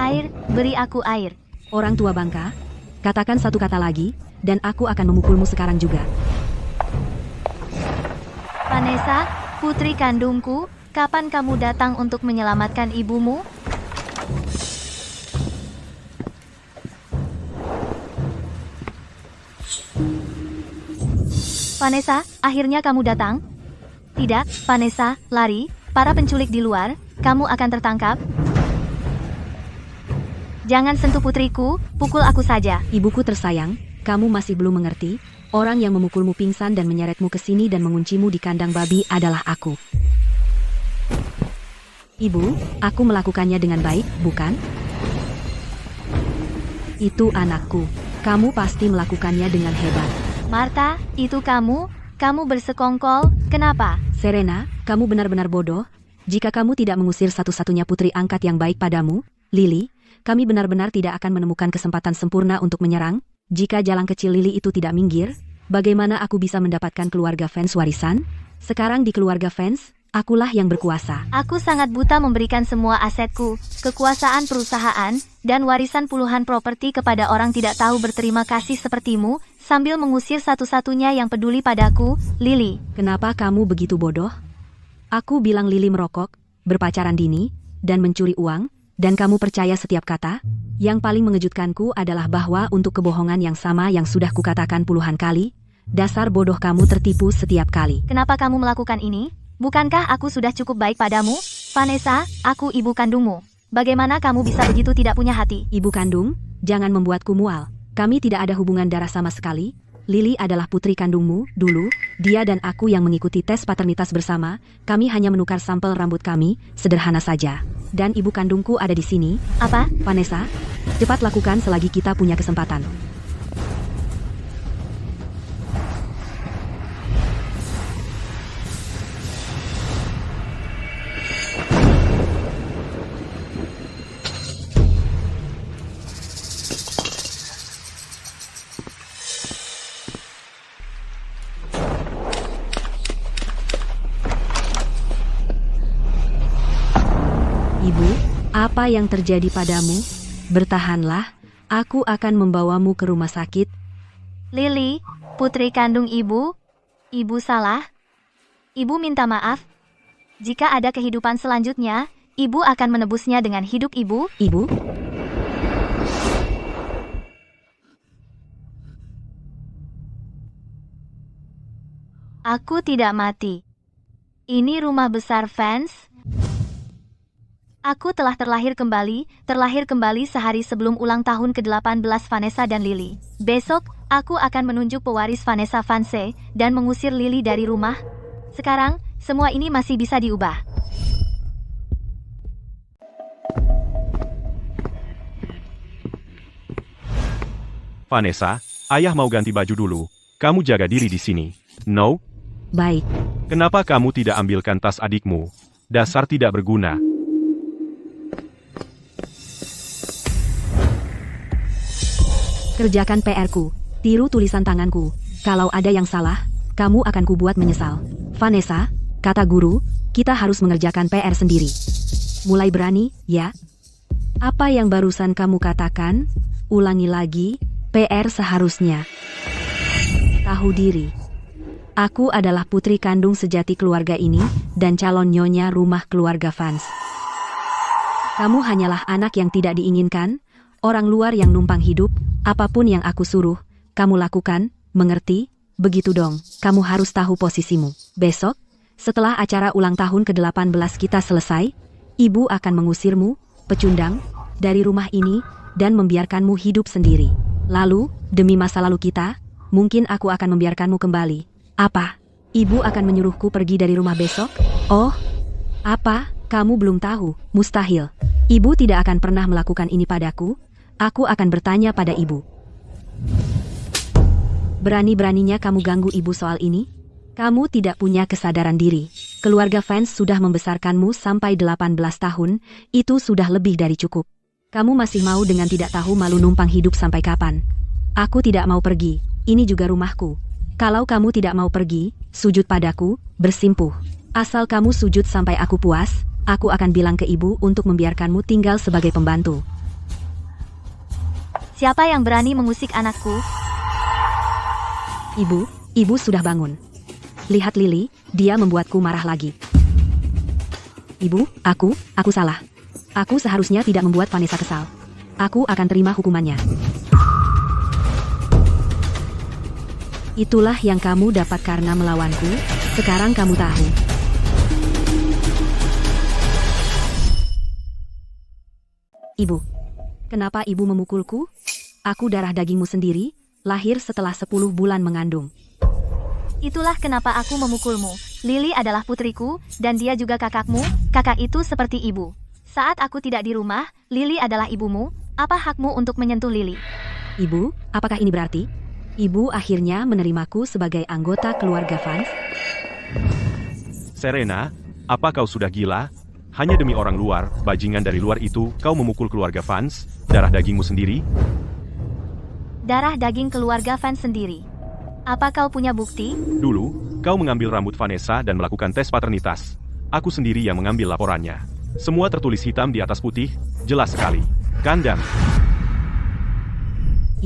Air, beri aku air. Orang tua bangka, katakan satu kata lagi, dan aku akan memukulmu sekarang juga. Vanessa, putri kandungku, kapan kamu datang untuk menyelamatkan ibumu? Vanessa, akhirnya kamu datang? Tidak, Vanessa, lari, para penculik di luar, kamu akan tertangkap. Jangan sentuh putriku, pukul aku saja. Ibuku tersayang, kamu masih belum mengerti, orang yang memukulmu pingsan dan menyeretmu ke sini dan menguncimu di kandang babi adalah aku. Ibu, aku melakukannya dengan baik, bukan? Itu anakku, kamu pasti melakukannya dengan hebat. Martha, itu kamu bersekongkol, kenapa? Serena, kamu benar-benar bodoh. Jika kamu tidak mengusir satu-satunya putri angkat yang baik padamu, Lily, kami benar-benar tidak akan menemukan kesempatan sempurna untuk menyerang. Jika jalan kecil Lily itu tidak minggir, bagaimana aku bisa mendapatkan keluarga fans warisan? Sekarang di keluarga fans, akulah yang berkuasa. Aku sangat buta memberikan semua asetku, kekuasaan perusahaan, dan warisan puluhan properti kepada orang tidak tahu berterima kasih sepertimu, sambil mengusir satu-satunya yang peduli padaku, Lily. Kenapa kamu begitu bodoh? Aku bilang Lily merokok, berpacaran dini, dan mencuri uang, dan kamu percaya setiap kata? Yang paling mengejutkanku adalah bahwa untuk kebohongan yang sama yang sudah kukatakan puluhan kali, dasar bodoh kamu tertipu setiap kali. Kenapa kamu melakukan ini? Bukankah aku sudah cukup baik padamu? Vanessa, aku ibu kandungmu. Bagaimana kamu bisa begitu tidak punya hati? Ibu kandung, jangan membuatku mual. Kami tidak ada hubungan darah sama sekali. Lily adalah putri kandungmu, dulu, dia dan aku yang mengikuti tes paternitas bersama, kami hanya menukar sampel rambut kami, sederhana saja. Dan ibu kandungku ada di sini. Apa? Vanessa, cepat lakukan selagi kita punya kesempatan. Ibu, apa yang terjadi padamu? Bertahanlah, aku akan membawamu ke rumah sakit. Lily, putri kandung ibu. Ibu salah. Ibu minta maaf. Jika ada kehidupan selanjutnya, ibu akan menebusnya dengan hidup ibu. Ibu? Aku tidak mati. Ini rumah besar fans. Aku telah terlahir kembali sehari sebelum ulang tahun ke-18 Vanessa dan Lily. Besok, aku akan menunjuk pewaris Vanessa Vance dan mengusir Lily dari rumah. Sekarang, semua ini masih bisa diubah. Vanessa, ayah mau ganti baju dulu. Kamu jaga diri di sini. No? Baik. Kenapa kamu tidak ambilkan tas adikmu? Dasar tidak berguna. Kerjakan PR-ku, tiru tulisan tanganku. Kalau ada yang salah, kamu akan kubuat menyesal. Vanessa, kata guru, kita harus mengerjakan PR sendiri. Mulai berani, ya? Apa yang barusan kamu katakan? Ulangi lagi, PR seharusnya. Tahu diri. Aku adalah putri kandung sejati keluarga ini, dan calon nyonya rumah keluarga fans. Kamu hanyalah anak yang tidak diinginkan, orang luar yang numpang hidup. Apapun yang aku suruh, kamu lakukan, mengerti? Begitu dong, kamu harus tahu posisimu. Besok, setelah acara ulang tahun ke-18 kita selesai, ibu akan mengusirmu, pecundang, dari rumah ini, dan membiarkanmu hidup sendiri. Lalu, demi masa lalu kita, mungkin aku akan membiarkanmu kembali. Apa? Ibu akan menyuruhku pergi dari rumah besok? Oh, apa? Kamu belum tahu, mustahil. Ibu tidak akan pernah melakukan ini padaku. Aku akan bertanya pada ibu. Berani-beraninya kamu ganggu ibu soal ini? Kamu tidak punya kesadaran diri. Keluarga fans sudah membesarkanmu sampai 18 tahun, itu sudah lebih dari cukup. Kamu masih mau dengan tidak tahu malu numpang hidup sampai kapan? Aku tidak mau pergi, ini juga rumahku. Kalau kamu tidak mau pergi, sujud padaku, bersimpuh. Asal kamu sujud sampai aku puas, aku akan bilang ke ibu untuk membiarkanmu tinggal sebagai pembantu. Siapa yang berani mengusik anakku? Ibu sudah bangun. Lihat Lily, dia membuatku marah lagi. Ibu, aku salah. Aku seharusnya tidak membuat Vanessa kesal. Aku akan terima hukumannya. Itulah yang kamu dapat karena melawanku. Sekarang kamu tahu. Ibu, kenapa ibu memukulku? Aku darah dagingmu sendiri, lahir setelah 10 bulan mengandung. Itulah kenapa aku memukulmu. Lily adalah putriku, dan dia juga kakakmu. Kakak itu seperti ibu. Saat aku tidak di rumah, Lily adalah ibumu. Apa hakmu untuk menyentuh Lily? Ibu, apakah ini berarti? Ibu akhirnya menerimaku sebagai anggota keluarga Vance? Serena, apa kau sudah gila? Hanya demi orang luar, bajingan dari luar itu, kau memukul keluarga Vance, darah dagingmu sendiri? Darah daging keluarga Vance sendiri. Apa kau punya bukti? Dulu, kau mengambil rambut Vanessa dan melakukan tes paternitas. Aku sendiri yang mengambil laporannya. Semua tertulis hitam di atas putih, jelas sekali. Kandang.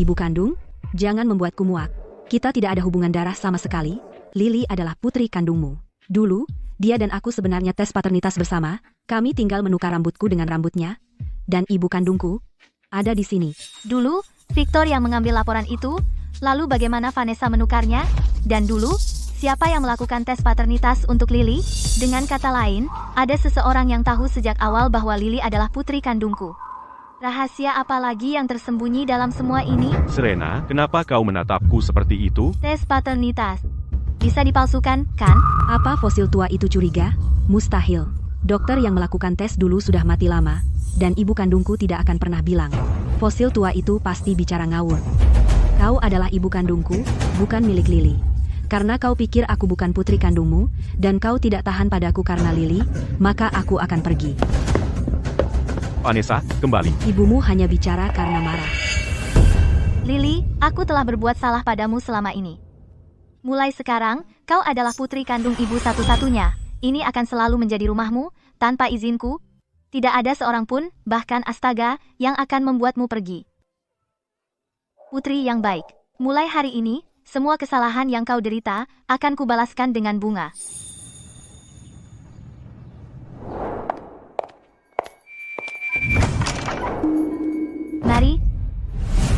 Ibu kandung, jangan membuatku muak. Kita tidak ada hubungan darah sama sekali. Lily adalah putri kandungmu. Dulu, dia dan aku sebenarnya tes paternitas bersama. Kami tinggal menukar rambutku dengan rambutnya. Dan ibu kandungku ada di sini. Dulu, Victor yang mengambil laporan itu. Lalu bagaimana Vanessa menukarnya? Dan dulu, siapa yang melakukan tes paternitas untuk Lily? Dengan kata lain, ada seseorang yang tahu sejak awal bahwa Lily adalah putri kandungku. Rahasia apa lagi yang tersembunyi dalam semua ini? Serena, kenapa kau menatapku seperti itu? Tes paternitas. Bisa dipalsukan, kan? Apa fosil tua itu curiga? Mustahil. Dokter yang melakukan tes dulu sudah mati lama. Dan ibu kandungku tidak akan pernah bilang. Fosil tua itu pasti bicara ngawur. Kau adalah ibu kandungku, bukan milik Lily. Karena kau pikir aku bukan putri kandungmu, dan kau tidak tahan padaku karena Lily, maka aku akan pergi. Vanessa, kembali. Ibumu hanya bicara karena marah. Lily, aku telah berbuat salah padamu selama ini. Mulai sekarang, kau adalah putri kandung ibu satu-satunya. Ini akan selalu menjadi rumahmu, tanpa izinku. Tidak ada seorang pun, bahkan astaga, yang akan membuatmu pergi. Putri yang baik. Mulai hari ini, semua kesalahan yang kau derita, akan kubalaskan dengan bunga. Mary,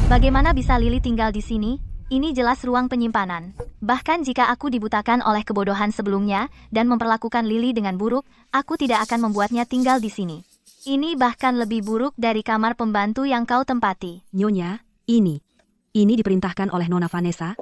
bagaimana bisa Lily tinggal di sini? Ini jelas ruang penyimpanan. Bahkan jika aku dibutakan oleh kebodohan sebelumnya dan memperlakukan Lily dengan buruk, aku tidak akan membuatnya tinggal di sini. Ini bahkan lebih buruk dari kamar pembantu yang kau tempati. Nyonya, ini diperintahkan oleh Nona Vanessa.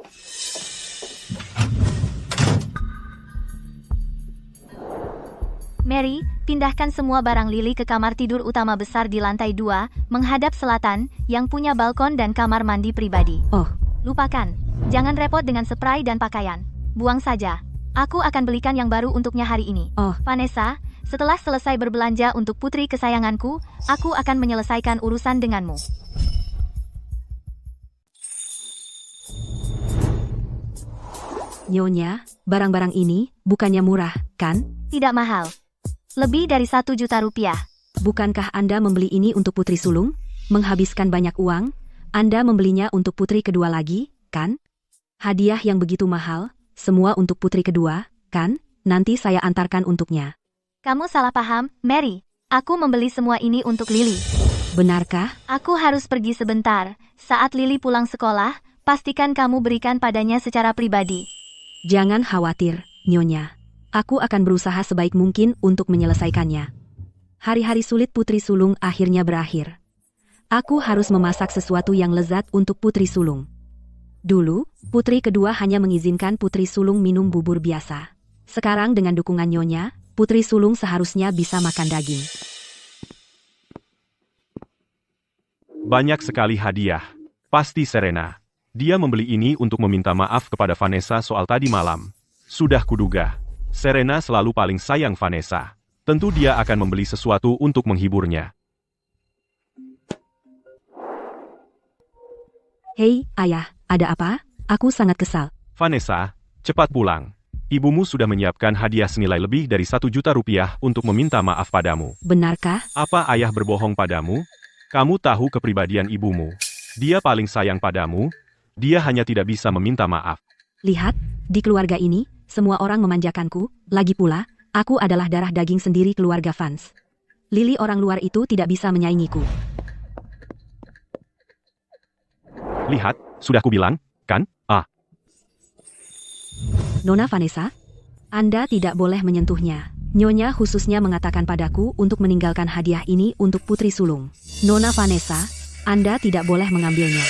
Mary, pindahkan semua barang Lily ke kamar tidur utama besar di lantai 2, menghadap selatan, yang punya balkon dan kamar mandi pribadi. Oh, Lupakan. Jangan repot dengan spray dan pakaian. Buang saja. Aku akan belikan yang baru untuknya hari ini. Oh. Vanessa, setelah selesai berbelanja untuk putri kesayanganku, aku akan menyelesaikan urusan denganmu. Nyonya, barang-barang ini bukannya murah, kan? Tidak mahal. Lebih dari 1 juta rupiah. Bukankah Anda membeli ini untuk putri sulung? Menghabiskan banyak uang? Anda membelinya untuk putri kedua lagi, kan? Hadiah yang begitu mahal, semua untuk putri kedua, kan? Nanti saya antarkan untuknya. Kamu salah paham, Mary. Aku membeli semua ini untuk Lily. Benarkah? Aku harus pergi sebentar. Saat Lily pulang sekolah, pastikan kamu berikan padanya secara pribadi. Jangan khawatir, Nyonya. Aku akan berusaha sebaik mungkin untuk menyelesaikannya. Hari-hari sulit putri sulung akhirnya berakhir. Aku harus memasak sesuatu yang lezat untuk putri sulung. Dulu, putri kedua hanya mengizinkan putri sulung minum bubur biasa. Sekarang dengan dukungan Nyonya, putri sulung seharusnya bisa makan daging. Banyak sekali hadiah. Pasti Serena. Dia membeli ini untuk meminta maaf kepada Vanessa soal tadi malam. Sudah kuduga. Serena selalu paling sayang Vanessa. Tentu dia akan membeli sesuatu untuk menghiburnya. Hei, ayah, ada apa? Aku sangat kesal. Vanessa, cepat pulang. Ibumu sudah menyiapkan hadiah senilai lebih dari 1 juta rupiah untuk meminta maaf padamu. Benarkah? Apa ayah berbohong padamu? Kamu tahu kepribadian ibumu. Dia paling sayang padamu. Dia hanya tidak bisa meminta maaf. Lihat, di keluarga ini, semua orang memanjakanku. Lagi pula, aku adalah darah daging sendiri keluarga Vance. Lily orang luar itu tidak bisa menyaingiku. Lihat, sudah kubilang, kan? Nona Vanessa, Anda tidak boleh menyentuhnya. Nyonya khususnya mengatakan padaku untuk meninggalkan hadiah ini untuk putri sulung. Nona Vanessa, Anda tidak boleh mengambilnya.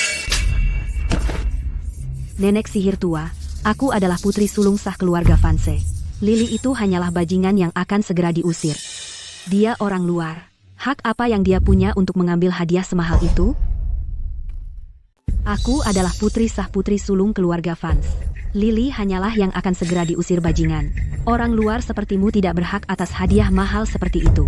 Nenek sihir tua, aku adalah putri sulung sah keluarga Vance. Lily itu hanyalah bajingan yang akan segera diusir. Dia orang luar. Hak apa yang dia punya untuk mengambil hadiah semahal itu? Aku adalah putri sah putri sulung keluarga Vance. Lily hanyalah yang akan segera diusir bajingan. Orang luar sepertimu tidak berhak atas hadiah mahal seperti itu.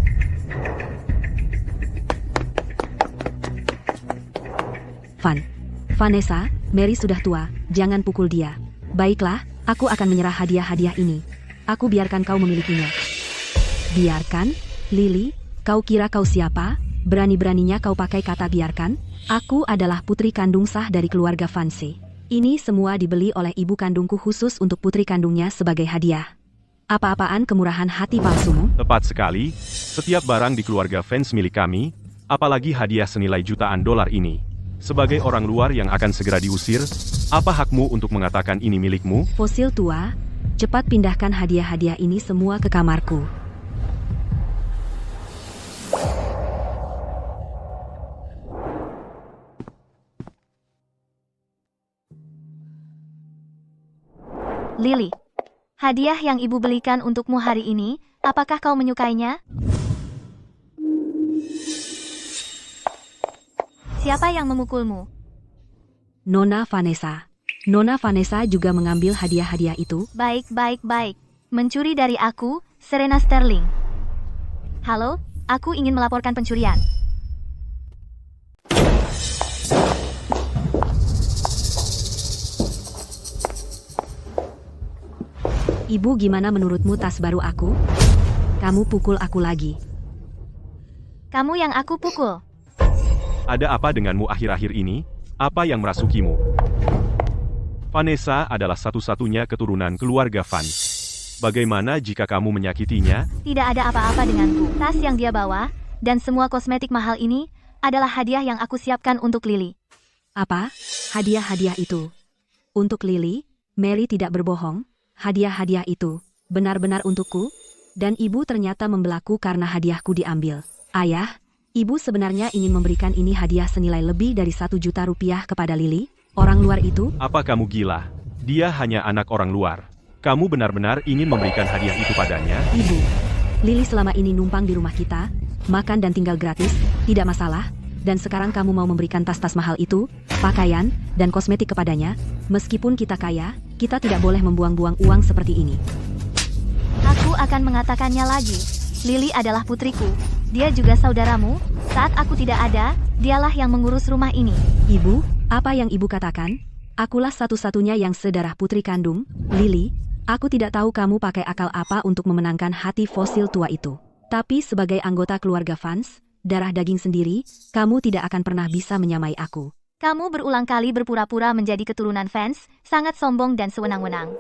Vanessa, Mary sudah tua, jangan pukul dia. Baiklah, aku akan menyerah hadiah-hadiah ini. Aku biarkan kau memilikinya. Biarkan? Lily, kau kira kau siapa? Berani-beraninya kau pakai kata biarkan? Aku adalah putri kandung sah dari keluarga Vance. Ini semua dibeli oleh ibu kandungku khusus untuk putri kandungnya sebagai hadiah. Apa-apaan kemurahan hati palsumu? Tepat sekali. Setiap barang di keluarga Vance milik kami, apalagi hadiah senilai jutaan dolar ini. Sebagai orang luar yang akan segera diusir, apa hakmu untuk mengatakan ini milikmu? Fosil tua, cepat pindahkan hadiah-hadiah ini semua ke kamarku. Lily, hadiah yang ibu belikan untukmu hari ini, apakah kau menyukainya? Siapa yang memukulmu? Nona Vanessa. Nona Vanessa juga mengambil hadiah-hadiah itu. Baik. Mencuri dari aku, Serena Sterling. Halo, aku ingin melaporkan pencurian. Ibu, gimana menurutmu tas baru aku? Kamu pukul aku lagi. Kamu yang aku pukul. Ada apa denganmu akhir-akhir ini? Apa yang merasukimu? Vanessa adalah satu-satunya keturunan keluarga Vance. Bagaimana jika kamu menyakitinya? Tidak ada apa-apa denganku. Tas yang dia bawa, dan semua kosmetik mahal ini, adalah hadiah yang aku siapkan untuk Lily. Apa? Hadiah-hadiah itu? Untuk Lily? Mary tidak berbohong. Hadiah-hadiah itu benar-benar untukku? Dan ibu ternyata membelaku karena hadiahku diambil. Ayah, ibu sebenarnya ingin memberikan ini hadiah senilai lebih dari 1 juta rupiah kepada Lily, orang luar itu. Apa kamu gila? Dia hanya anak orang luar. Kamu benar-benar ingin memberikan hadiah itu padanya? Ibu, Lily selama ini numpang di rumah kita, makan dan tinggal gratis, tidak masalah. Dan sekarang kamu mau memberikan tas-tas mahal itu, pakaian, dan kosmetik kepadanya. Meskipun kita kaya, kita tidak boleh membuang-buang uang seperti ini. Aku akan mengatakannya lagi. Lily adalah putriku. Dia juga saudaramu. Saat aku tidak ada, dialah yang mengurus rumah ini. Ibu, apa yang ibu katakan? Akulah satu-satunya yang sedarah putri kandung, Lily. Aku tidak tahu kamu pakai akal apa untuk memenangkan hati fosil tua itu. Tapi sebagai anggota keluarga Vance, darah daging sendiri, kamu tidak akan pernah bisa menyamai aku. Kamu berulang kali berpura-pura menjadi keturunan Vance, sangat sombong dan sewenang-wenang.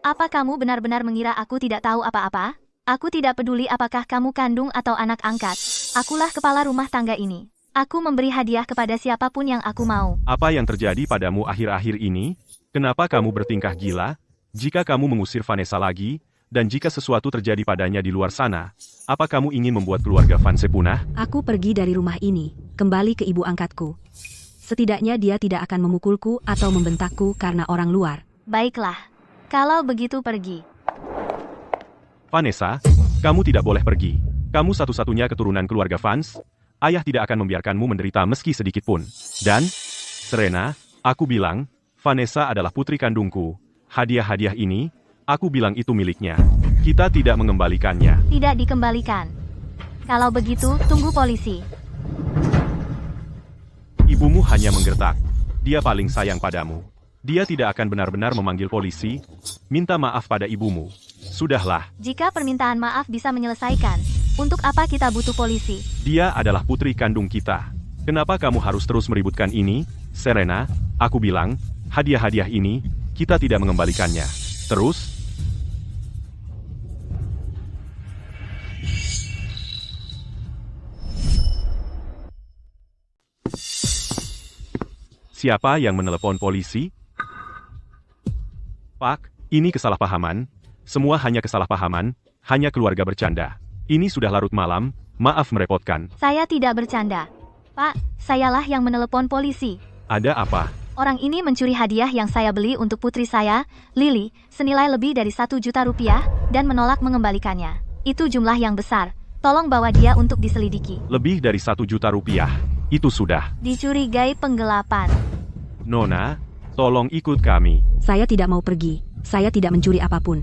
Apa kamu benar-benar mengira aku tidak tahu apa-apa? Aku tidak peduli apakah kamu kandung atau anak angkat. Akulah kepala rumah tangga ini. Aku memberi hadiah kepada siapapun yang aku mau. Apa yang terjadi padamu akhir-akhir ini? Kenapa kamu bertingkah gila? Jika kamu mengusir Vanessa lagi, dan jika sesuatu terjadi padanya di luar sana, apa kamu ingin membuat keluarga Vance punah? Aku pergi dari rumah ini, kembali ke ibu angkatku. Setidaknya dia tidak akan memukulku atau membentakku karena orang luar. Baiklah. Kalau begitu pergi. Vanessa, kamu tidak boleh pergi. Kamu satu-satunya keturunan keluarga Vance. Ayah tidak akan membiarkanmu menderita meski sedikit pun. Dan, Serena, aku bilang, Vanessa adalah putri kandungku. Hadiah-hadiah ini, aku bilang itu miliknya. Kita tidak mengembalikannya. Tidak dikembalikan. Kalau begitu, tunggu polisi. Ibumu hanya menggertak. Dia paling sayang padamu. Dia tidak akan benar-benar memanggil polisi. Minta maaf pada ibumu. Sudahlah. Jika permintaan maaf bisa menyelesaikan, untuk apa kita butuh polisi? Dia adalah putri kandung kita. Kenapa kamu harus terus meributkan ini, Serena? Aku bilang, hadiah-hadiah ini, kita tidak mengembalikannya. Terus? Siapa yang menelepon polisi? Pak, ini kesalahpahaman. Semua hanya kesalahpahaman, hanya keluarga bercanda. Ini sudah larut malam, maaf merepotkan. Saya tidak bercanda. Pak, sayalah yang menelepon polisi. Ada apa? Orang ini mencuri hadiah yang saya beli untuk putri saya, Lily, senilai lebih dari 1 juta rupiah, dan menolak mengembalikannya. Itu jumlah yang besar. Tolong bawa dia untuk diselidiki. Lebih dari 1 juta rupiah. Itu sudah. Dicurigai penggelapan. Nona, tolong ikut kami. Saya tidak mau pergi. Saya tidak mencuri apapun.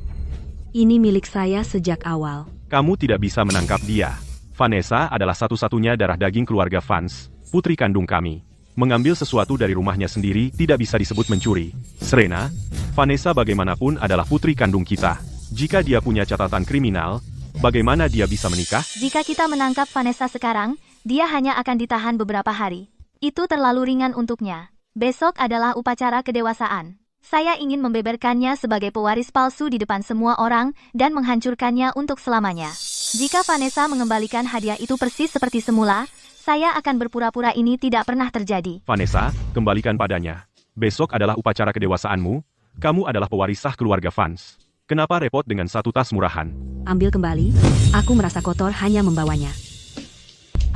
Ini milik saya sejak awal. Kamu tidak bisa menangkap dia. Vanessa adalah satu-satunya darah daging keluarga Vance, putri kandung kami. Mengambil sesuatu dari rumahnya sendiri tidak bisa disebut mencuri. Serena, Vanessa bagaimanapun adalah putri kandung kita. Jika dia punya catatan kriminal, bagaimana dia bisa menikah? Jika kita menangkap Vanessa sekarang, dia hanya akan ditahan beberapa hari. Itu terlalu ringan untuknya. Besok adalah upacara kedewasaan. Saya ingin membeberkannya sebagai pewaris palsu di depan semua orang dan menghancurkannya untuk selamanya. Jika Vanessa mengembalikan hadiah itu persis seperti semula, saya akan berpura-pura ini tidak pernah terjadi. Vanessa, kembalikan padanya. Besok adalah upacara kedewasaanmu. Kamu adalah pewaris sah keluarga Vance. Kenapa repot dengan satu tas murahan? Ambil kembali, aku merasa kotor hanya membawanya.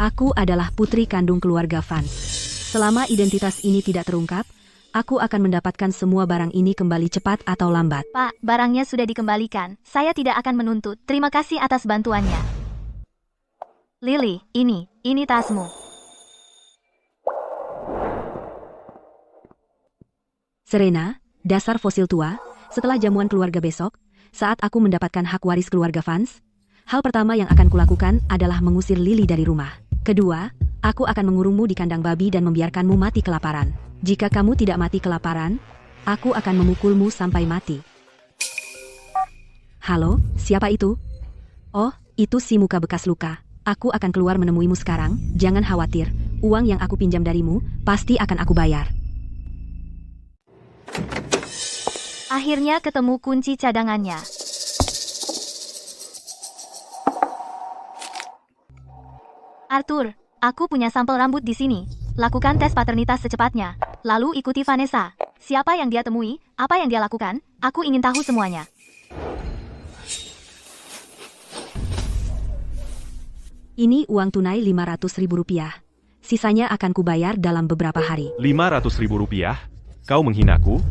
Aku adalah putri kandung keluarga Vance. Selama identitas ini tidak terungkap, aku akan mendapatkan semua barang ini kembali cepat atau lambat. Pak, barangnya sudah dikembalikan. Saya tidak akan menuntut. Terima kasih atas bantuannya. Lily, ini tasmu. Serena, dasar fosil tua, setelah jamuan keluarga besok, saat aku mendapatkan hak waris keluarga Vance, hal pertama yang akan kulakukan adalah mengusir Lily dari rumah. Kedua, aku akan mengurungmu di kandang babi dan membiarkanmu mati kelaparan. Jika kamu tidak mati kelaparan, aku akan memukulmu sampai mati. Halo, siapa itu? Oh, itu si muka bekas luka. Aku akan keluar menemuimu sekarang, jangan khawatir. Uang yang aku pinjam darimu, pasti akan aku bayar. Akhirnya ketemu kunci cadangannya. Arthur, aku punya sampel rambut di sini. Lakukan tes paternitas secepatnya. Lalu ikuti Vanessa. Siapa yang dia temui, apa yang dia lakukan, aku ingin tahu semuanya. Ini uang tunai Rp500.000. Sisanya akan kubayar dalam beberapa hari. Rp500.000? Kau menghinaku?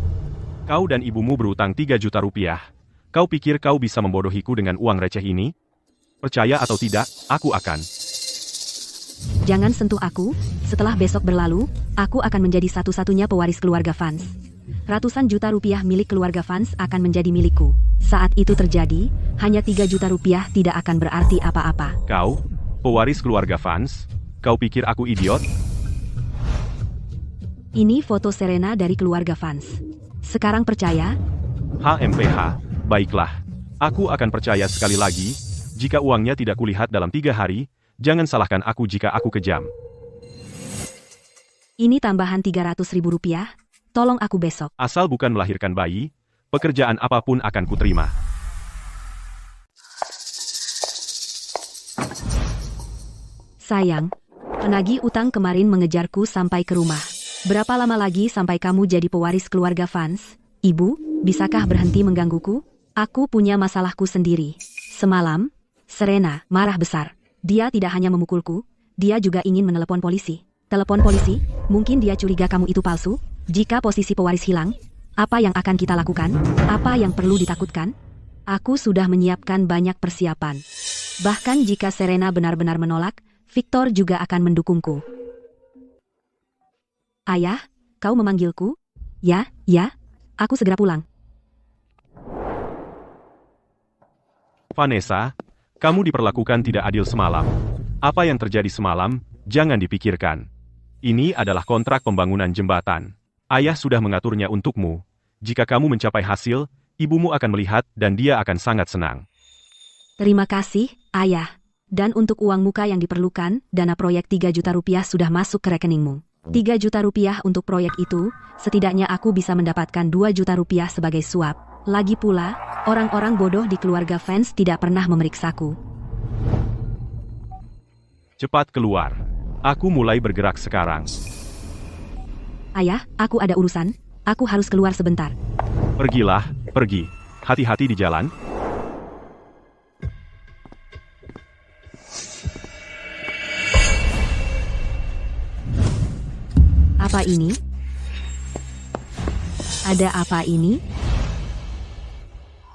Kau dan ibumu berutang 3 juta rupiah. Kau pikir kau bisa membodohiku dengan uang receh ini? Percaya atau tidak, aku akan. Jangan sentuh aku, setelah besok berlalu, aku akan menjadi satu-satunya pewaris keluarga Vance. Ratusan juta rupiah milik keluarga Vance akan menjadi milikku. Saat itu terjadi, hanya 3 juta rupiah tidak akan berarti apa-apa. Kau, pewaris keluarga Vance? Kau pikir aku idiot? Ini foto Serena dari keluarga Vance. Sekarang percaya? HMPH, baiklah. Aku akan percaya sekali lagi, jika uangnya tidak kulihat dalam 3 hari, jangan salahkan aku jika aku kejam. Ini tambahan Rp300.000, tolong aku besok. Asal bukan melahirkan bayi, pekerjaan apapun akan kuterima. Sayang, penagih utang kemarin mengejarku sampai ke rumah. Berapa lama lagi sampai kamu jadi pewaris keluarga Vance? Ibu, bisakah berhenti menggangguku? Aku punya masalahku sendiri. Semalam, Serena marah besar. Dia tidak hanya memukulku, dia juga ingin menelepon polisi. Telepon polisi? Mungkin dia curiga kamu itu palsu? Jika posisi pewaris hilang, apa yang akan kita lakukan? Apa yang perlu ditakutkan? Aku sudah menyiapkan banyak persiapan. Bahkan jika Serena benar-benar menolak, Victor juga akan mendukungku. Ayah, kau memanggilku? Ya, aku segera pulang. Vanessa, kamu diperlakukan tidak adil semalam. Apa yang terjadi semalam, jangan dipikirkan. Ini adalah kontrak pembangunan jembatan. Ayah sudah mengaturnya untukmu. Jika kamu mencapai hasil, ibumu akan melihat dan dia akan sangat senang. Terima kasih, Ayah. Dan untuk uang muka yang diperlukan, dana proyek 3 juta rupiah sudah masuk ke rekeningmu. 3 juta rupiah untuk proyek itu, setidaknya aku bisa mendapatkan 2 juta rupiah sebagai suap. Lagi pula, orang-orang bodoh di keluarga fans tidak pernah memeriksaku. Cepat keluar. Aku mulai bergerak sekarang. Ayah, aku ada urusan. Aku harus keluar sebentar. Pergilah, pergi. Hati-hati di jalan. Apa ini? Ada apa ini?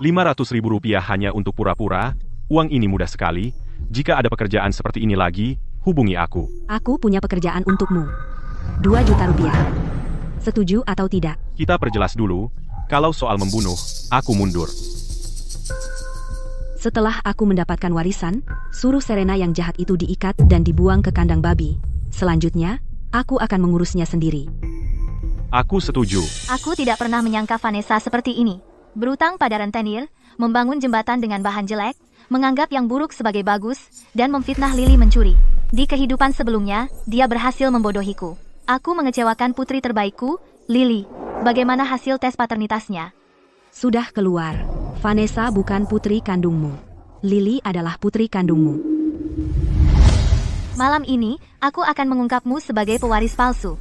500.000 rupiah hanya untuk pura-pura. Uang ini mudah sekali. Jika ada pekerjaan seperti ini lagi, hubungi aku. Aku punya pekerjaan untukmu. 2 juta rupiah. Setuju atau tidak? Kita perjelas dulu. Kalau soal membunuh, aku mundur. Setelah aku mendapatkan warisan, suruh Serena yang jahat itu diikat dan dibuang ke kandang babi. Selanjutnya, aku akan mengurusnya sendiri. Aku setuju. Aku tidak pernah menyangka Vanessa seperti ini. Berutang pada rentenir, membangun jembatan dengan bahan jelek, menganggap yang buruk sebagai bagus, dan memfitnah Lily mencuri. Di kehidupan sebelumnya, dia berhasil membodohiku. Aku mengecewakan putri terbaikku, Lily. Bagaimana hasil tes paternitasnya? Sudah keluar. Vanessa bukan putri kandungmu. Lily adalah putri kandungmu. Malam ini, aku akan mengungkapmu sebagai pewaris palsu.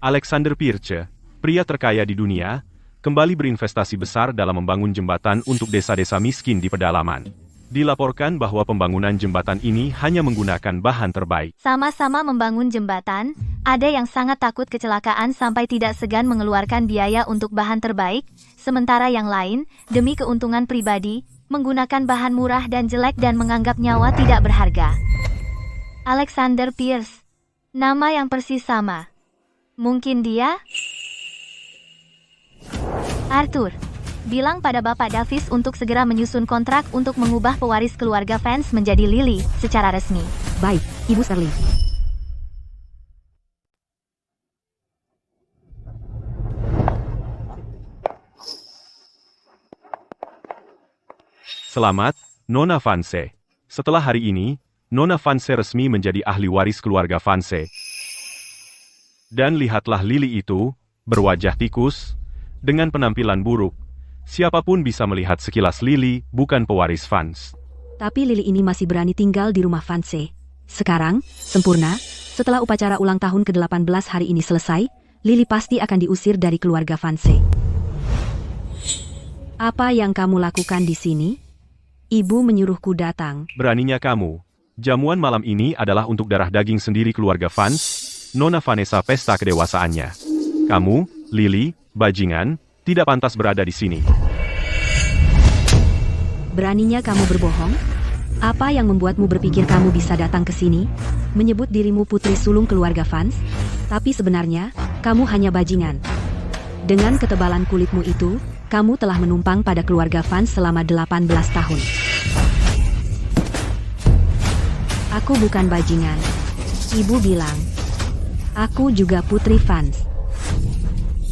Alexander Pirce, pria terkaya di dunia, kembali berinvestasi besar dalam membangun jembatan untuk desa-desa miskin di pedalaman. Dilaporkan bahwa pembangunan jembatan ini hanya menggunakan bahan terbaik. Sama-sama membangun jembatan, ada yang sangat takut kecelakaan sampai tidak segan mengeluarkan biaya untuk bahan terbaik, sementara yang lain, demi keuntungan pribadi, menggunakan bahan murah dan jelek dan menganggap nyawa tidak berharga. Alexander Pierce. Nama yang persis sama. Mungkin dia? Arthur. Bilang pada Bapak Davis untuk segera menyusun kontrak untuk mengubah pewaris keluarga fans menjadi Lily secara resmi. Baik, Ibu Shirley. Selamat, Nona Vance. Setelah hari ini, Nona Vance resmi menjadi ahli waris keluarga Vance. Dan lihatlah Lily itu, berwajah tikus, dengan penampilan buruk. Siapapun bisa melihat sekilas Lily bukan pewaris Vance. Tapi Lily ini masih berani tinggal di rumah Vance. Sekarang, sempurna, setelah upacara ulang tahun ke-18 hari ini selesai, Lily pasti akan diusir dari keluarga Vance. Apa yang kamu lakukan di sini? Ibu menyuruhku datang. Beraninya kamu. Jamuan malam ini adalah untuk darah daging sendiri keluarga Vance, Nona Vanessa pesta kedewasaannya. Kamu, Lily, bajingan, tidak pantas berada di sini. Beraninya kamu berbohong? Apa yang membuatmu berpikir kamu bisa datang ke sini? Menyebut dirimu putri sulung keluarga Vance? Tapi sebenarnya, kamu hanya bajingan. Dengan ketebalan kulitmu itu, kamu telah menumpang pada keluarga Vance selama 18 tahun. Aku bukan bajingan. Ibu bilang, aku juga putri Vance.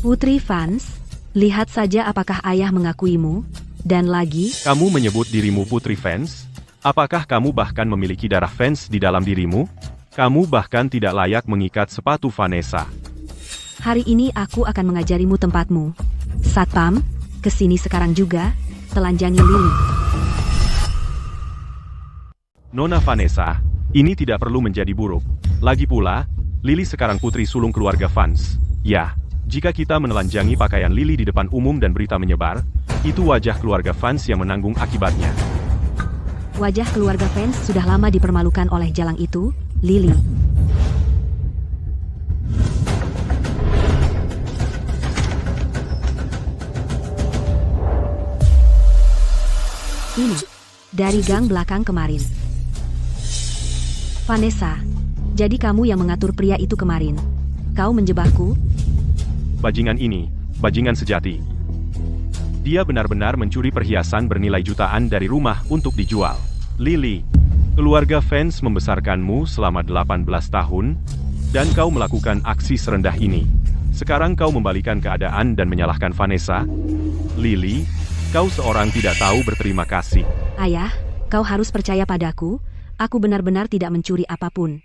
Putri Vance? Lihat saja apakah ayah mengakuimu, dan lagi... Kamu menyebut dirimu putri Vance? Apakah kamu bahkan memiliki darah Vance di dalam dirimu? Kamu bahkan tidak layak mengikat sepatu Vanessa. Hari ini aku akan mengajarimu tempatmu. Satpam, kesini sekarang juga, telanjangi Lily. Nona Vanessa, ini tidak perlu menjadi buruk. Lagi pula, Lily sekarang putri sulung keluarga Vance. Ya. Jika kita menelanjangi pakaian Lily di depan umum dan berita menyebar, itu wajah keluarga Vance yang menanggung akibatnya. Wajah keluarga Vance sudah lama dipermalukan oleh jalang itu, Lily. Ini, dari gang belakang kemarin. Vanessa, jadi kamu yang mengatur pria itu kemarin. Kau menjebakku? Bajingan ini, bajingan sejati. Dia benar-benar mencuri perhiasan bernilai jutaan dari rumah untuk dijual. Lily, keluarga Vance membesarkanmu selama 18 tahun, dan kau melakukan aksi serendah ini. Sekarang kau membalikan keadaan dan menyalahkan Vanessa? Lily, kau seorang tidak tahu berterima kasih. Ayah, kau harus percaya padaku. Aku benar-benar tidak mencuri apapun.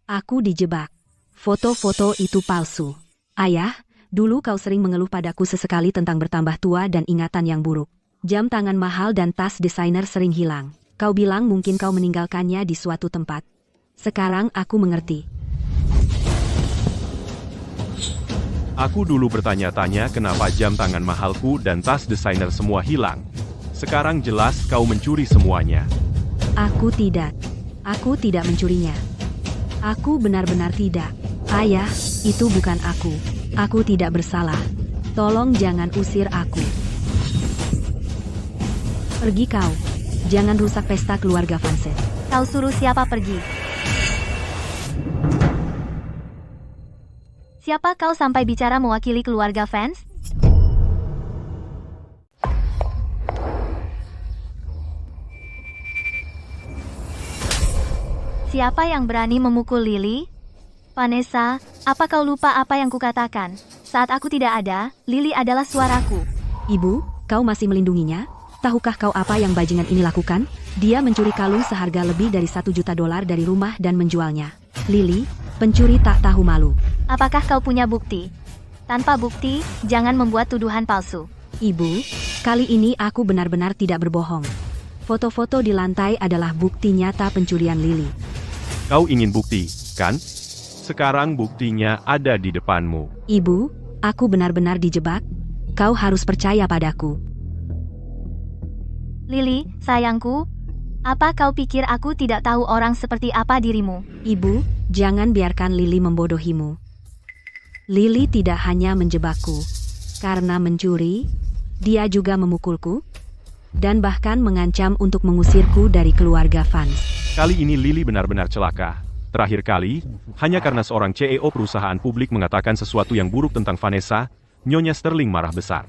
Aku dijebak. Foto-foto itu palsu. Ayah, dulu kau sering mengeluh padaku sesekali tentang bertambah tua dan ingatan yang buruk. Jam tangan mahal dan tas desainer sering hilang. Kau bilang mungkin kau meninggalkannya di suatu tempat. Sekarang aku mengerti. Aku dulu bertanya-tanya kenapa jam tangan mahalku dan tas desainer semua hilang. Sekarang jelas kau mencuri semuanya. Aku tidak. Aku tidak mencurinya. Aku benar-benar tidak. Ayah, itu bukan aku. Aku tidak bersalah. Tolong jangan usir aku. Pergi kau. Jangan rusak pesta keluarga Vanse. Kau suruh siapa pergi? Siapa kau sampai bicara mewakili keluarga fans? Siapa yang berani memukul Lily? Vanessa, apa kau lupa apa yang kukatakan? Saat aku tidak ada, Lily adalah suaraku. Ibu, kau masih melindunginya? Tahukah kau apa yang bajingan ini lakukan? Dia mencuri kalung seharga lebih dari $1 juta dari rumah dan menjualnya. Lily, pencuri tak tahu malu. Apakah kau punya bukti? Tanpa bukti, jangan membuat tuduhan palsu. Ibu, kali ini aku benar-benar tidak berbohong. Foto-foto di lantai adalah bukti nyata pencurian Lily. Kau ingin bukti, kan? Sekarang buktinya ada di depanmu. Ibu, aku benar-benar dijebak. Kau harus percaya padaku. Lily, sayangku, apa kau pikir aku tidak tahu orang seperti apa dirimu? Ibu, jangan biarkan Lily membodohimu. Lily tidak hanya menjebakku. Karena mencuri, dia juga memukulku. Dan bahkan mengancam untuk mengusirku dari keluarga fans. Kali ini Lily benar-benar celaka. Terakhir kali, hanya karena seorang CEO perusahaan publik mengatakan sesuatu yang buruk tentang Vanessa, Nyonya Sterling marah besar.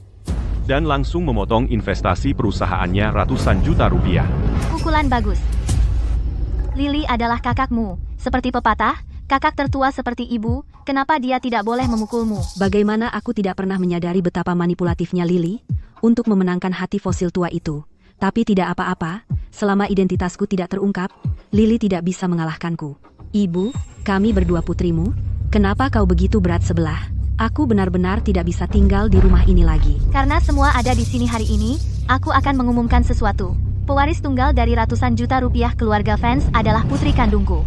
Dan langsung memotong investasi perusahaannya ratusan juta rupiah. Pukulan bagus. Lily adalah kakakmu. Seperti pepatah, kakak tertua seperti ibu, kenapa dia tidak boleh memukulmu? Bagaimana aku tidak pernah menyadari betapa manipulatifnya Lily untuk memenangkan hati fosil tua itu. Tapi tidak apa-apa, selama identitasku tidak terungkap, Lily tidak bisa mengalahkanku. Ibu, kami berdua putrimu, kenapa kau begitu berat sebelah? Aku benar-benar tidak bisa tinggal di rumah ini lagi. Karena semua ada di sini hari ini, aku akan mengumumkan sesuatu. Pewaris tunggal dari ratusan juta rupiah keluarga fans adalah putri kandungku.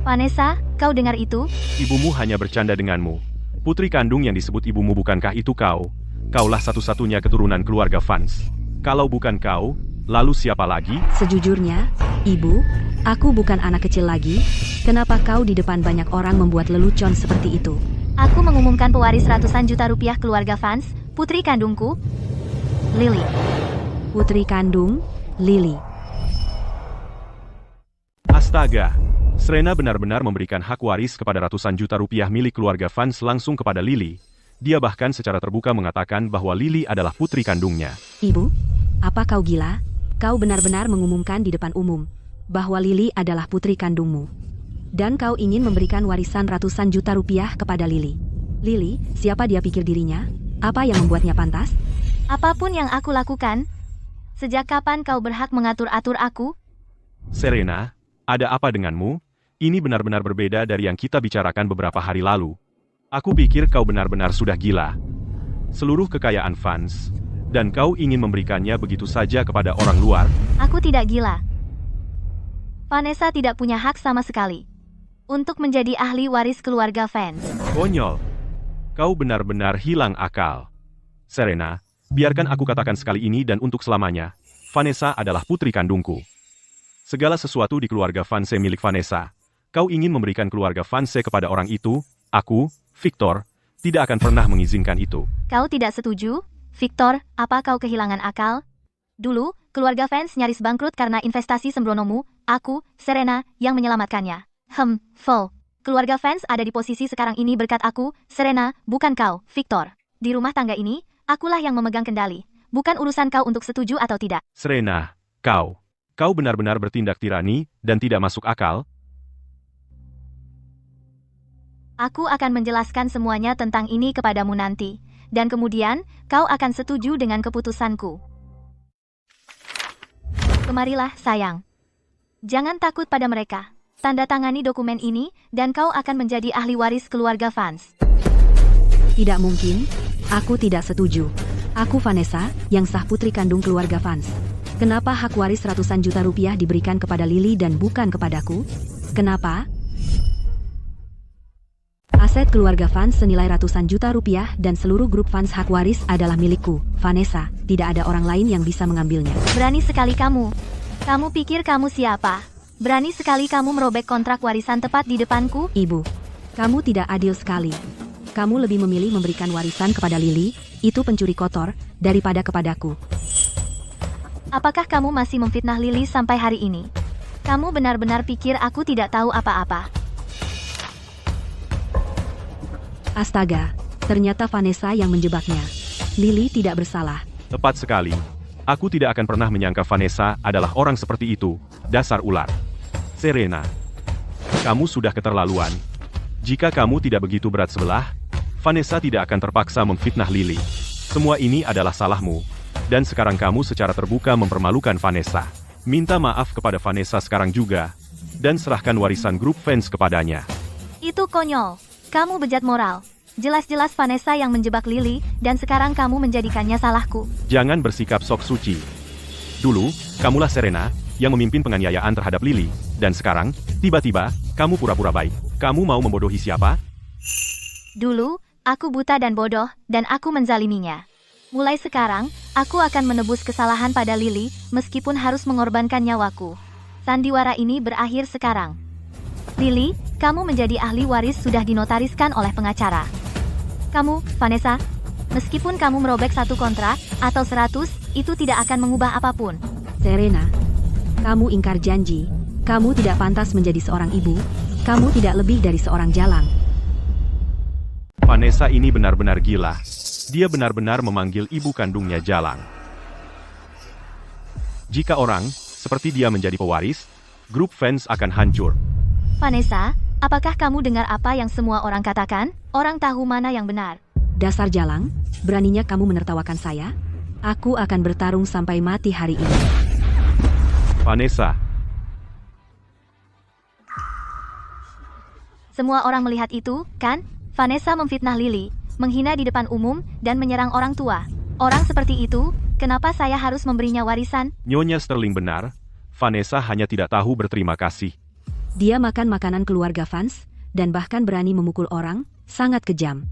Vanessa, kau dengar itu? Ibumu hanya bercanda denganmu. Putri kandung yang disebut ibumu bukankah itu kau? Kaulah satu-satunya keturunan keluarga fans. Kalau bukan kau, lalu siapa lagi? Sejujurnya, Ibu, aku bukan anak kecil lagi. Kenapa kau di depan banyak orang membuat lelucon seperti itu? Aku mengumumkan pewaris ratusan juta rupiah keluarga fans, putri kandungku, Lily. Putri kandung, Lily. Astaga, Serena benar-benar memberikan hak waris kepada ratusan juta rupiah milik keluarga fans langsung kepada Lily. Dia bahkan secara terbuka mengatakan bahwa Lily adalah putri kandungnya. Ibu, apa kau gila? Kau benar-benar mengumumkan di depan umum bahwa Lily adalah putri kandungmu. Dan kau ingin memberikan warisan ratusan juta rupiah kepada Lily. Lily, siapa dia pikir dirinya? Apa yang membuatnya pantas? Apapun yang aku lakukan, sejak kapan kau berhak mengatur-atur aku? Serena, ada apa denganmu? Ini benar-benar berbeda dari yang kita bicarakan beberapa hari lalu. Aku pikir kau benar-benar sudah gila. Seluruh kekayaan fans, dan kau ingin memberikannya begitu saja kepada orang luar? Aku tidak gila. Vanessa tidak punya hak sama sekali untuk menjadi ahli waris keluarga fans. Konyol. Kau benar-benar hilang akal. Serena, biarkan aku katakan sekali ini dan untuk selamanya. Vanessa adalah putri kandungku. Segala sesuatu di keluarga Vanse milik Vanessa. Kau ingin memberikan keluarga Vanse kepada orang itu, aku, Victor, tidak akan pernah mengizinkan itu. Kau tidak setuju? Victor, apa kau kehilangan akal? Dulu, keluarga fans nyaris bangkrut karena investasi sembronomu, aku, Serena, yang menyelamatkannya. Vol. Keluarga fans ada di posisi sekarang ini berkat aku, Serena, bukan kau, Victor. Di rumah tangga ini, akulah yang memegang kendali. Bukan urusan kau untuk setuju atau tidak. Serena, kau benar-benar bertindak tirani dan tidak masuk akal. Aku akan menjelaskan semuanya tentang ini kepadamu nanti. Dan kemudian, kau akan setuju dengan keputusanku. Kemarilah, sayang. Jangan takut pada mereka. Tanda tangani dokumen ini, dan kau akan menjadi ahli waris keluarga Vance. Tidak mungkin. Aku tidak setuju. Aku Vanessa, yang sah putri kandung keluarga Vance. Kenapa hak waris ratusan juta rupiah diberikan kepada Lily dan bukan kepadaku? Kenapa? Aset keluarga Vance senilai ratusan juta rupiah dan seluruh grup Vance hak waris adalah milikku, Vanessa. Tidak ada orang lain yang bisa mengambilnya. Berani sekali kamu. Kamu pikir kamu siapa? Berani sekali kamu merobek kontrak warisan tepat di depanku? Ibu, kamu tidak adil sekali. Kamu lebih memilih memberikan warisan kepada Lily, itu pencuri kotor, daripada kepadaku. Apakah kamu masih memfitnah Lily sampai hari ini? Kamu benar-benar pikir aku tidak tahu apa-apa? Astaga, ternyata Vanessa yang menjebaknya. Lily tidak bersalah. Tepat sekali. Aku tidak akan pernah menyangka Vanessa adalah orang seperti itu, dasar ular. Serena, kamu sudah keterlaluan. Jika kamu tidak begitu berat sebelah, Vanessa tidak akan terpaksa memfitnah Lily. Semua ini adalah salahmu. Dan sekarang kamu secara terbuka mempermalukan Vanessa. Minta maaf kepada Vanessa sekarang juga. Dan serahkan warisan grup fans kepadanya. Itu konyol. Kamu bejat moral. Jelas-jelas Vanessa yang menjebak Lily, dan sekarang kamu menjadikannya salahku. Jangan bersikap sok suci. Dulu, kamulah Serena, yang memimpin penganiayaan terhadap Lily. Dan sekarang, tiba-tiba, kamu pura-pura baik. Kamu mau membodohi siapa? Dulu, aku buta dan bodoh, dan aku menzaliminya. Mulai sekarang, aku akan menebus kesalahan pada Lily, meskipun harus mengorbankan nyawaku. Sandiwara ini berakhir sekarang. Lily, kamu menjadi ahli waris sudah dinotariskan oleh pengacara. Kamu, Vanessa, meskipun kamu merobek 1 kontrak, atau 100, itu tidak akan mengubah apapun. Serena, kamu ingkar janji. Kamu tidak pantas menjadi seorang ibu. Kamu tidak lebih dari seorang jalang. Vanessa ini benar-benar gila. Dia benar-benar memanggil ibu kandungnya jalang. Jika orang, seperti dia menjadi pewaris, grup fans akan hancur. Vanessa, apakah kamu dengar apa yang semua orang katakan? Orang tahu mana yang benar. Dasar jalang, beraninya kamu menertawakan saya? Aku akan bertarung sampai mati hari ini. Vanessa, Semua orang melihat itu, kan? Vanessa memfitnah Lily, menghina di depan umum, dan menyerang orang tua. Orang seperti itu, kenapa saya harus memberinya warisan? Nyonya Sterling benar. Vanessa hanya tidak tahu berterima kasih. Dia makan makanan keluarga Vance, dan bahkan berani memukul orang, sangat kejam.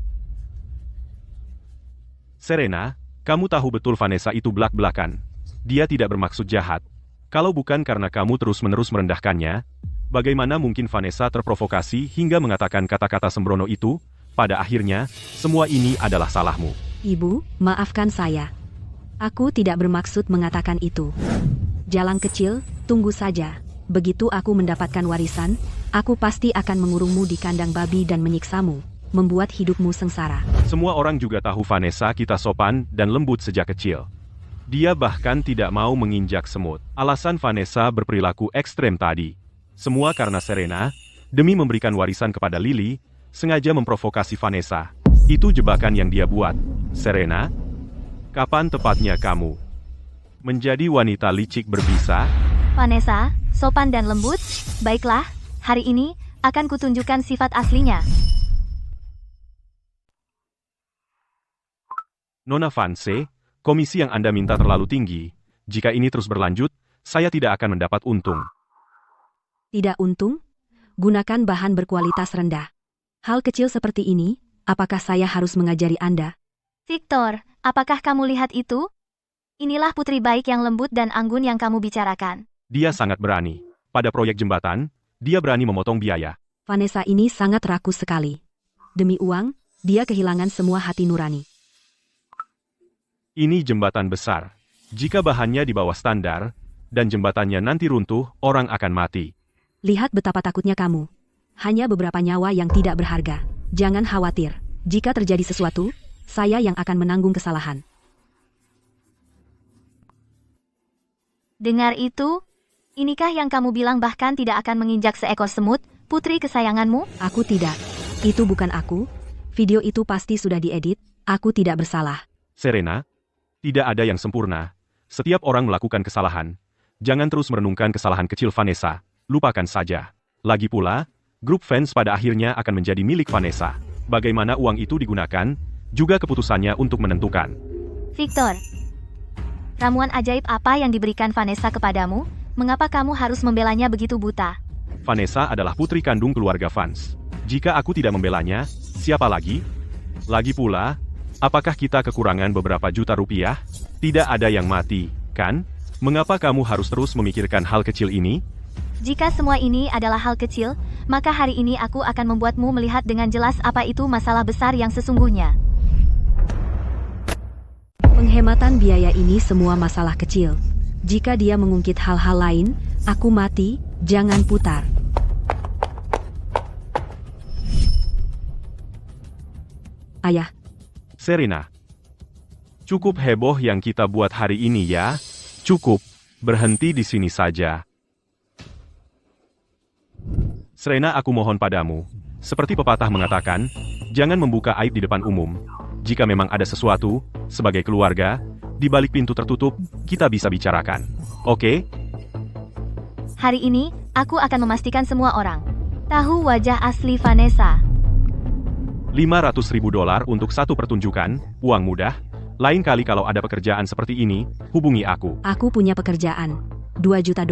Serena, kamu tahu betul Vanessa itu belak-belakan. Dia tidak bermaksud jahat. Kalau bukan karena kamu terus-menerus merendahkannya, bagaimana mungkin Vanessa terprovokasi hingga mengatakan kata-kata sembrono itu? Pada akhirnya, semua ini adalah salahmu. Ibu, maafkan saya. Aku tidak bermaksud mengatakan itu. Jalang kecil, tunggu saja. Begitu aku mendapatkan warisan, aku pasti akan mengurungmu di kandang babi dan menyiksamu, membuat hidupmu sengsara. Semua orang juga tahu Vanessa kita sopan dan lembut sejak kecil. Dia bahkan tidak mau menginjak semut. Alasan Vanessa berperilaku ekstrem tadi. Semua karena Serena, demi memberikan warisan kepada Lily, sengaja memprovokasi Vanessa. Itu jebakan yang dia buat. Serena, kapan tepatnya kamu menjadi wanita licik berbisa? Vanessa, sopan dan lembut? Baiklah, hari ini, akan kutunjukkan sifat aslinya. Nona Vance, komisi yang Anda minta terlalu tinggi. Jika ini terus berlanjut, saya tidak akan mendapat untung. Tidak untung? Gunakan bahan berkualitas rendah. Hal kecil seperti ini, apakah saya harus mengajari Anda? Victor, apakah kamu lihat itu? Inilah putri baik yang lembut dan anggun yang kamu bicarakan. Dia sangat berani. Pada proyek jembatan, dia berani memotong biaya. Vanessa ini sangat rakus sekali. Demi uang, dia kehilangan semua hati nurani. Ini jembatan besar. Jika bahannya di bawah standar, dan jembatannya nanti runtuh, orang akan mati. Lihat betapa takutnya kamu. Hanya beberapa nyawa yang tidak berharga. Jangan khawatir. Jika terjadi sesuatu, saya yang akan menanggung kesalahan. Dengar itu? Inikah yang kamu bilang bahkan tidak akan menginjak seekor semut, putri kesayanganmu? Aku tidak. Itu bukan aku. Video itu pasti sudah diedit. Aku tidak bersalah. Serena, tidak ada yang sempurna. Setiap orang melakukan kesalahan. Jangan terus merenungkan kesalahan kecil Vanessa. Lupakan saja. Lagi pula, grup fans pada akhirnya akan menjadi milik Vanessa. Bagaimana uang itu digunakan, juga keputusannya untuk menentukan. Victor, ramuan ajaib apa yang diberikan Vanessa kepadamu? Mengapa kamu harus membelanya begitu buta? Vanessa adalah putri kandung keluarga fans. Jika aku tidak membelanya, siapa lagi? Lagi pula, apakah kita kekurangan beberapa juta rupiah? Tidak ada yang mati, kan? Mengapa kamu harus terus memikirkan hal kecil ini? Jika semua ini adalah hal kecil, maka hari ini aku akan membuatmu melihat dengan jelas apa itu masalah besar yang sesungguhnya. Penghematan biaya ini semua masalah kecil. Jika dia mengungkit hal-hal lain, aku mati, jangan putar. Ayah, Serena. Cukup heboh yang kita buat hari ini ya. Cukup. Berhenti di sini saja. Serena, aku mohon padamu. Seperti pepatah mengatakan, jangan membuka aib di depan umum. Jika memang ada sesuatu, sebagai keluarga, di balik pintu tertutup, kita bisa bicarakan. Oke? Hari ini, aku akan memastikan semua orang tahu wajah asli Vanessa. $500.000 untuk satu pertunjukan, uang mudah. Lain kali kalau ada pekerjaan seperti ini, hubungi aku. aku punya pekerjaan. $2 juta.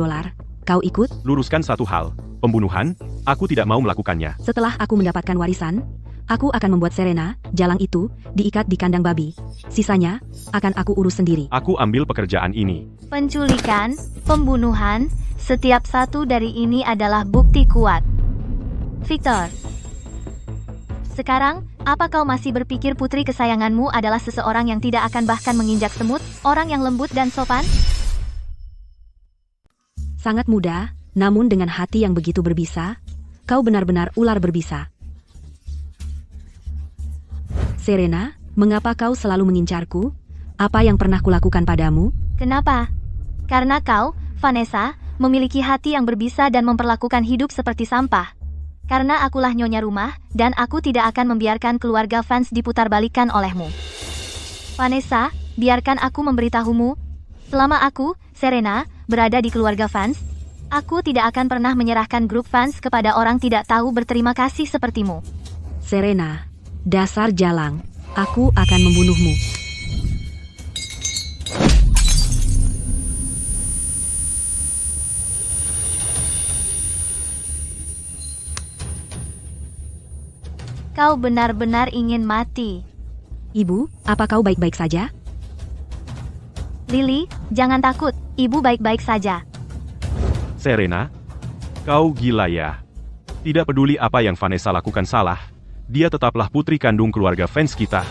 Kau ikut? Luruskan satu hal, pembunuhan, aku tidak mau melakukannya. Setelah aku mendapatkan warisan, aku akan membuat Serena, jalang itu, diikat di kandang babi. Sisanya, akan aku urus sendiri. Aku ambil pekerjaan ini. Penculikan, pembunuhan, setiap satu dari ini adalah bukti kuat. Victor, sekarang, apa kau masih berpikir putri kesayanganmu adalah seseorang yang tidak akan bahkan menginjak semut, orang yang lembut dan sopan? Sangat mudah, namun dengan hati yang begitu berbisa, kau benar-benar ular berbisa. Serena, mengapa kau selalu mengincarku? Apa yang pernah kulakukan padamu? Kenapa? Karena kau, Vanessa, memiliki hati yang berbisa dan memperlakukan hidup seperti sampah. Karena akulah nyonya rumah, dan aku tidak akan membiarkan keluarga fans diputarbalikkan olehmu. Vanessa, biarkan aku memberitahumu. Selama aku, Serena, berada di keluarga fans, aku tidak akan pernah menyerahkan grup fans kepada orang tidak tahu berterima kasih sepertimu. Serena, dasar jalang, aku akan membunuhmu. Kau benar-benar ingin mati. Ibu, apa kau baik-baik saja? Lily, jangan takut, ibu baik-baik saja. Serena, kau gila ya. Tidak peduli apa yang Vanessa lakukan salah, dia tetaplah putri kandung keluarga fans kita.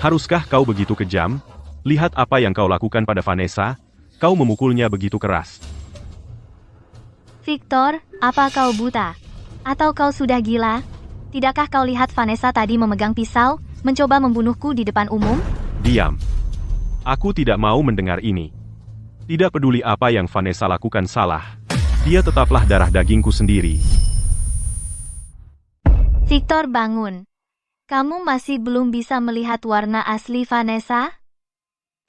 Haruskah kau begitu kejam? Lihat apa yang kau lakukan pada Vanessa, kau memukulnya begitu keras. Victor, apa kau buta? Atau kau sudah gila? Tidakkah kau lihat Vanessa tadi memegang pisau, mencoba membunuhku di depan umum? Diam. Aku tidak mau mendengar ini. Tidak peduli apa yang Vanessa lakukan salah, dia tetaplah darah dagingku sendiri. Victor, bangun. Kamu masih belum bisa melihat warna asli Vanessa?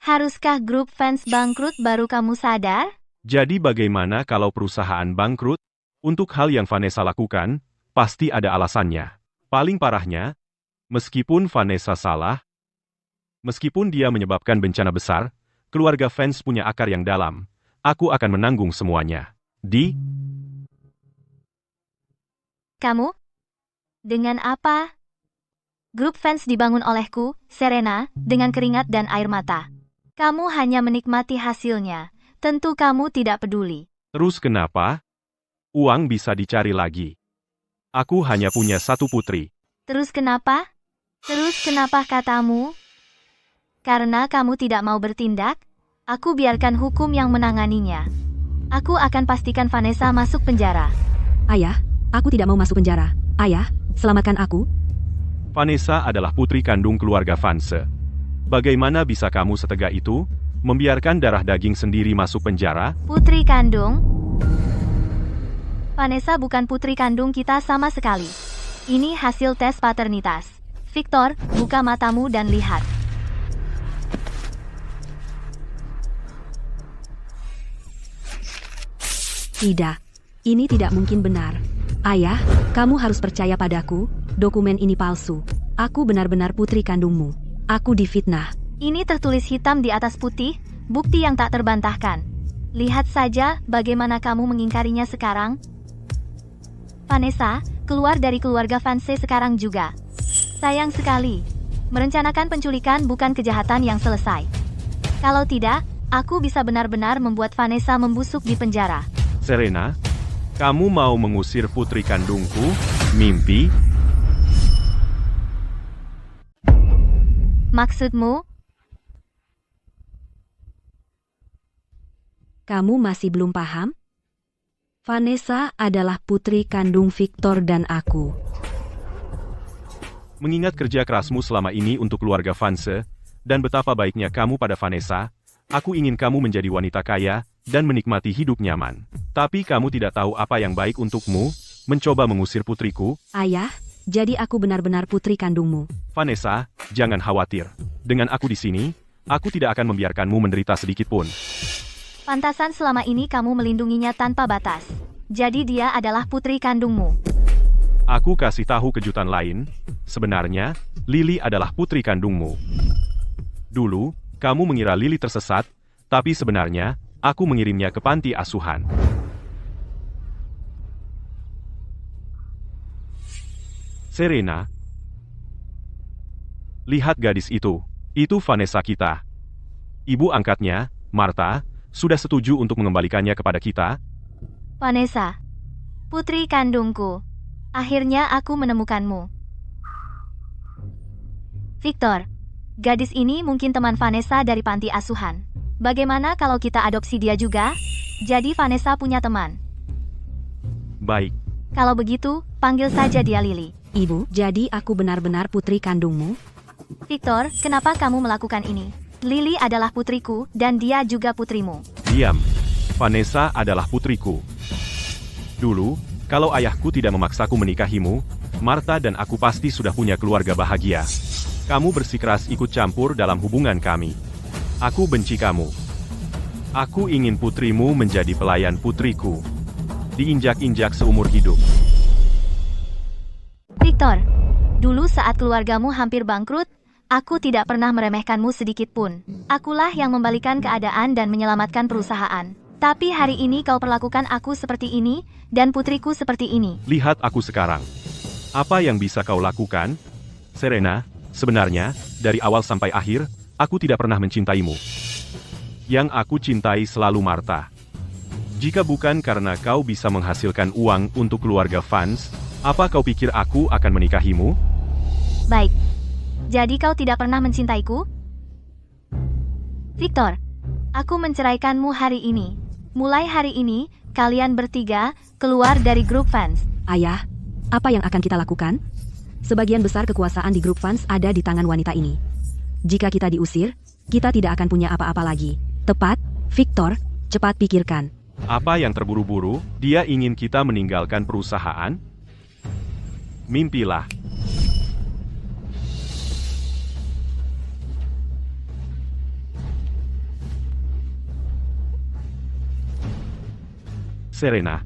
Haruskah grup fans bangkrut baru kamu sadar? Jadi bagaimana kalau perusahaan bangkrut? Untuk hal yang Vanessa lakukan, pasti ada alasannya. Paling parahnya, meskipun Vanessa salah, meskipun dia menyebabkan bencana besar, keluarga fans punya akar yang dalam. Aku akan menanggung semuanya. Kamu? Dengan apa? Grup fans dibangun olehku, Serena, dengan keringat dan air mata. Kamu hanya menikmati hasilnya. Tentu kamu tidak peduli. Terus kenapa? Uang bisa dicari lagi. Aku hanya punya satu putri. Terus kenapa? Terus kenapa katamu? Karena kamu tidak mau bertindak, aku biarkan hukum yang menanganinya. Aku akan pastikan Vanessa masuk penjara. Ayah, aku tidak mau masuk penjara. Ayah, selamatkan aku. Vanessa adalah putri kandung keluarga Vanse. Bagaimana bisa kamu setega itu, membiarkan darah daging sendiri masuk penjara? Putri kandung? Vanessa bukan putri kandung kita sama sekali. Ini hasil tes paternitas. Victor, buka matamu dan lihat. Tidak, ini tidak mungkin benar. Ayah, kamu harus percaya padaku, dokumen ini palsu. Aku benar-benar putri kandungmu. Aku difitnah. Ini tertulis hitam di atas putih, bukti yang tak terbantahkan. Lihat saja bagaimana kamu mengingkarinya sekarang. Vanessa, keluar dari keluarga Vance sekarang juga. Sayang sekali. Merencanakan penculikan bukan kejahatan yang selesai. Kalau tidak, aku bisa benar-benar membuat Vanessa membusuk di penjara. Serena, kamu mau mengusir putri kandungku? Mimpi? Maksudmu? Kamu masih belum paham? Vanessa adalah putri kandung Victor dan aku. Mengingat kerja kerasmu selama ini untuk keluarga Vance, dan betapa baiknya kamu pada Vanessa, aku ingin kamu menjadi wanita kaya, dan menikmati hidup nyaman. Tapi kamu tidak tahu apa yang baik untukmu, mencoba mengusir putriku. Ayah, jadi aku benar-benar putri kandungmu. Vanessa, jangan khawatir. Dengan aku di sini, aku tidak akan membiarkanmu menderita sedikit pun. Pantasan selama ini kamu melindunginya tanpa batas. Jadi dia adalah putri kandungmu. Aku kasih tahu kejutan lain. Sebenarnya, Lily adalah putri kandungmu. Dulu, kamu mengira Lily tersesat, tapi sebenarnya, aku mengirimnya ke panti asuhan. Serena, lihat gadis itu. Itu Vanessa kita. Ibu angkatnya, Martha, sudah setuju untuk mengembalikannya kepada kita. Vanessa, putri kandungku. Akhirnya aku menemukanmu. Victor, gadis ini mungkin teman Vanessa dari panti asuhan. Bagaimana kalau kita adopsi dia juga? Jadi Vanessa punya teman. Baik. Kalau begitu, panggil saja dia Lily. Ibu, jadi aku benar-benar putri kandungmu? Victor, kenapa kamu melakukan ini? Lily adalah putriku, dan dia juga putrimu. Diam. Vanessa adalah putriku. Dulu, kalau ayahku tidak memaksaku menikahimu, Martha dan aku pasti sudah punya keluarga bahagia. Kamu bersikeras ikut campur dalam hubungan kami. Aku benci kamu. Aku ingin putrimu menjadi pelayan putriku. Diinjak-injak seumur hidup. Victor, dulu saat keluargamu hampir bangkrut, aku tidak pernah meremehkanmu sedikit pun. Akulah yang membalikan keadaan dan menyelamatkan perusahaan. Tapi hari ini kau perlakukan aku seperti ini, dan putriku seperti ini. Lihat aku sekarang. Apa yang bisa kau lakukan? Serena, sebenarnya, dari awal sampai akhir, aku tidak pernah mencintaimu. Yang aku cintai selalu Martha. Jika bukan karena kau bisa menghasilkan uang untuk keluarga Vance, apa kau pikir aku akan menikahimu? Baik. Jadi kau tidak pernah mencintaiku? Victor, aku menceraikanmu hari ini. Mulai hari ini, kalian bertiga keluar dari grup Vance. Ayah, apa yang akan kita lakukan? Sebagian besar kekuasaan di grup Vance ada di tangan wanita ini. Jika kita diusir, kita tidak akan punya apa-apa lagi. Tepat, Victor, cepat pikirkan. Apa yang terburu-buru? Dia ingin kita meninggalkan perusahaan? Mimpilah. Serena,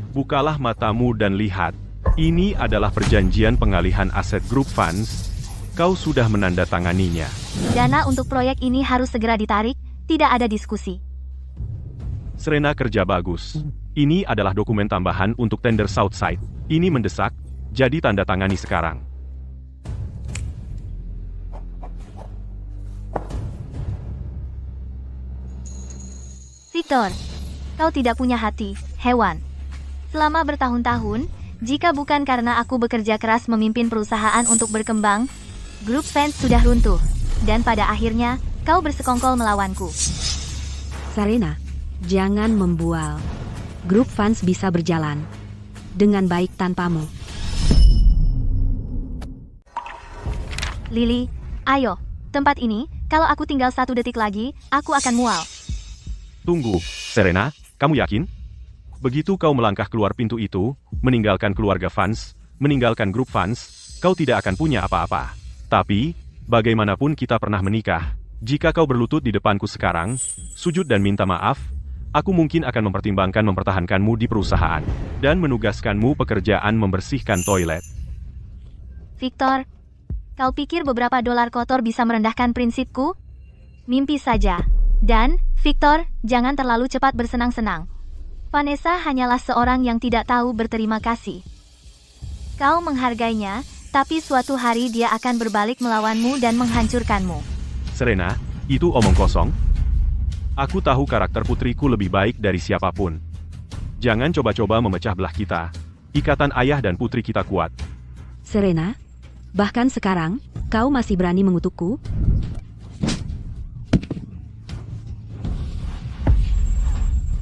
bukalah matamu dan lihat. Ini adalah perjanjian pengalihan aset grup Vance. Kau sudah menandatanganinya. Dana untuk proyek ini harus segera ditarik, tidak ada diskusi. Serena kerja bagus. Ini adalah dokumen tambahan untuk tender Southside. Ini mendesak, jadi tanda tangani sekarang. Victor, kau tidak punya hati, hewan. Selama bertahun-tahun, jika bukan karena aku bekerja keras memimpin perusahaan untuk berkembang, grup Vance sudah runtuh. Dan pada akhirnya, kau bersekongkol melawanku. Serena, jangan membual. Grup Vance bisa berjalan dengan baik tanpamu. Lily, ayo, tempat ini, kalau aku tinggal 1 detik lagi, aku akan mual. Tunggu, Serena, kamu yakin? Begitu kau melangkah keluar pintu itu, meninggalkan keluarga Vance, meninggalkan grup Vance, kau tidak akan punya apa-apa. Tapi, bagaimanapun kita pernah menikah, jika kau berlutut di depanku sekarang, sujud dan minta maaf, aku mungkin akan mempertimbangkan mempertahankanmu di perusahaan, dan menugaskanmu pekerjaan membersihkan toilet. Victor, kau pikir beberapa dolar kotor bisa merendahkan prinsipku? Mimpi saja. Dan, Victor, jangan terlalu cepat bersenang-senang. Vanessa hanyalah seorang yang tidak tahu berterima kasih. Kau menghargainya, tapi suatu hari dia akan berbalik melawanmu dan menghancurkanmu. Serena, itu omong kosong. Aku tahu karakter putriku lebih baik dari siapapun. Jangan coba-coba memecah belah kita. Ikatan ayah dan putri kita kuat. Serena, bahkan sekarang, kau masih berani mengutukku?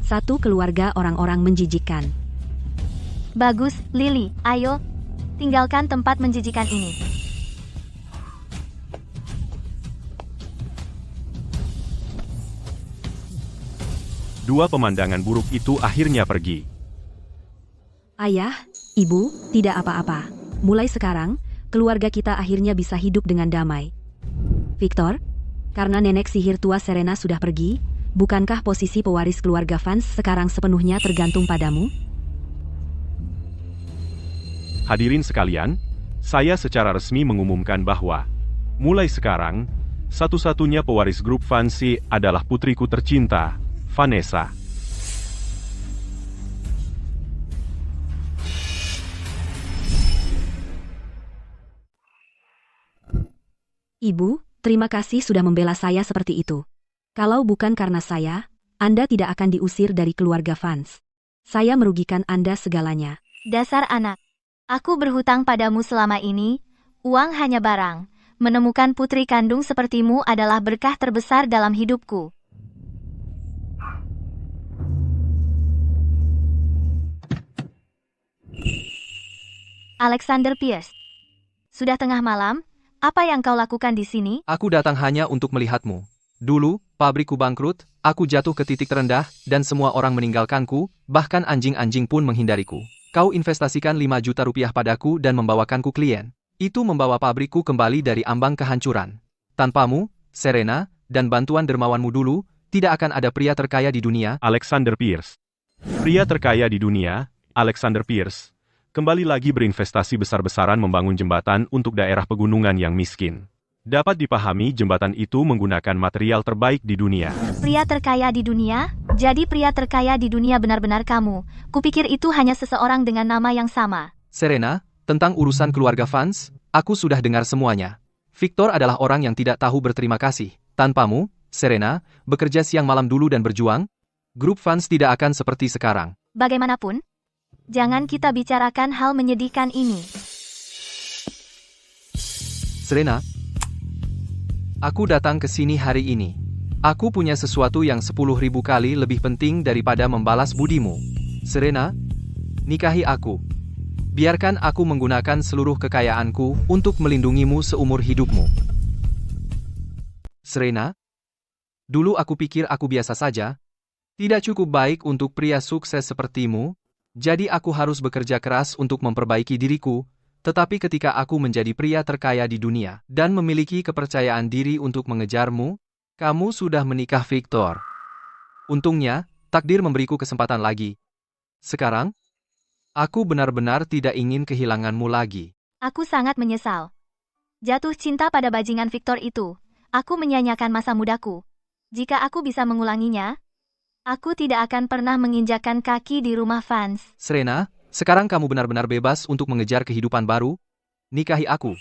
Satu keluarga orang-orang menjijikkan. Bagus, Lily, ayo, tinggalkan tempat menjijikan ini. Dua pemandangan buruk itu akhirnya pergi. Ayah, ibu, tidak apa-apa. Mulai sekarang, keluarga kita akhirnya bisa hidup dengan damai. Victor, karena nenek sihir tua Serena sudah pergi, bukankah posisi pewaris keluarga Vance sekarang sepenuhnya tergantung padamu? Hadirin sekalian, saya secara resmi mengumumkan bahwa, mulai sekarang, satu-satunya pewaris grup Vance adalah putriku tercinta, Vanessa. Ibu, terima kasih sudah membela saya seperti itu. Kalau bukan karena saya, Anda tidak akan diusir dari keluarga Vance. Saya merugikan Anda segalanya. Dasar anak. Aku berhutang padamu selama ini, uang hanya barang. Menemukan putri kandung sepertimu adalah berkah terbesar dalam hidupku. Alexander Pierce. Sudah tengah malam, apa yang kau lakukan di sini? Aku datang hanya untuk melihatmu. Dulu, pabrikku bangkrut, aku jatuh ke titik terendah, dan semua orang meninggalkanku, bahkan anjing-anjing pun menghindariku. Kau investasikan 5 juta rupiah padaku dan membawakanku klien. Itu membawa pabrikku kembali dari ambang kehancuran. Tanpamu, Serena, dan bantuan dermawanmu dulu, tidak akan ada pria terkaya di dunia. Alexander Pierce. Pria terkaya di dunia, Alexander Pierce, kembali lagi berinvestasi besar-besaran membangun jembatan untuk daerah pegunungan yang miskin. Dapat dipahami jembatan itu menggunakan material terbaik di dunia. Pria terkaya di dunia? Jadi pria terkaya di dunia benar-benar kamu. Kupikir itu hanya seseorang dengan nama yang sama. Serena, tentang urusan keluarga Vance, aku sudah dengar semuanya. Victor adalah orang yang tidak tahu berterima kasih. Tanpamu, Serena, bekerja siang malam dulu dan berjuang, grup Vance tidak akan seperti sekarang. Bagaimanapun, jangan kita bicarakan hal menyedihkan ini. Serena, aku datang ke sini hari ini. Aku punya sesuatu yang 10.000 kali lebih penting daripada membalas budimu. Serena, nikahi aku. Biarkan aku menggunakan seluruh kekayaanku untuk melindungimu seumur hidupmu. Serena, dulu aku pikir aku biasa saja. Tidak cukup baik untuk pria sukses sepertimu, jadi aku harus bekerja keras untuk memperbaiki diriku. Tetapi ketika aku menjadi pria terkaya di dunia dan memiliki kepercayaan diri untuk mengejarmu, kamu sudah menikah, Victor. Untungnya, takdir memberiku kesempatan lagi. Sekarang, aku benar-benar tidak ingin kehilanganmu lagi. Aku sangat menyesal. Jatuh cinta pada bajingan Victor itu. Aku menyanyiakan masa mudaku. Jika aku bisa mengulanginya, aku tidak akan pernah menginjakkan kaki di rumah Vance. Serena, sekarang kamu benar-benar bebas untuk mengejar kehidupan baru. Nikahi aku.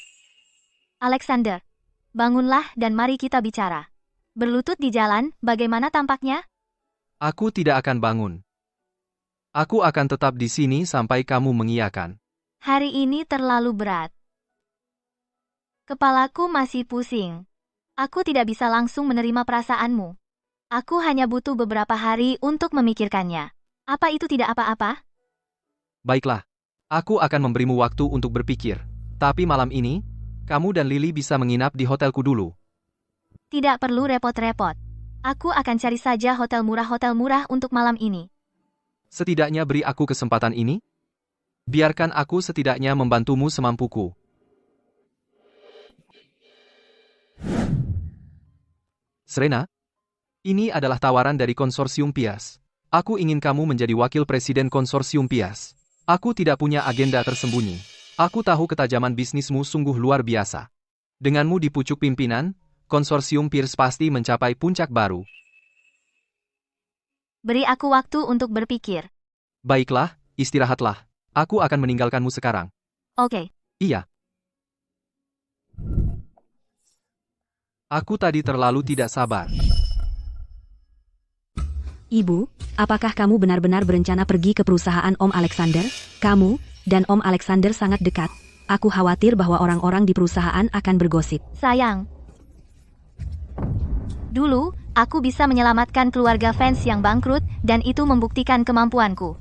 Alexander, bangunlah dan mari kita bicara. Berlutut di jalan, bagaimana tampaknya? Aku tidak akan bangun. Aku akan tetap di sini sampai kamu mengiyakan. Hari ini terlalu berat. Kepalaku masih pusing. Aku tidak bisa langsung menerima perasaanmu. Aku hanya butuh beberapa hari untuk memikirkannya. Apa itu tidak apa-apa? Baiklah. Aku akan memberimu waktu untuk berpikir. Tapi malam ini, kamu dan Lily bisa menginap di hotelku dulu. Tidak perlu repot-repot. Aku akan cari saja hotel murah untuk malam ini. Setidaknya beri aku kesempatan ini. Biarkan aku setidaknya membantumu semampuku. Serena, ini adalah tawaran dari konsorsium Pias. Aku ingin kamu menjadi wakil presiden konsorsium Piers. Aku tidak punya agenda tersembunyi. Aku tahu ketajaman bisnismu sungguh luar biasa. Denganmu di pucuk pimpinan, konsorsium Piers pasti mencapai puncak baru. Beri aku waktu untuk berpikir. Baiklah, istirahatlah. Aku akan meninggalkanmu sekarang. Oke. Iya. Aku tadi terlalu tidak sabar. Ibu, apakah kamu benar-benar berencana pergi ke perusahaan Om Alexander? Kamu dan Om Alexander sangat dekat. Aku khawatir bahwa orang-orang di perusahaan akan bergosip. Sayang. Dulu, aku bisa menyelamatkan keluarga fans yang bangkrut, dan itu membuktikan kemampuanku.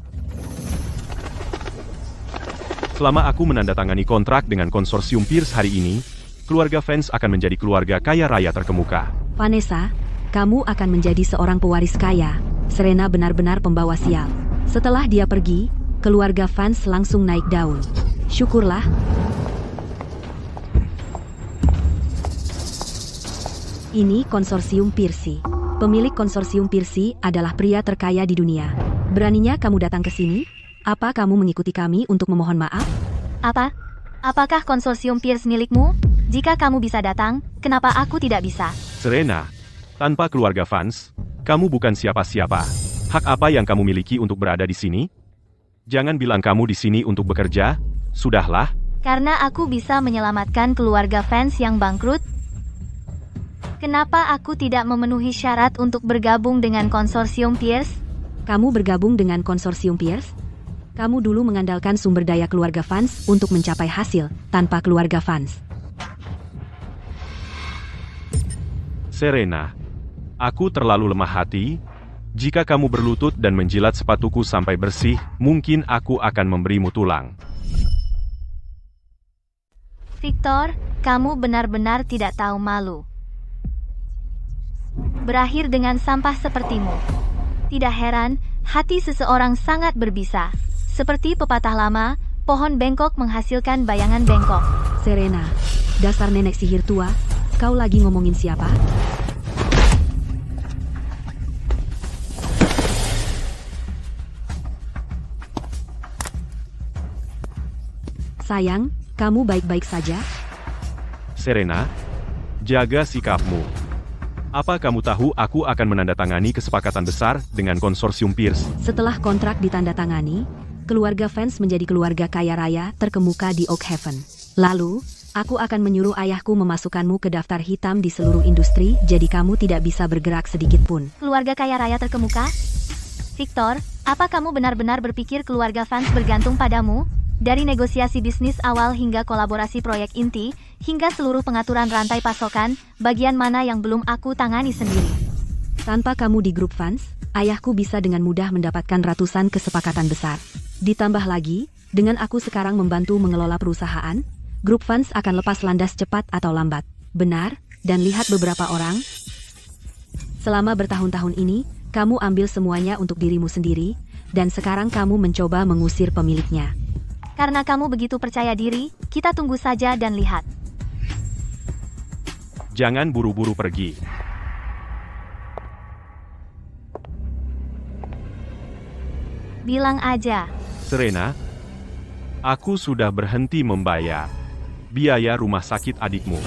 Selama aku menandatangani kontrak dengan konsorsium Piers hari ini, keluarga fans akan menjadi keluarga kaya raya terkemuka. Vanessa, kamu akan menjadi seorang pewaris kaya. Serena benar-benar pembawa sial. Setelah dia pergi, keluarga fans langsung naik daun. Syukurlah. Ini konsorsium Piercy. Pemilik konsorsium Piercy adalah pria terkaya di dunia. Beraninya kamu datang ke sini? Apa kamu mengikuti kami untuk memohon maaf? Apa? Apakah konsorsium Piers milikmu? Jika kamu bisa datang, kenapa aku tidak bisa? Serena, tanpa keluarga fans, kamu bukan siapa-siapa. Hak apa yang kamu miliki untuk berada di sini? Jangan bilang kamu di sini untuk bekerja. Sudahlah. Karena aku bisa menyelamatkan keluarga fans yang bangkrut. Kenapa aku tidak memenuhi syarat untuk bergabung dengan konsorsium Piers? Kamu bergabung dengan konsorsium Piers? Kamu dulu mengandalkan sumber daya keluarga fans untuk mencapai hasil tanpa keluarga fans. Serena, aku terlalu lemah hati. Jika kamu berlutut dan menjilat sepatuku sampai bersih, mungkin aku akan memberimu tulang. Victor, kamu benar-benar tidak tahu malu. Berakhir dengan sampah sepertimu. Tidak heran, hati seseorang sangat berbisa. Seperti pepatah lama, pohon bengkok menghasilkan bayangan bengkok. Serena, dasar nenek sihir tua, kau lagi ngomongin siapa? Sayang, kamu baik-baik saja? Serena, jaga sikapmu. Apa kamu tahu aku akan menandatangani kesepakatan besar dengan konsorsium Piers? Setelah kontrak ditandatangani, keluarga fans menjadi keluarga kaya raya terkemuka di Oakhaven. Lalu, aku akan menyuruh ayahku memasukkanmu ke daftar hitam di seluruh industri, jadi kamu tidak bisa bergerak sedikit pun. Keluarga kaya raya terkemuka? Victor, apa kamu benar-benar berpikir keluarga fans bergantung padamu? Dari negosiasi bisnis awal hingga kolaborasi proyek inti, hingga seluruh pengaturan rantai pasokan, bagian mana yang belum aku tangani sendiri? Tanpa kamu di grup fans, ayahku bisa dengan mudah mendapatkan ratusan kesepakatan besar. Ditambah lagi, dengan aku sekarang membantu mengelola perusahaan, grup fans akan lepas landas cepat atau lambat. Benar, dan lihat beberapa orang. Selama bertahun-tahun ini, kamu ambil semuanya untuk dirimu sendiri, dan sekarang kamu mencoba mengusir pemiliknya. Karena kamu begitu percaya diri, kita tunggu saja dan lihat. Jangan buru-buru pergi. Bilang aja. Serena, aku sudah berhenti membayar biaya rumah sakit adikmu.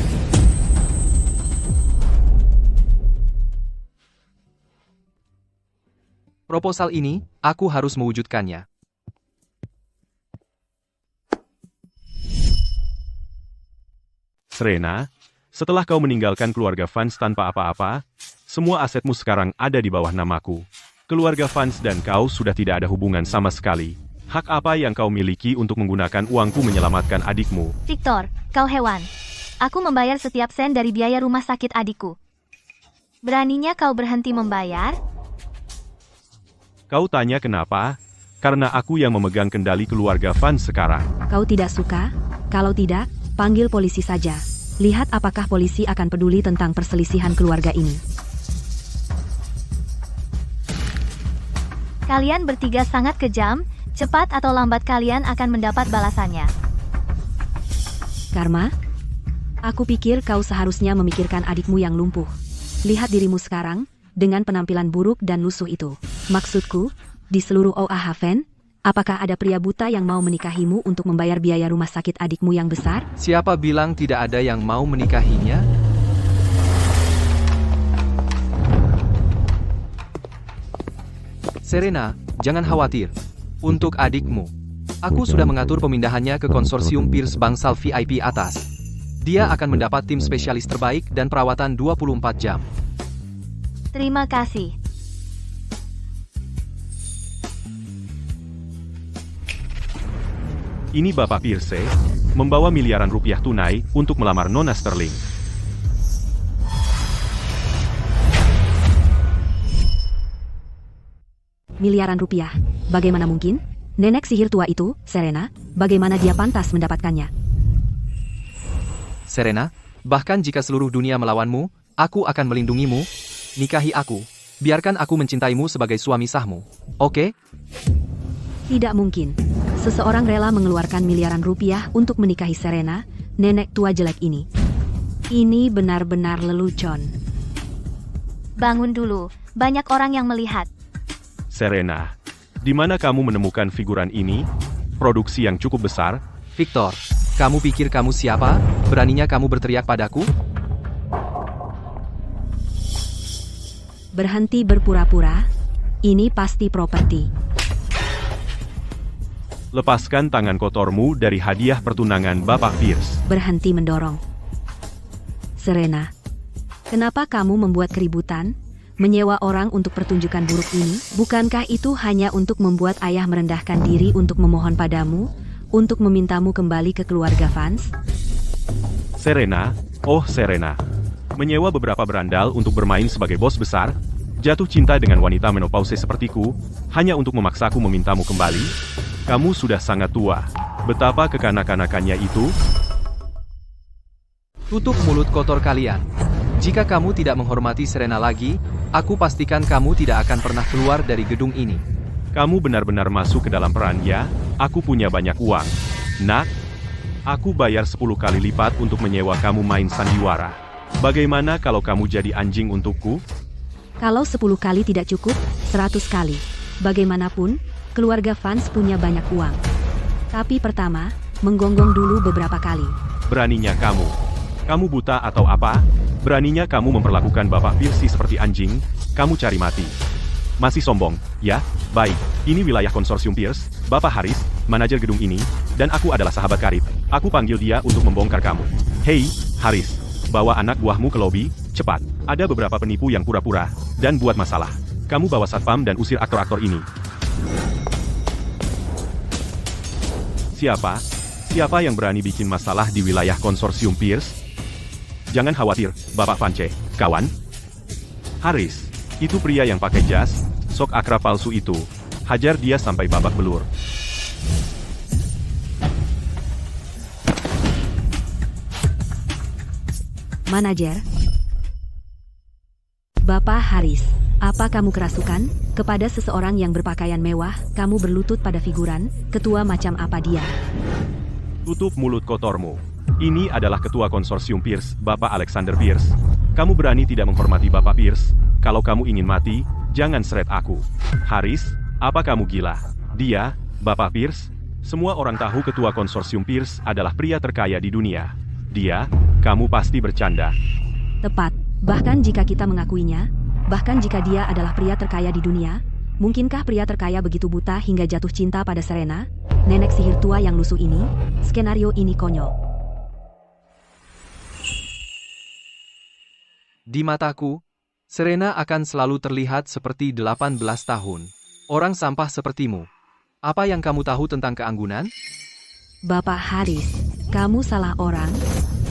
Proposal ini, aku harus mewujudkannya. Serena, setelah kau meninggalkan keluarga fans tanpa apa-apa, semua asetmu sekarang ada di bawah namaku. Keluarga fans dan kau sudah tidak ada hubungan sama sekali. Hak apa yang kau miliki untuk menggunakan uangku menyelamatkan adikmu? Victor, kau hewan. Aku membayar setiap sen dari biaya rumah sakit adikku. Beraninya kau berhenti membayar? Kau tanya kenapa? Karena aku yang memegang kendali keluarga fans sekarang. Kau tidak suka? Kalau tidak, panggil polisi saja. Lihat apakah polisi akan peduli tentang perselisihan keluarga ini. Kalian bertiga sangat kejam, cepat atau lambat kalian akan mendapat balasannya. Karma? Aku pikir kau seharusnya memikirkan adikmu yang lumpuh. Lihat dirimu sekarang, dengan penampilan buruk dan lusuh itu. Maksudku, di seluruh OA Haven, apakah ada pria buta yang mau menikahimu untuk membayar biaya rumah sakit adikmu yang besar? Siapa bilang tidak ada yang mau menikahinya? Serena, jangan khawatir. Untuk adikmu, aku sudah mengatur pemindahannya ke konsorsium Pierce Bangsal VIP atas. Dia akan mendapat tim spesialis terbaik dan perawatan 24 jam. Terima kasih. Ini Bapak Pierce, membawa miliaran rupiah tunai untuk melamar Nona Sterling. Miliaran rupiah. Bagaimana mungkin? Nenek sihir tua itu, Serena, bagaimana dia pantas mendapatkannya? Serena, bahkan jika seluruh dunia melawanmu, aku akan melindungimu. Nikahi aku. Biarkan aku mencintaimu sebagai suami sahmu. Oke? Tidak mungkin. Seseorang rela mengeluarkan miliaran rupiah untuk menikahi Serena, nenek tua jelek ini. Ini benar-benar lelucon. Bangun dulu, banyak orang yang melihat. Serena, di mana kamu menemukan figuran ini? Produksi yang cukup besar. Victor, kamu pikir kamu siapa? Beraninya kamu berteriak padaku? Berhenti berpura-pura. Ini pasti properti. Lepaskan tangan kotormu dari hadiah pertunangan Bapak Pierce. Berhenti mendorong. Serena, kenapa kamu membuat keributan? Menyewa orang untuk pertunjukan buruk ini? Bukankah itu hanya untuk membuat ayah merendahkan diri untuk memohon padamu? Untuk memintamu kembali ke keluarga Vance? Serena, oh Serena. Menyewa beberapa berandal untuk bermain sebagai bos besar? Jatuh cinta dengan wanita menopause sepertiku, hanya untuk memaksaku memintamu kembali? Kamu sudah sangat tua. Betapa kekanak-kanakannya itu? Tutup mulut kotor kalian. Jika kamu tidak menghormati Serena lagi, aku pastikan kamu tidak akan pernah keluar dari gedung ini. Kamu benar-benar masuk ke dalam peran ya? Aku punya banyak uang. Nak, aku bayar 10 kali lipat untuk menyewa kamu main sandiwara. Bagaimana kalau kamu jadi anjing untukku? Kalau 10 kali tidak cukup, 100 kali. Bagaimanapun, keluarga Vance punya banyak uang. Tapi pertama, menggonggong dulu beberapa kali. Beraninya kamu. Kamu buta atau apa? Beraninya kamu memperlakukan Bapak Pierce seperti anjing? Kamu cari mati. Masih sombong, ya? Baik, ini wilayah konsorsium Pierce, Bapak Haris, manajer gedung ini, dan aku adalah sahabat karib. Aku panggil dia untuk membongkar kamu. Hei, Haris, bawa anak buahmu ke lobi, cepat. Ada beberapa penipu yang pura-pura, dan buat masalah. Kamu bawa satpam dan usir aktor-aktor ini. Siapa? Siapa yang berani bikin masalah di wilayah konsorsium Pierce? Jangan khawatir, Bapak Vance, kawan. Haris, itu pria yang pakai jas, sok akrab palsu itu. Hajar dia sampai babak belur. Manajer. Bapak Haris, apa kamu kerasukan? Kepada seseorang yang berpakaian mewah, kamu berlutut pada figuran, ketua macam apa dia? Tutup mulut kotormu. Ini adalah ketua konsorsium Pierce, Bapak Alexander Pierce. Kamu berani tidak menghormati Bapak Pierce? Kalau kamu ingin mati, jangan seret aku. Haris, apa kamu gila? Dia, Bapak Pierce? Semua orang tahu ketua konsorsium Pierce adalah pria terkaya di dunia. Dia, kamu pasti bercanda. Tepat, bahkan jika kita mengakuinya, bahkan jika dia adalah pria terkaya di dunia, mungkinkah pria terkaya begitu buta hingga jatuh cinta pada Serena, nenek sihir tua yang lusuh ini? Skenario ini konyol. Di mataku, Serena akan selalu terlihat seperti 18 tahun. Orang sampah sepertimu. Apa yang kamu tahu tentang keanggunan? Bapak Haris, kamu salah orang.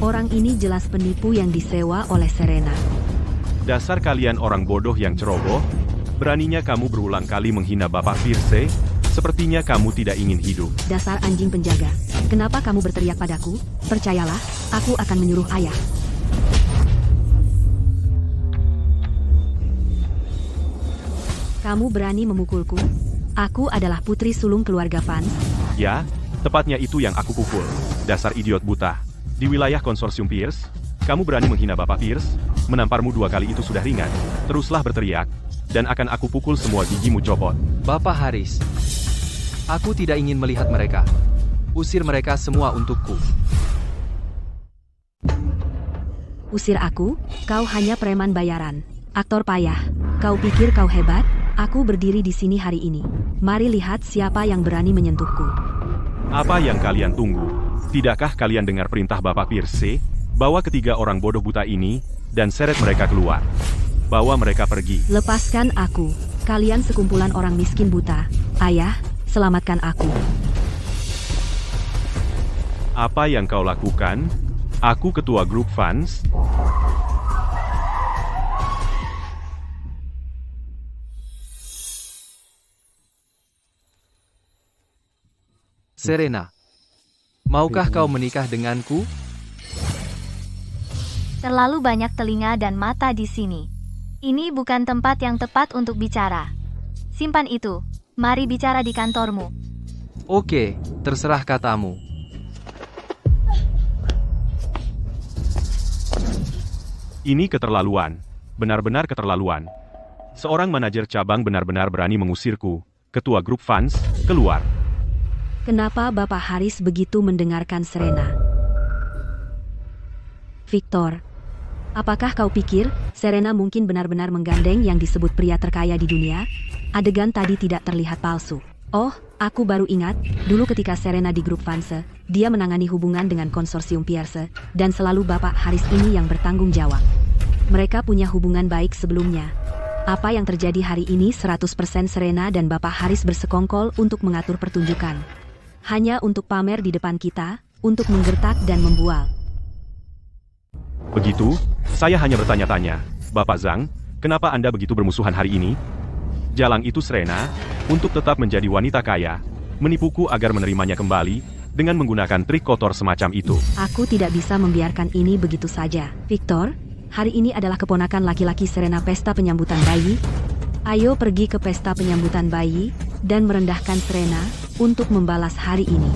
Orang ini jelas penipu yang disewa oleh Serena. Dasar kalian orang bodoh yang ceroboh. Beraninya kamu berulang kali menghina Bapak Pierce. Sepertinya kamu tidak ingin hidup. Dasar anjing penjaga. Kenapa kamu berteriak padaku? Percayalah, aku akan menyuruh ayah. Kamu berani memukulku? Aku adalah putri sulung keluarga Vance. Ya, tepatnya itu yang aku pukul. Dasar idiot buta. Di wilayah konsorsium Pierce, Kamu berani menghina Bapak Pierce? Menamparmu 2 kali itu sudah ringan. Teruslah berteriak, dan akan aku pukul semua gigimu copot. Bapak Haris, aku tidak ingin melihat mereka. Usir mereka semua untukku. Usir aku? Kau hanya preman bayaran. Aktor payah. Kau pikir kau hebat? Aku berdiri di sini hari ini. Mari lihat siapa yang berani menyentuhku. Apa yang kalian tunggu? Tidakkah kalian dengar perintah Bapak Pierce? Bawa ketiga orang bodoh buta ini, dan seret mereka keluar. Bawa mereka pergi. Lepaskan aku. Kalian sekumpulan orang miskin buta. Ayah, selamatkan aku. Apa yang kau lakukan? Aku ketua grup fans. Serena, maukah kau menikah denganku? Terlalu banyak telinga dan mata di sini. Ini bukan tempat yang tepat untuk bicara. Simpan itu. Mari bicara di kantormu. Oke, terserah katamu. Ini keterlaluan. Benar-benar keterlaluan. Seorang manajer cabang benar-benar berani mengusirku. Ketua grup fans, keluar. Kenapa Bapak Haris begitu mendengarkan Serena? Victor, apakah kau pikir Serena mungkin benar-benar menggandeng yang disebut pria terkaya di dunia? Adegan tadi tidak terlihat palsu. Oh, aku baru ingat, dulu ketika Serena di grup Vanse, dia menangani hubungan dengan konsorsium Pierce, dan selalu Bapak Haris ini yang bertanggung jawab. Mereka punya hubungan baik sebelumnya. Apa yang terjadi hari ini 100% Serena dan Bapak Haris bersekongkol untuk mengatur pertunjukan. Hanya untuk pamer di depan kita, untuk menggertak dan membual. Begitu, saya hanya bertanya-tanya, Bapak Zhang, kenapa Anda begitu bermusuhan hari ini? Jalang itu Serena, untuk tetap menjadi wanita kaya, menipuku agar menerimanya kembali, dengan menggunakan trik kotor semacam itu. Aku tidak bisa membiarkan ini begitu saja. Victor, hari ini adalah keponakan laki-laki Serena pesta penyambutan bayi. Ayo pergi ke pesta penyambutan bayi, dan merendahkan Serena, untuk membalas hari ini.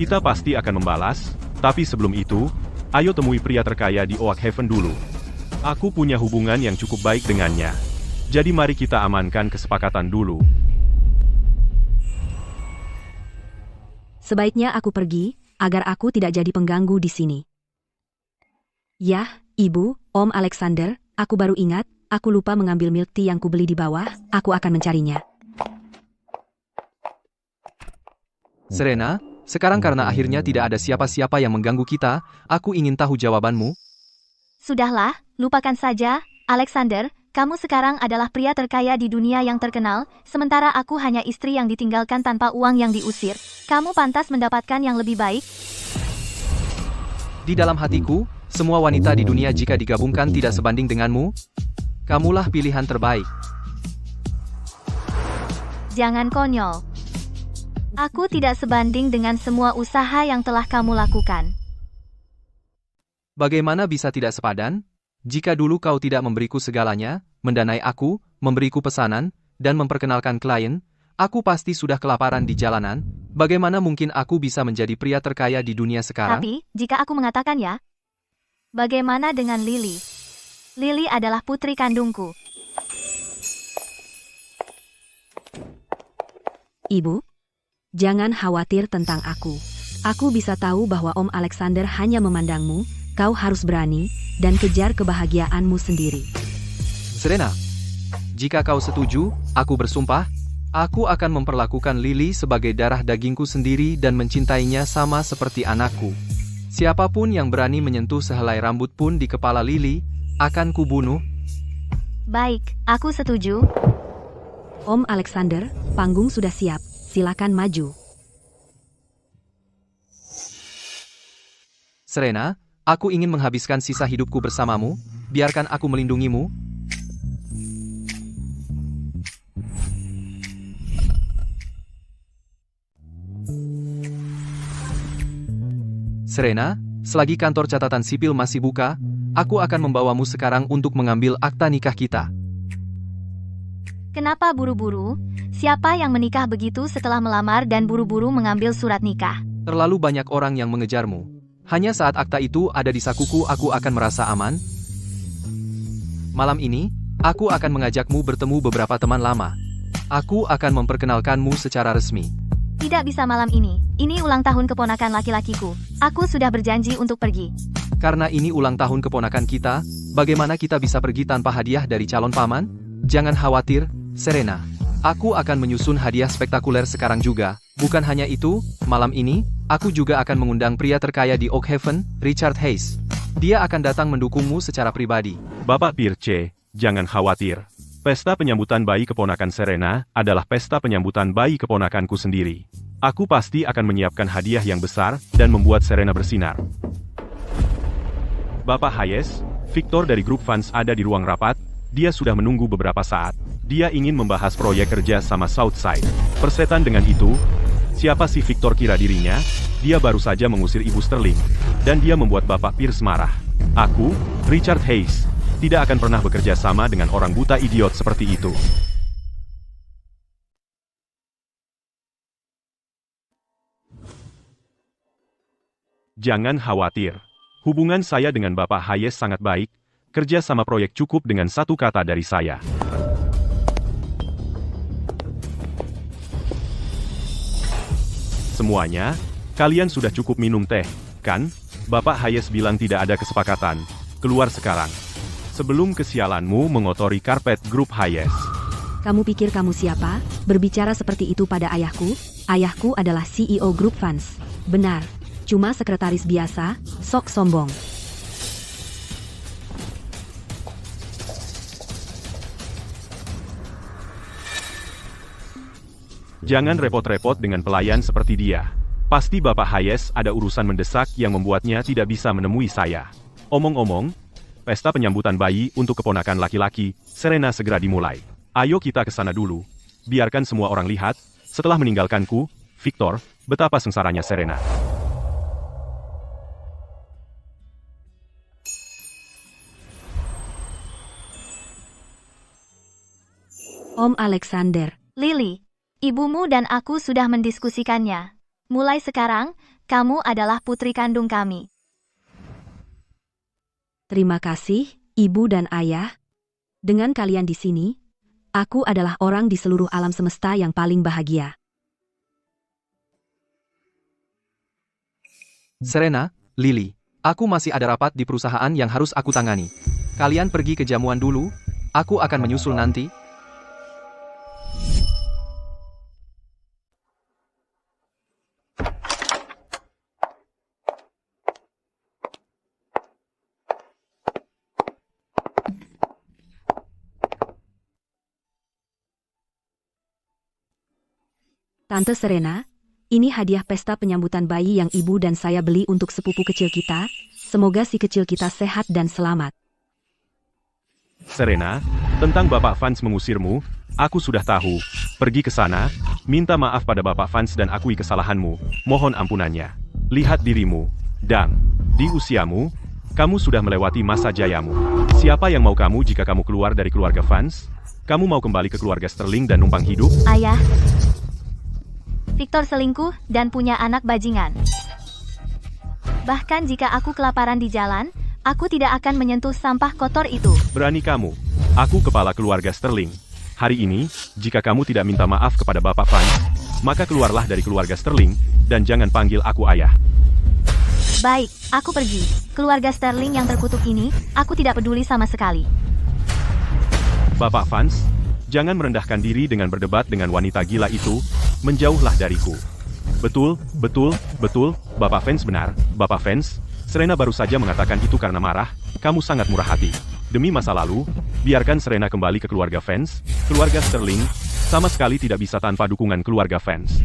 Kita pasti akan membalas, tapi sebelum itu, ayo temui pria terkaya di Oak Haven dulu. Aku punya hubungan yang cukup baik dengannya. Jadi mari kita amankan kesepakatan dulu. Sebaiknya aku pergi, agar aku tidak jadi pengganggu di sini. Yah, Ibu, Om Alexander, aku baru ingat, aku lupa mengambil milk tea yang kubeli di bawah, aku akan mencarinya. Serena, sekarang karena akhirnya tidak ada siapa-siapa yang mengganggu kita, aku ingin tahu jawabanmu. Sudahlah, lupakan saja, Alexander. Kamu sekarang adalah pria terkaya di dunia yang terkenal, sementara aku hanya istri yang ditinggalkan tanpa uang yang diusir. Kamu pantas mendapatkan yang lebih baik. Di dalam hatiku, semua wanita di dunia jika digabungkan tidak sebanding denganmu. Kamulah pilihan terbaik. Jangan konyol. Aku tidak sebanding dengan semua usaha yang telah kamu lakukan. Bagaimana bisa tidak sepadan? Jika dulu kau tidak memberiku segalanya, mendanai aku, memberiku pesanan, dan memperkenalkan klien, aku pasti sudah kelaparan di jalanan. Bagaimana mungkin aku bisa menjadi pria terkaya di dunia sekarang? Tapi, jika aku mengatakan ya, bagaimana dengan Lily? Lily adalah putri kandungku. Ibu, jangan khawatir tentang aku. Aku bisa tahu bahwa Om Alexander hanya memandangmu, kau harus berani, dan kejar kebahagiaanmu sendiri. Serena, jika kau setuju, aku bersumpah, aku akan memperlakukan Lily sebagai darah dagingku sendiri dan mencintainya sama seperti anakku. Siapapun yang berani menyentuh sehelai rambut pun di kepala Lily, akan kubunuh. Baik, aku setuju. Om Alexander, panggung sudah siap, silakan maju. Serena, aku ingin menghabiskan sisa hidupku bersamamu, biarkan aku melindungimu. Serena, selagi kantor catatan sipil masih buka, aku akan membawamu sekarang untuk mengambil akta nikah kita. Kenapa buru-buru? Siapa yang menikah begitu setelah melamar dan buru-buru mengambil surat nikah? Terlalu banyak orang yang mengejarmu. Hanya saat akta itu ada di sakuku aku akan merasa aman. Malam ini, aku akan mengajakmu bertemu beberapa teman lama. Aku akan memperkenalkanmu secara resmi. Tidak bisa malam ini. Ini ulang tahun keponakan laki-lakiku. Aku sudah berjanji untuk pergi. Karena ini ulang tahun keponakan kita, bagaimana kita bisa pergi tanpa hadiah dari calon paman? Jangan khawatir, Serena. Aku akan menyusun hadiah spektakuler sekarang juga. Bukan hanya itu, malam ini, aku juga akan mengundang pria terkaya di Oakhaven, Richard Hayes. Dia akan datang mendukungmu secara pribadi. Bapak Pierce, jangan khawatir. Pesta penyambutan bayi keponakan Serena adalah pesta penyambutan bayi keponakanku sendiri. Aku pasti akan menyiapkan hadiah yang besar dan membuat Serena bersinar. Bapak Hayes, Victor dari grup fans ada di ruang rapat. Dia sudah menunggu beberapa saat. Dia ingin membahas proyek kerja sama Southside. Persetan dengan itu, siapa si Victor kira dirinya? Dia baru saja mengusir Ibu Sterling. Dan dia membuat Bapak Pierce marah. Aku, Richard Hayes, tidak akan pernah bekerja sama dengan orang buta idiot seperti itu. Jangan khawatir. Hubungan saya dengan Bapak Hayes sangat baik. Kerja sama proyek cukup dengan satu kata dari saya. Semuanya, kalian sudah cukup minum teh, kan? Bapak Hayes bilang tidak ada kesepakatan. Keluar sekarang. Sebelum kesialanmu mengotori karpet grup Hayes. Kamu pikir kamu siapa? Berbicara seperti itu pada ayahku? Ayahku adalah CEO grup fans. Benar. Cuma sekretaris biasa, sok sombong. Jangan repot-repot dengan pelayan seperti dia. Pasti Bapak Hayes ada urusan mendesak yang membuatnya tidak bisa menemui saya. Omong-omong, pesta penyambutan bayi untuk keponakan laki-laki, Serena segera dimulai. Ayo kita ke sana dulu. Biarkan semua orang lihat, setelah meninggalkanku, Victor, betapa sengsaranya Serena. Om Alexander. Lily, ibumu dan aku sudah mendiskusikannya. Mulai sekarang, kamu adalah putri kandung kami. Terima kasih, Ibu dan Ayah. Dengan kalian di sini, aku adalah orang di seluruh alam semesta yang paling bahagia. Serena, Lily, aku masih ada rapat di perusahaan yang harus aku tangani. Kalian pergi ke jamuan dulu, aku akan menyusul nanti. Tante Serena, ini hadiah pesta penyambutan bayi yang ibu dan saya beli untuk sepupu kecil kita. Semoga si kecil kita sehat dan selamat. Serena, tentang Bapak Fans mengusirmu, aku sudah tahu. Pergi ke sana, minta maaf pada Bapak Fans dan akui kesalahanmu. Mohon ampunannya. Lihat dirimu. Dan, di usiamu, kamu sudah melewati masa jayamu. Siapa yang mau kamu jika kamu keluar dari keluarga Fans? Kamu mau kembali ke keluarga Sterling dan numpang hidup? Ayah, Victor selingkuh dan punya anak bajingan. Bahkan jika aku kelaparan di jalan, aku tidak akan menyentuh sampah kotor itu. Berani kamu. Aku kepala keluarga Sterling. Hari ini, jika kamu tidak minta maaf kepada Bapak Fans, maka keluarlah dari keluarga Sterling, dan jangan panggil aku ayah. Baik, aku pergi. Keluarga Sterling yang terkutuk ini, aku tidak peduli sama sekali. Bapak Fans, jangan merendahkan diri dengan berdebat dengan wanita gila itu, menjauhlah dariku. Betul, Bapak Fans benar, Bapak Fans. Serena baru saja mengatakan itu karena marah, kamu sangat murah hati. Demi masa lalu, biarkan Serena kembali ke keluarga Fans. Keluarga Sterling, sama sekali tidak bisa tanpa dukungan keluarga Fans.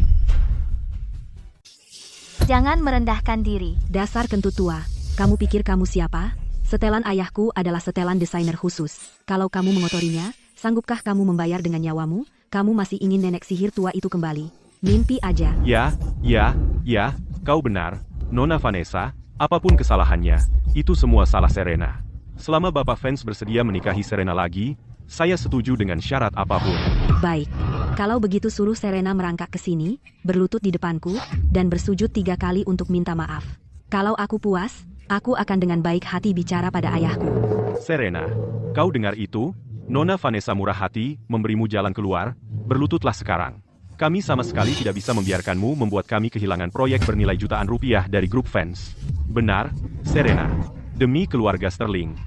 Jangan merendahkan diri. Dasar kentut tua, kamu pikir kamu siapa? Setelan ayahku adalah setelan desainer khusus. Kalau kamu mengotorinya, sanggupkah kamu membayar dengan nyawamu? Kamu masih ingin nenek sihir tua itu kembali? Mimpi aja. Ya, kau benar, Nona Vanessa, apapun kesalahannya, itu semua salah Serena. Selama Bapak Fans bersedia menikahi Serena lagi, saya setuju dengan syarat apapun. Baik, kalau begitu suruh Serena merangkak ke sini, berlutut di depanku, dan bersujud 3 kali untuk minta maaf. Kalau aku puas, aku akan dengan baik hati bicara pada ayahku. Serena, kau dengar itu? Nona Vanessa murah hati, memberimu jalan keluar, berlututlah sekarang. Kami sama sekali tidak bisa membiarkanmu membuat kami kehilangan proyek bernilai jutaan rupiah dari grup fans. Benar, Serena. Demi keluarga Sterling.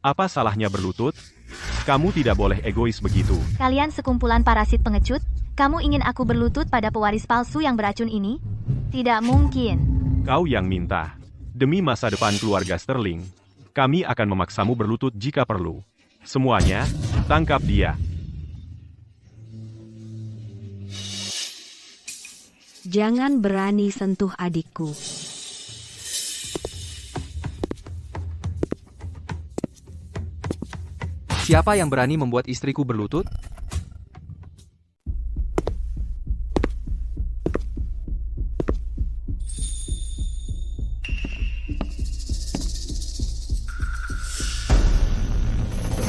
Apa salahnya berlutut? Kamu tidak boleh egois begitu. Kalian sekumpulan parasit pengecut? Kamu ingin aku berlutut pada pewaris palsu yang beracun ini? Tidak mungkin. Kau yang minta. Demi masa depan keluarga Sterling, kami akan memaksamu berlutut jika perlu. Semuanya, tangkap dia. Jangan berani sentuh adikku. Siapa yang berani membuat istriku berlutut?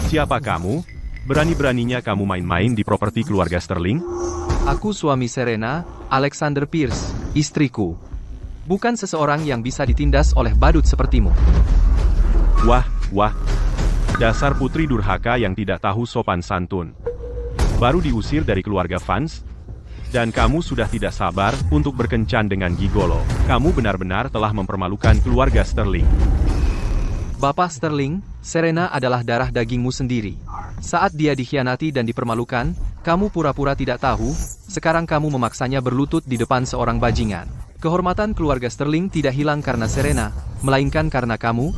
Siapa kamu? Berani-beraninya kamu main-main di properti keluarga Sterling? Aku suami Serena, Alexander Pierce, istriku. Bukan seseorang yang bisa ditindas oleh badut sepertimu. Wah. Dasar putri durhaka yang tidak tahu sopan santun. Baru diusir dari keluarga fans? Dan kamu sudah tidak sabar untuk berkencan dengan gigolo. Kamu benar-benar telah mempermalukan keluarga Sterling. Bapak Sterling, Serena adalah darah dagingmu sendiri. Saat dia dikhianati dan dipermalukan, kamu pura-pura tidak tahu, sekarang kamu memaksanya berlutut di depan seorang bajingan. Kehormatan keluarga Sterling tidak hilang karena Serena, melainkan karena kamu.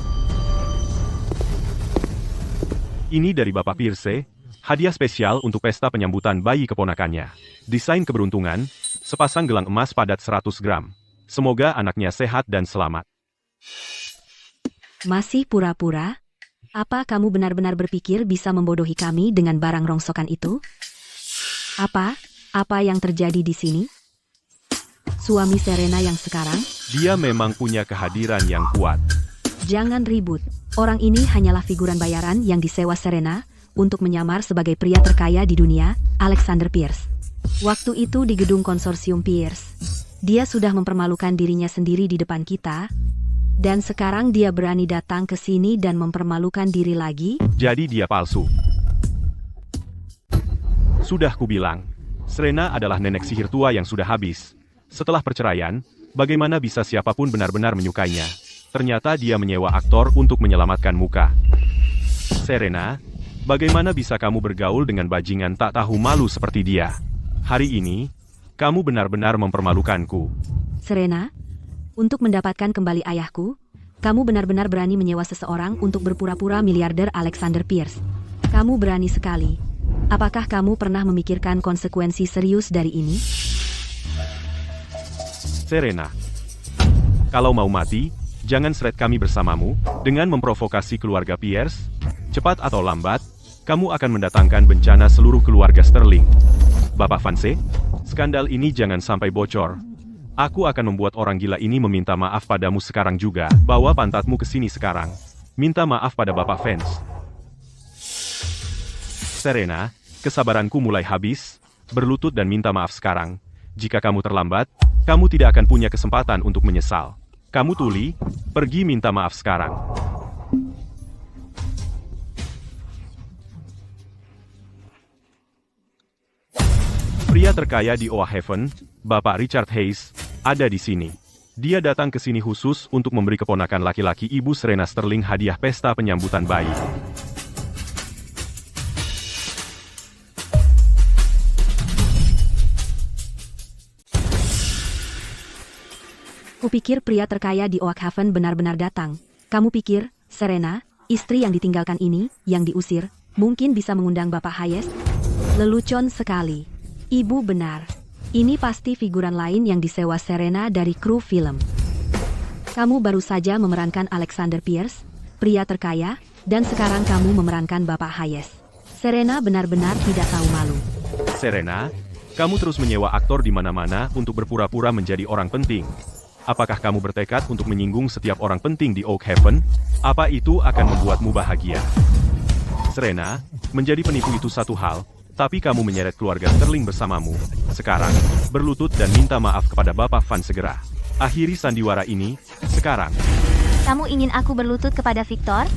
Ini dari Bapak Pierce, hadiah spesial untuk pesta penyambutan bayi keponakannya. Desain keberuntungan, sepasang gelang emas padat 100 gram. Semoga anaknya sehat dan selamat. Masih pura-pura? Apa kamu benar-benar berpikir bisa membodohi kami dengan barang rongsokan itu? Apa yang terjadi di sini? Suami Serena yang sekarang? Dia memang punya kehadiran yang kuat. Jangan ribut. Orang ini hanyalah figuran bayaran yang disewa Serena untuk menyamar sebagai pria terkaya di dunia, Alexander Pierce. Waktu itu di gedung konsorsium Pierce, dia sudah mempermalukan dirinya sendiri di depan kita, dan sekarang dia berani datang ke sini dan mempermalukan diri lagi? Jadi dia palsu. Sudah kubilang, Serena adalah nenek sihir tua yang sudah habis. Setelah perceraian, bagaimana bisa siapapun benar-benar menyukainya? Ternyata dia menyewa aktor untuk menyelamatkan muka. Serena, bagaimana bisa kamu bergaul dengan bajingan tak tahu malu seperti dia? Hari ini, kamu benar-benar mempermalukanku. Serena, untuk mendapatkan kembali ayahku, kamu benar-benar berani menyewa seseorang untuk berpura-pura miliarder Alexander Pierce. Kamu berani sekali. Apakah kamu pernah memikirkan konsekuensi serius dari ini? Serena, kalau mau mati, jangan seret kami bersamamu, dengan memprovokasi keluarga Pierce. Cepat atau lambat, kamu akan mendatangkan bencana seluruh keluarga Sterling. Bapak Vance, skandal ini jangan sampai bocor. Aku akan membuat orang gila ini meminta maaf padamu sekarang juga. Bawa pantatmu ke sini sekarang. Minta maaf pada Bapak Vance. Serena, kesabaranku mulai habis. Berlutut dan minta maaf sekarang. Jika kamu terlambat, kamu tidak akan punya kesempatan untuk menyesal. Kamu tuli, pergi minta maaf sekarang. Pria terkaya di Oak Haven, Bapak Richard Hayes, ada di sini. Dia datang ke sini khusus untuk memberi keponakan laki-laki Ibu Serena Sterling hadiah pesta penyambutan bayi. Kupikir pria terkaya di Oak Haven benar-benar datang. Kamu pikir, Serena, istri yang ditinggalkan ini, yang diusir, mungkin bisa mengundang Bapak Hayes? Lelucon sekali. Ibu benar. Ini pasti figuran lain yang disewa Serena dari kru film. Kamu baru saja memerankan Alexander Pierce, pria terkaya, dan sekarang kamu memerankan Bapak Hayes. Serena benar-benar tidak tahu malu. Serena, kamu terus menyewa aktor di mana-mana untuk berpura-pura menjadi orang penting. Apakah kamu bertekad untuk menyinggung setiap orang penting di Oak Haven? Apa itu akan membuatmu bahagia? Serena, menjadi penipu itu satu hal, tapi kamu menyeret keluarga Sterling bersamamu. Sekarang, berlutut dan minta maaf kepada Bapak Van segera. Akhiri sandiwara ini, sekarang. Kamu ingin aku berlutut kepada Victor?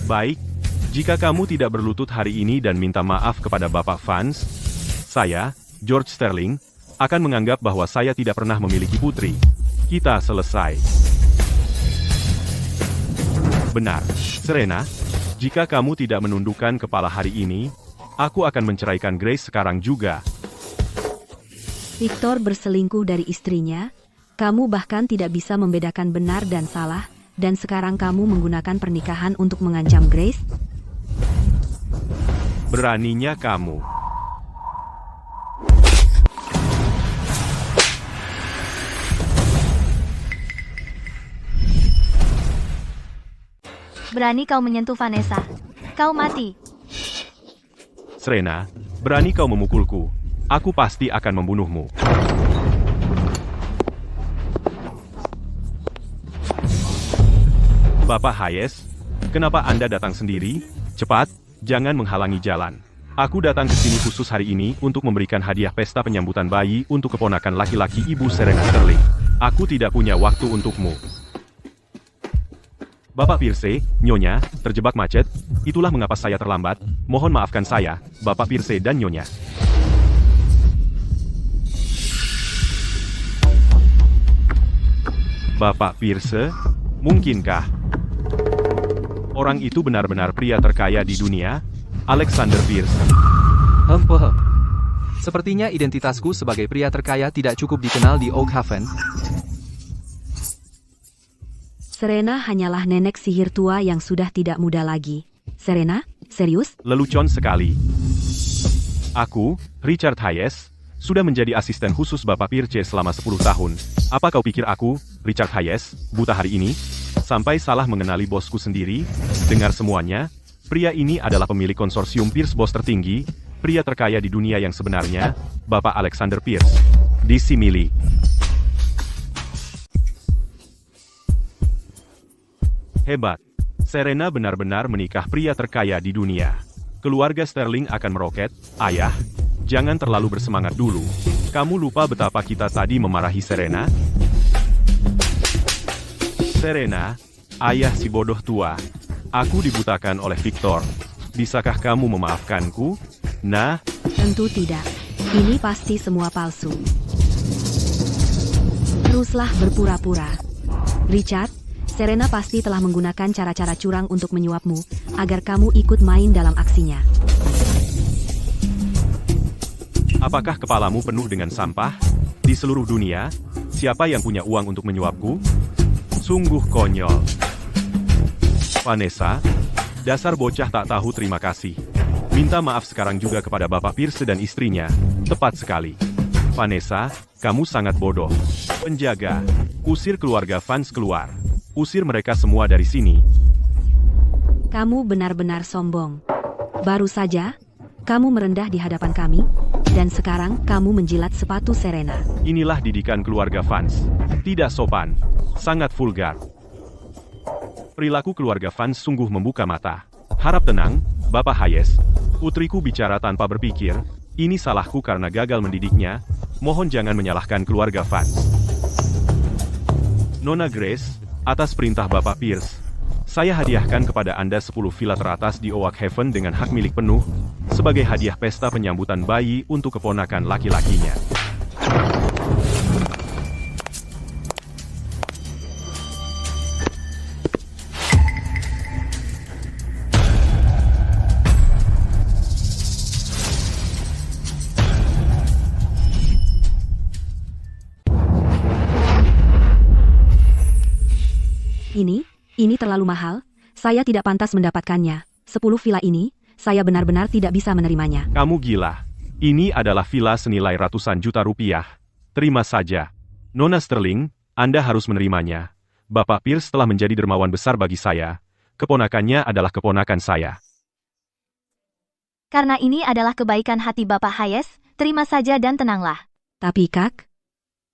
Baik, jika kamu tidak berlutut hari ini dan minta maaf kepada Bapak Vance, saya, George Sterling, akan menganggap bahwa saya tidak pernah memiliki putri. Kita selesai. Benar, Serena, jika kamu tidak menundukkan kepala hari ini, aku akan menceraikan Grace sekarang juga. Victor berselingkuh dari istrinya, kamu bahkan tidak bisa membedakan benar dan salah, dan sekarang kamu menggunakan pernikahan untuk mengancam Grace? Beraninya kamu. Berani kau menyentuh Vanessa. Kau mati. Serena, berani kau memukulku. Aku pasti akan membunuhmu. Bapak Hayes, kenapa Anda datang sendiri? Cepat, jangan menghalangi jalan. Aku datang ke sini khusus hari ini untuk memberikan hadiah pesta penyambutan bayi untuk keponakan laki-laki Ibu Serena Sterling. Aku tidak punya waktu untukmu. Bapak Pierce, Nyonya, terjebak macet. Itulah mengapa saya terlambat. Mohon maafkan saya, Bapak Pierce dan Nyonya. Bapak Pierce, mungkinkah orang itu benar-benar pria terkaya di dunia? Alexander Pierce. Sepertinya identitasku sebagai pria terkaya tidak cukup dikenal di Oakhaven. Serena hanyalah nenek sihir tua yang sudah tidak muda lagi. Serena, serius? Lelucon sekali. Aku, Richard Hayes, sudah menjadi asisten khusus Bapak Pierce selama 10 tahun. Apa kau pikir aku, Richard Hayes, buta hari ini? Sampai salah mengenali bosku sendiri? Dengar semuanya, pria ini adalah pemilik konsorsium Pierce Bos tertinggi, pria terkaya di dunia yang sebenarnya, Bapak Alexander Pierce. Disimili. Hebat. Serena benar-benar menikah pria terkaya di dunia. Keluarga Sterling akan meroket. Ayah, jangan terlalu bersemangat dulu. Kamu lupa betapa kita tadi memarahi Serena? Serena, ayah si bodoh tua. Aku dibutakan oleh Victor. Bisakah kamu memaafkanku? Nah, Tentu tidak. Ini pasti semua palsu. Teruslah berpura-pura. Richard, Serena pasti telah menggunakan cara-cara curang untuk menyuapmu, agar kamu ikut main dalam aksinya. apakah kepalamu penuh dengan sampah? Di seluruh dunia, siapa yang punya uang untuk menyuapku? Sungguh konyol. Vanessa, dasar bocah tak tahu terima kasih. Minta maaf sekarang juga kepada Bapak Pierce dan istrinya. Tepat sekali. Vanessa, kamu sangat bodoh. Penjaga, usir keluarga Vance keluar. Usir mereka semua dari sini. Kamu benar-benar sombong. Baru saja, kamu merendah di hadapan kami, dan sekarang kamu menjilat sepatu Serena. Inilah didikan keluarga Vance. Tidak sopan. Sangat vulgar. Perilaku keluarga Vance sungguh membuka mata. Harap tenang, Bapak Hayes. Putriku bicara tanpa berpikir. Ini salahku karena gagal mendidiknya. Mohon jangan menyalahkan keluarga Vance. Nona Grace, atas perintah Bapak Pierce, saya hadiahkan kepada Anda 10 villa teratas di Oakhaven dengan hak milik penuh, sebagai hadiah pesta penyambutan bayi untuk keponakan laki-lakinya. Ini terlalu mahal, saya tidak pantas mendapatkannya. 10 villa ini, saya benar-benar tidak bisa menerimanya. Kamu gila. Ini adalah villa senilai ratusan juta rupiah. Terima saja. Nona Sterling, Anda harus menerimanya. Bapak Pierce telah menjadi dermawan besar bagi saya. Keponakannya adalah keponakan saya. Karena ini adalah kebaikan hati Bapak Hayes, terima saja dan tenanglah. Tapi Kak,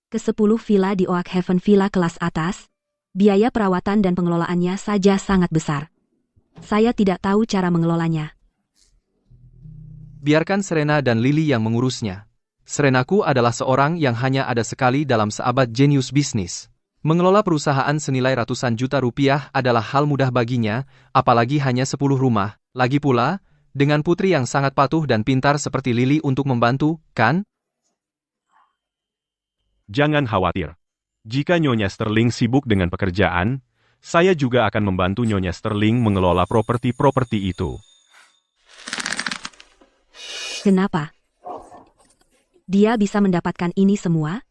ke-10 villa di Oakhaven villa kelas atas, biaya perawatan dan pengelolaannya saja sangat besar. Saya tidak tahu cara mengelolanya. Biarkan Serena dan Lily yang mengurusnya. Serenaku adalah seorang yang hanya ada sekali dalam seabad jenius bisnis. Mengelola perusahaan senilai ratusan juta rupiah adalah hal mudah baginya, apalagi hanya 10 rumah. Lagi pula, dengan putri yang sangat patuh dan pintar seperti Lily untuk membantu, kan? Jangan khawatir. Jika Nyonya Sterling sibuk dengan pekerjaan, saya juga akan membantu Nyonya Sterling mengelola properti-properti itu. Kenapa? Dia bisa mendapatkan ini semua?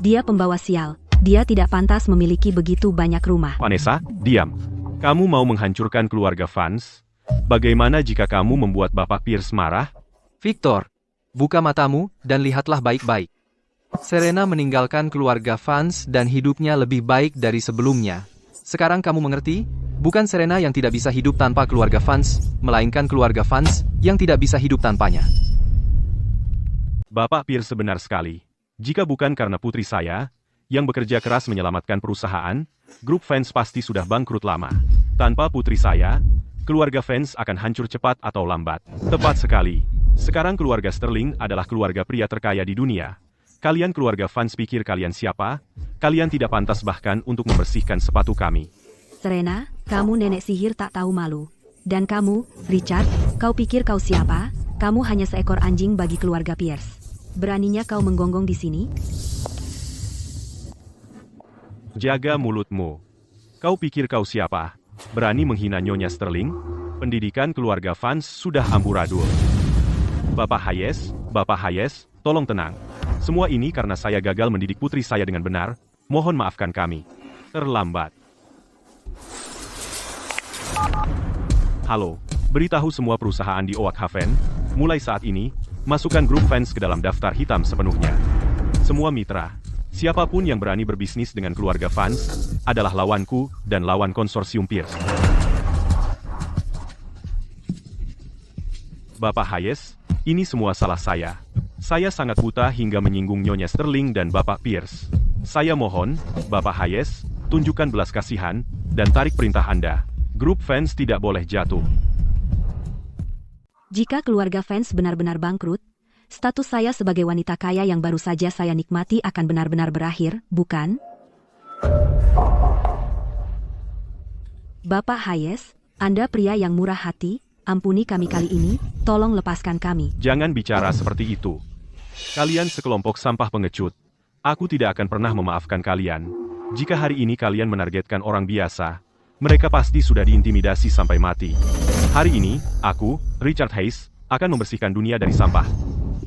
Dia pembawa sial. Dia tidak pantas memiliki begitu banyak rumah. Vanessa, diam. Kamu mau menghancurkan keluarga Vance? Bagaimana jika kamu membuat Bapak Pierce marah? Victor, buka matamu dan lihatlah baik-baik. Serena meninggalkan keluarga Vance dan hidupnya lebih baik dari sebelumnya. Sekarang kamu mengerti? Bukan Serena yang tidak bisa hidup tanpa keluarga Vance, melainkan keluarga Vance yang tidak bisa hidup tanpanya. Bapak Pierce benar sekali. Jika bukan karena putri saya, yang bekerja keras menyelamatkan perusahaan, grup Vance pasti sudah bangkrut lama. Tanpa putri saya, keluarga Vance akan hancur cepat atau lambat. Tepat sekali. Sekarang keluarga Sterling adalah keluarga pria terkaya di dunia. Kalian keluarga Vance pikir kalian siapa? Kalian tidak pantas bahkan untuk membersihkan sepatu kami. Serena, kamu nenek sihir tak tahu malu. Dan kamu, Richard, kau pikir kau siapa? Kamu hanya seekor anjing bagi keluarga Pierce. Beraninya kau menggonggong di sini? Jaga mulutmu. Kau pikir kau siapa? Berani menghina Nyonya Sterling? Pendidikan keluarga Vance sudah amburadul. Bapak Hayes, tolong tenang. Semua ini karena saya gagal mendidik putri saya dengan benar. Mohon maafkan kami. Terlambat. Halo, beritahu semua perusahaan di Oakhaven, mulai saat ini, masukkan grup Vance ke dalam daftar hitam sepenuhnya. Semua mitra, siapapun yang berani berbisnis dengan keluarga Vance, adalah lawanku dan lawan konsorsium Pierce. Bapak Hayes, ini semua salah saya. Saya sangat buta hingga menyinggung Nyonya Sterling dan Bapak Pierce. Saya mohon, Bapak Hayes, tunjukkan belas kasihan, dan tarik perintah Anda. Grup Vance tidak boleh jatuh. Jika keluarga Vance benar-benar bangkrut, status saya sebagai wanita kaya yang baru saja saya nikmati akan benar-benar berakhir, bukan? Bapak Hayes, Anda pria yang murah hati, ampuni kami kali ini, tolong lepaskan kami. Jangan bicara seperti itu. Kalian sekelompok sampah pengecut. Aku tidak akan pernah memaafkan kalian. Jika hari ini kalian menargetkan orang biasa, mereka pasti sudah diintimidasi sampai mati. Hari ini, aku, Richard Hayes, akan membersihkan dunia dari sampah.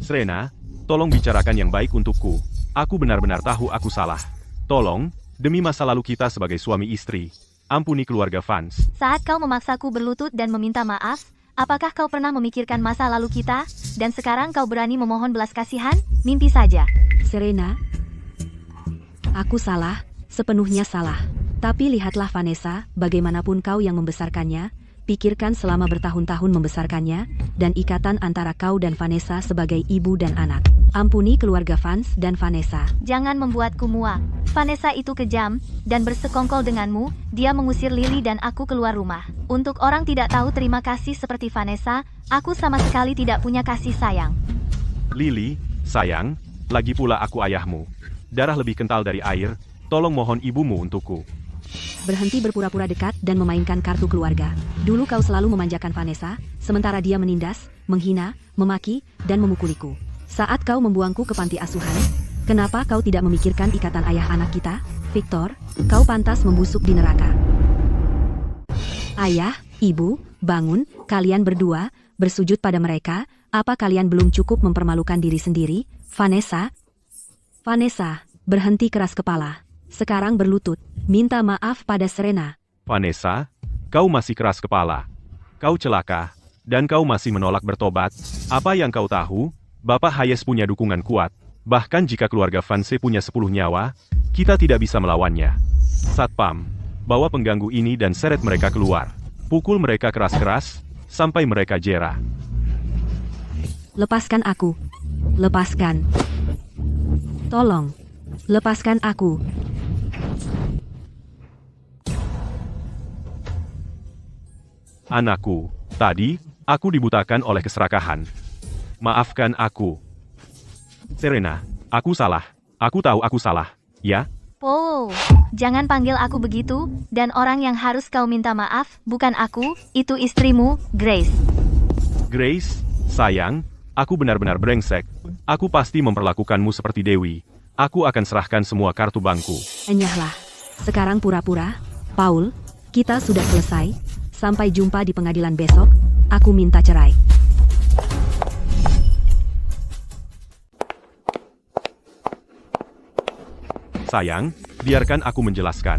Serena, tolong bicarakan yang baik untukku. Aku benar-benar tahu aku salah. Tolong, demi masa lalu kita sebagai suami istri, ampuni keluarga Vance. Saat kau memaksaku berlutut dan meminta maaf, apakah kau pernah memikirkan masa lalu kita? Dan sekarang kau berani memohon belas kasihan? Mimpi saja. Serena, aku salah, sepenuhnya salah. Tapi lihatlah Vanessa, bagaimanapun kau yang membesarkannya, pikirkan selama bertahun-tahun membesarkannya, dan ikatan antara kau dan Vanessa sebagai ibu dan anak. Ampuni keluarga Vance dan Vanessa. Jangan membuatku muak. Vanessa itu kejam, dan bersekongkol denganmu, dia mengusir Lily dan aku keluar rumah. Untuk orang tidak tahu terima kasih seperti Vanessa, aku sama sekali tidak punya kasih sayang. Lily, sayang, lagi pula aku ayahmu. Darah lebih kental dari air, tolong mohon ibumu untukku. Berhenti berpura-pura dekat dan memainkan kartu keluarga. Dulu kau selalu memanjakan Vanessa, sementara dia menindas, menghina, memaki, dan memukuliku. Saat kau membuangku ke panti asuhan, kenapa kau tidak memikirkan ikatan ayah anak kita? Victor, kau pantas membusuk di neraka. Ayah, ibu, bangun, kalian berdua, bersujud pada mereka, apa kalian belum cukup mempermalukan diri sendiri? Vanessa, berhenti keras kepala. Sekarang berlutut, minta maaf pada Serena. Vanessa, kau masih keras kepala. Kau celaka, dan kau masih menolak bertobat. Apa yang kau tahu? Bapak Hayes punya dukungan kuat. Bahkan jika keluarga Vance punya 10 nyawa, kita tidak bisa melawannya. Satpam, bawa pengganggu ini dan seret mereka keluar. Pukul mereka keras-keras, sampai mereka jera. Lepaskan aku. Lepaskan. Tolong. Lepaskan aku. Anakku, tadi, aku dibutakan oleh keserakahan. Maafkan aku. Serena, aku salah. Aku tahu aku salah. Ya, Oh, jangan panggil aku begitu, dan orang yang harus kau minta maaf, bukan aku, itu istrimu, Grace. Grace, sayang, aku benar-benar brengsek. Aku pasti memperlakukanmu seperti Dewi. Aku akan serahkan semua kartu bankku. Enyahlah. Sekarang pura-pura. Paul, kita sudah selesai. Sampai jumpa di pengadilan besok. Aku minta cerai. Sayang, biarkan aku menjelaskan.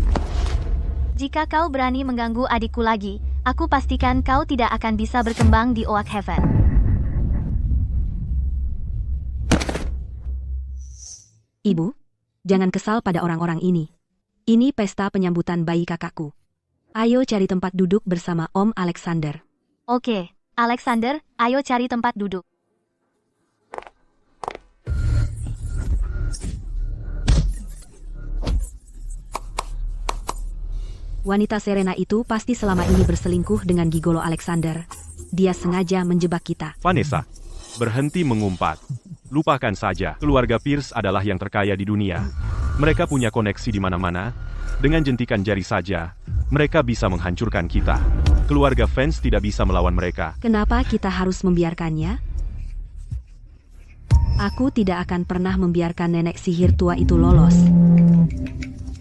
Jika kau berani mengganggu adikku lagi, aku pastikan kau tidak akan bisa berkembang di Oak Haven. Ibu, jangan kesal pada orang-orang ini. Ini pesta penyambutan bayi kakakku. Ayo cari tempat duduk bersama Om Alexander. Oke, Alexander, ayo cari tempat duduk. Wanita Serena itu pasti selama ini berselingkuh dengan gigolo Alexander. Dia sengaja menjebak kita. Vanessa, berhenti mengumpat. Lupakan saja, keluarga Pierce adalah yang terkaya di dunia. Mereka punya koneksi di mana-mana. Dengan jentikan jari saja, mereka bisa menghancurkan kita. Keluarga fans tidak bisa melawan mereka. Kenapa kita harus membiarkannya? Aku tidak akan pernah membiarkan nenek sihir tua itu lolos.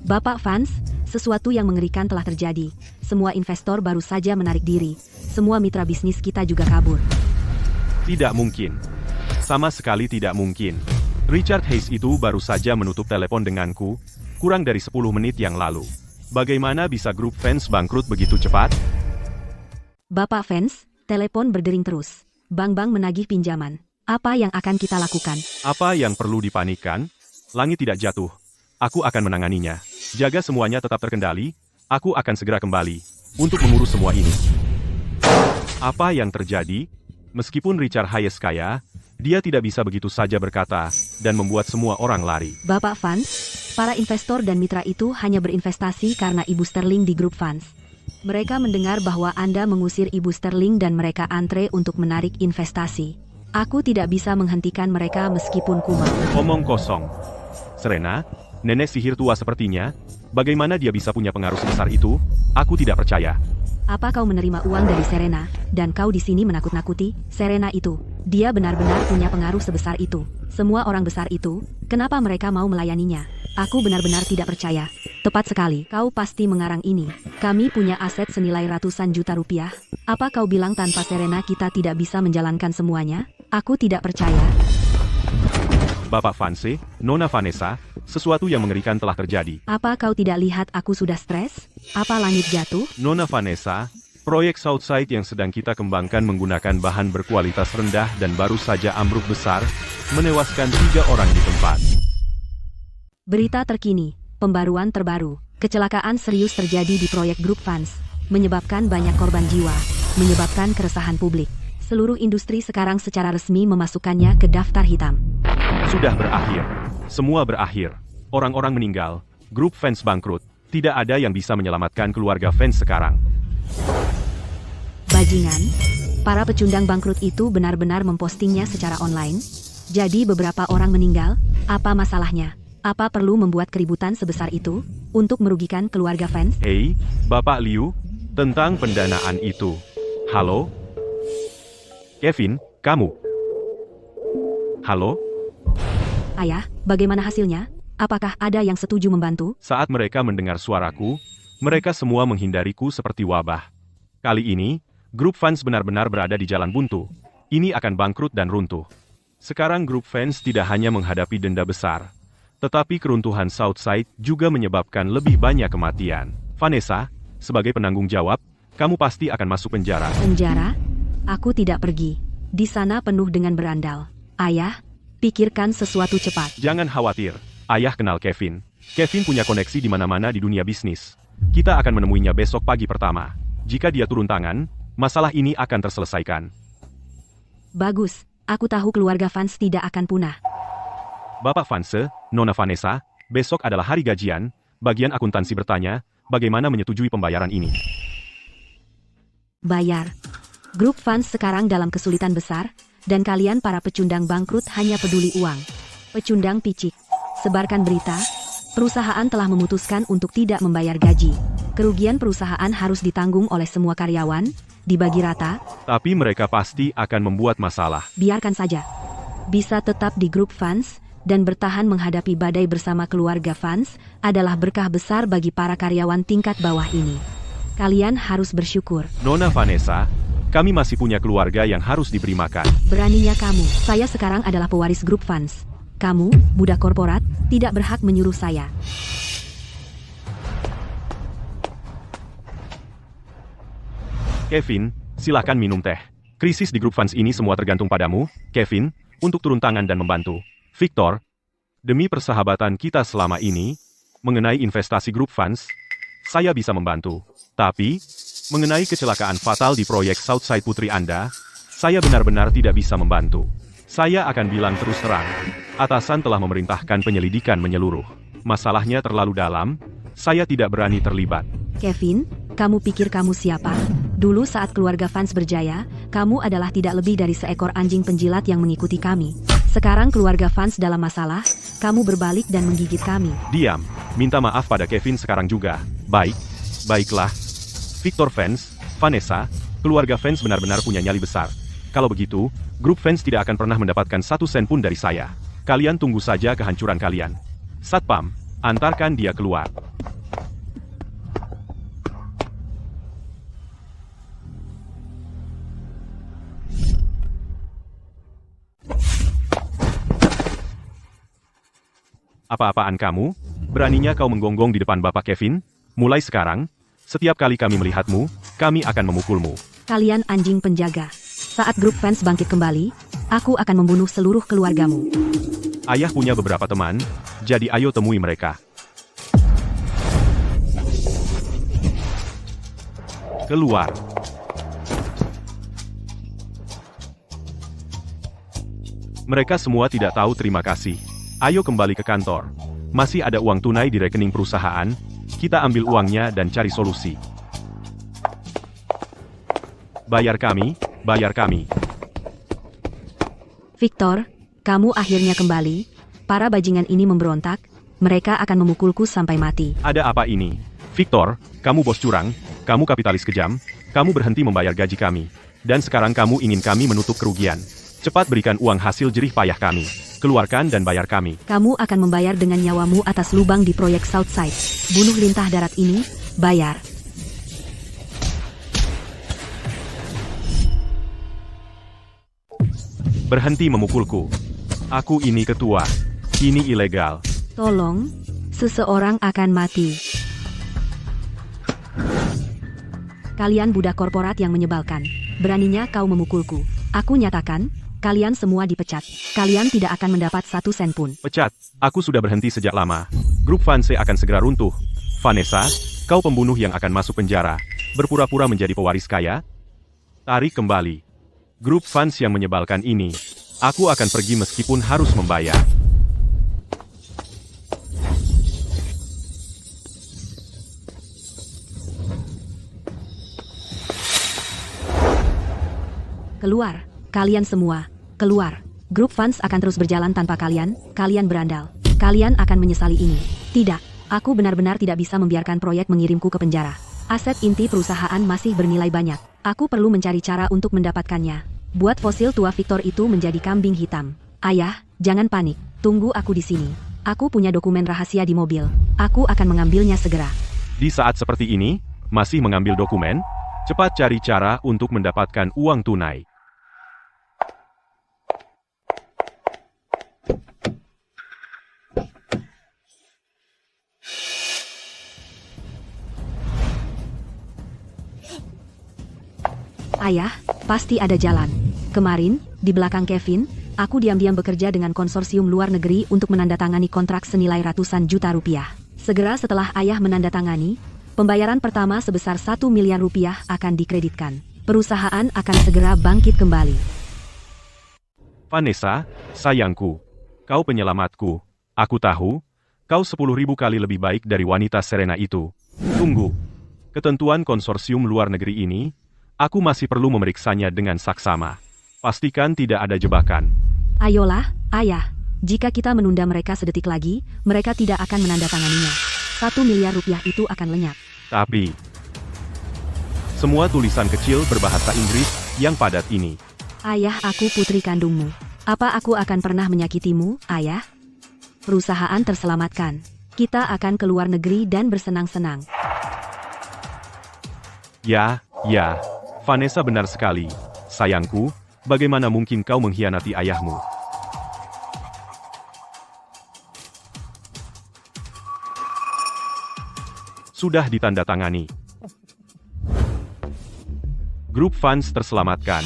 Bapak fans, sesuatu yang mengerikan telah terjadi. Semua investor baru saja menarik diri. Semua mitra bisnis kita juga kabur. Tidak mungkin. Sama sekali tidak mungkin. Richard Hayes itu baru saja menutup telepon denganku, kurang dari 10 menit yang lalu. Bagaimana bisa grup fans bangkrut begitu cepat? Bapak fans, telepon berdering terus. Bank-bank menagih pinjaman. Apa yang akan kita lakukan? Apa yang perlu dipanikkan? Langit tidak jatuh. Aku akan menanganinya. Jaga semuanya tetap terkendali. Aku akan segera kembali untuk mengurus semua ini. Apa yang terjadi? Meskipun Richard Hayes kaya, dia tidak bisa begitu saja berkata dan membuat semua orang lari. Bapak fans, para investor dan mitra itu hanya berinvestasi karena Ibu Sterling di grup fans. Mereka mendengar bahwa Anda mengusir Ibu Sterling dan mereka antre untuk menarik investasi. Aku tidak bisa menghentikan mereka meskipun kumal. Omong kosong. Serena, nenek sihir tua sepertinya. Bagaimana dia bisa punya pengaruh sebesar itu? Aku tidak percaya. Apa kau menerima uang dari Serena, dan kau di sini menakut-nakuti Serena itu? Dia benar-benar punya pengaruh sebesar itu. Semua orang besar itu, kenapa mereka mau melayaninya? Aku benar-benar tidak percaya. Tepat sekali, kau pasti mengarang ini. Kami punya aset senilai ratusan juta rupiah. Apa kau bilang tanpa Serena kita tidak bisa menjalankan semuanya? Aku tidak percaya. Bapak Vance, Nona Vanessa, sesuatu yang mengerikan telah terjadi. Apa kau tidak lihat aku sudah stres? Apa langit jatuh? Nona Vanessa, proyek Southside yang sedang kita kembangkan menggunakan bahan berkualitas rendah dan baru saja ambruk besar, menewaskan 3 orang di tempat. Berita terkini, pembaruan terbaru, kecelakaan serius terjadi di proyek grup fans, menyebabkan banyak korban jiwa, menyebabkan keresahan publik. Seluruh industri sekarang secara resmi memasukkannya ke daftar hitam. Sudah berakhir. Semua berakhir. Orang-orang meninggal, grup fans bangkrut. Tidak ada yang bisa menyelamatkan keluarga fans sekarang. Bajingan, para pecundang bangkrut itu benar-benar mempostingnya secara online. Jadi beberapa orang meninggal, apa masalahnya? Apa perlu membuat keributan sebesar itu untuk merugikan keluarga fans? Hei, Bapak Liu, tentang pendanaan itu. Halo? Kevin, kamu? Halo? Ayah, bagaimana hasilnya? Apakah ada yang setuju membantu? Saat mereka mendengar suaraku, mereka semua menghindariku seperti wabah. Kali ini, grup fans benar-benar berada di jalan buntu. Ini akan bangkrut dan runtuh. Sekarang grup fans tidak hanya menghadapi denda besar, tetapi keruntuhan Southside juga menyebabkan lebih banyak kematian. Vanessa, sebagai penanggung jawab, kamu pasti akan masuk penjara. Penjara? Aku tidak pergi. Di sana penuh dengan berandal. Ayah, pikirkan sesuatu cepat. Jangan khawatir, ayah kenal Kevin. Kevin punya koneksi di mana-mana di dunia bisnis. Kita akan menemuinya besok pagi pertama. Jika dia turun tangan, masalah ini akan terselesaikan. Bagus, aku tahu keluarga fans tidak akan punah. Bapak Vance, Nona Vanessa, besok adalah hari gajian. Bagian akuntansi bertanya, bagaimana menyetujui pembayaran ini? Bayar. Grup fans sekarang dalam kesulitan besar, dan kalian para pecundang bangkrut hanya peduli uang. Pecundang picik. Sebarkan berita. Perusahaan telah memutuskan untuk tidak membayar gaji. Kerugian perusahaan harus ditanggung oleh semua karyawan, dibagi rata. Tapi mereka pasti akan membuat masalah. Biarkan saja. Bisa tetap di grup fans dan bertahan menghadapi badai bersama keluarga fans adalah berkah besar bagi para karyawan tingkat bawah ini. Kalian harus bersyukur. Nona Vanessa, kami masih punya keluarga yang harus diberi makan. Beraninya kamu. Saya sekarang adalah pewaris grup fans. Kamu, budak korporat, tidak berhak menyuruh saya. Kevin, silakan minum teh. Krisis di grup fans ini semua tergantung padamu, Kevin, untuk turun tangan dan membantu. Victor, demi persahabatan kita selama ini, mengenai investasi grup fans, saya bisa membantu. Tapi, mengenai kecelakaan fatal di proyek Southside Putri Anda, saya benar-benar tidak bisa membantu. Saya akan bilang terus terang, atasan telah memerintahkan penyelidikan menyeluruh. Masalahnya terlalu dalam, saya tidak berani terlibat. Kevin, kamu pikir kamu siapa? Dulu saat keluarga fans berjaya, kamu adalah tidak lebih dari seekor anjing penjilat yang mengikuti kami. Sekarang keluarga fans dalam masalah, kamu berbalik dan menggigit kami. Diam, minta maaf pada Kevin sekarang juga. Baik, baiklah. Victor fans, Vanessa, keluarga fans benar-benar punya nyali besar. Kalau begitu, grup fans tidak akan pernah mendapatkan 1 sen pun dari saya. Kalian tunggu saja kehancuran kalian. Satpam, antarkan dia keluar. Apa-apaan kamu? Beraninya kau menggonggong di depan Bapak Kevin? Mulai sekarang, setiap kali kami melihatmu, kami akan memukulmu. Kalian anjing penjaga. Saat grup fans bangkit kembali, aku akan membunuh seluruh keluargamu. Ayah punya beberapa teman, jadi ayo temui mereka. Keluar. Mereka semua tidak tahu terima kasih. Ayo kembali ke kantor. Masih ada uang tunai di rekening perusahaan, kita ambil uangnya dan cari solusi. Bayar kami, bayar kami. Victor, kamu akhirnya kembali. Para bajingan ini memberontak. Mereka akan memukulku sampai mati. Ada apa ini? Victor, kamu bos curang, kamu kapitalis kejam, kamu berhenti membayar gaji kami. Dan sekarang kamu ingin kami menutup kerugian. Cepat berikan uang hasil jerih payah kami. Keluarkan dan bayar kami. Kamu akan membayar dengan nyawamu atas lubang di proyek Southside. Bunuh lintah darat ini, bayar. Berhenti memukulku. Aku ini ketua. Ini ilegal. Tolong, seseorang akan mati. Kalian budak korporat yang menyebalkan. Beraninya kau memukulku. Aku nyatakan, kalian semua dipecat. Kalian tidak akan mendapat 1 sen pun. Pecat. Aku sudah berhenti sejak lama. Grup fans akan segera runtuh. Vanessa, kau pembunuh yang akan masuk penjara. Berpura-pura menjadi pewaris kaya? Tarik kembali. Grup fans yang menyebalkan ini. Aku akan pergi meskipun harus membayar. Keluar. Kalian semua. Keluar. Grup fans akan terus berjalan tanpa kalian. Kalian berandal. Kalian akan menyesali ini. Tidak. Aku benar-benar tidak bisa membiarkan proyek mengirimku ke penjara. Aset inti perusahaan masih bernilai banyak. Aku perlu mencari cara untuk mendapatkannya. Buat fosil tua Victor itu menjadi kambing hitam. Ayah, jangan panik. Tunggu aku di sini. Aku punya dokumen rahasia di mobil. Aku akan mengambilnya segera. Di saat seperti ini, masih mengambil dokumen? Cepat cari cara untuk mendapatkan uang tunai. Ayah, pasti ada jalan. Kemarin, di belakang Kevin, aku diam-diam bekerja dengan konsorsium luar negeri untuk menandatangani kontrak senilai ratusan juta rupiah. Segera setelah ayah menandatangani, pembayaran pertama sebesar 1 miliar rupiah akan dikreditkan. Perusahaan akan segera bangkit kembali. Vanessa, sayangku. Kau penyelamatku. Aku tahu, kau 10.000 kali lebih baik dari wanita Serena itu. Tunggu. Ketentuan konsorsium luar negeri ini, aku masih perlu memeriksanya dengan saksama. Pastikan tidak ada jebakan. Ayolah, ayah. Jika kita menunda mereka sedetik lagi, mereka tidak akan menandatanganinya. 1 miliar rupiah itu akan lenyap. Tapi, semua tulisan kecil berbahasa Inggris yang padat ini. Ayah, aku putri kandungmu. Apa aku akan pernah menyakitimu, ayah? Perusahaan terselamatkan. Kita akan ke luar negeri dan bersenang-senang. Ya, Vanessa benar sekali. Sayangku, bagaimana mungkin kau mengkhianati ayahmu? Sudah ditandatangani. Grup fans terselamatkan.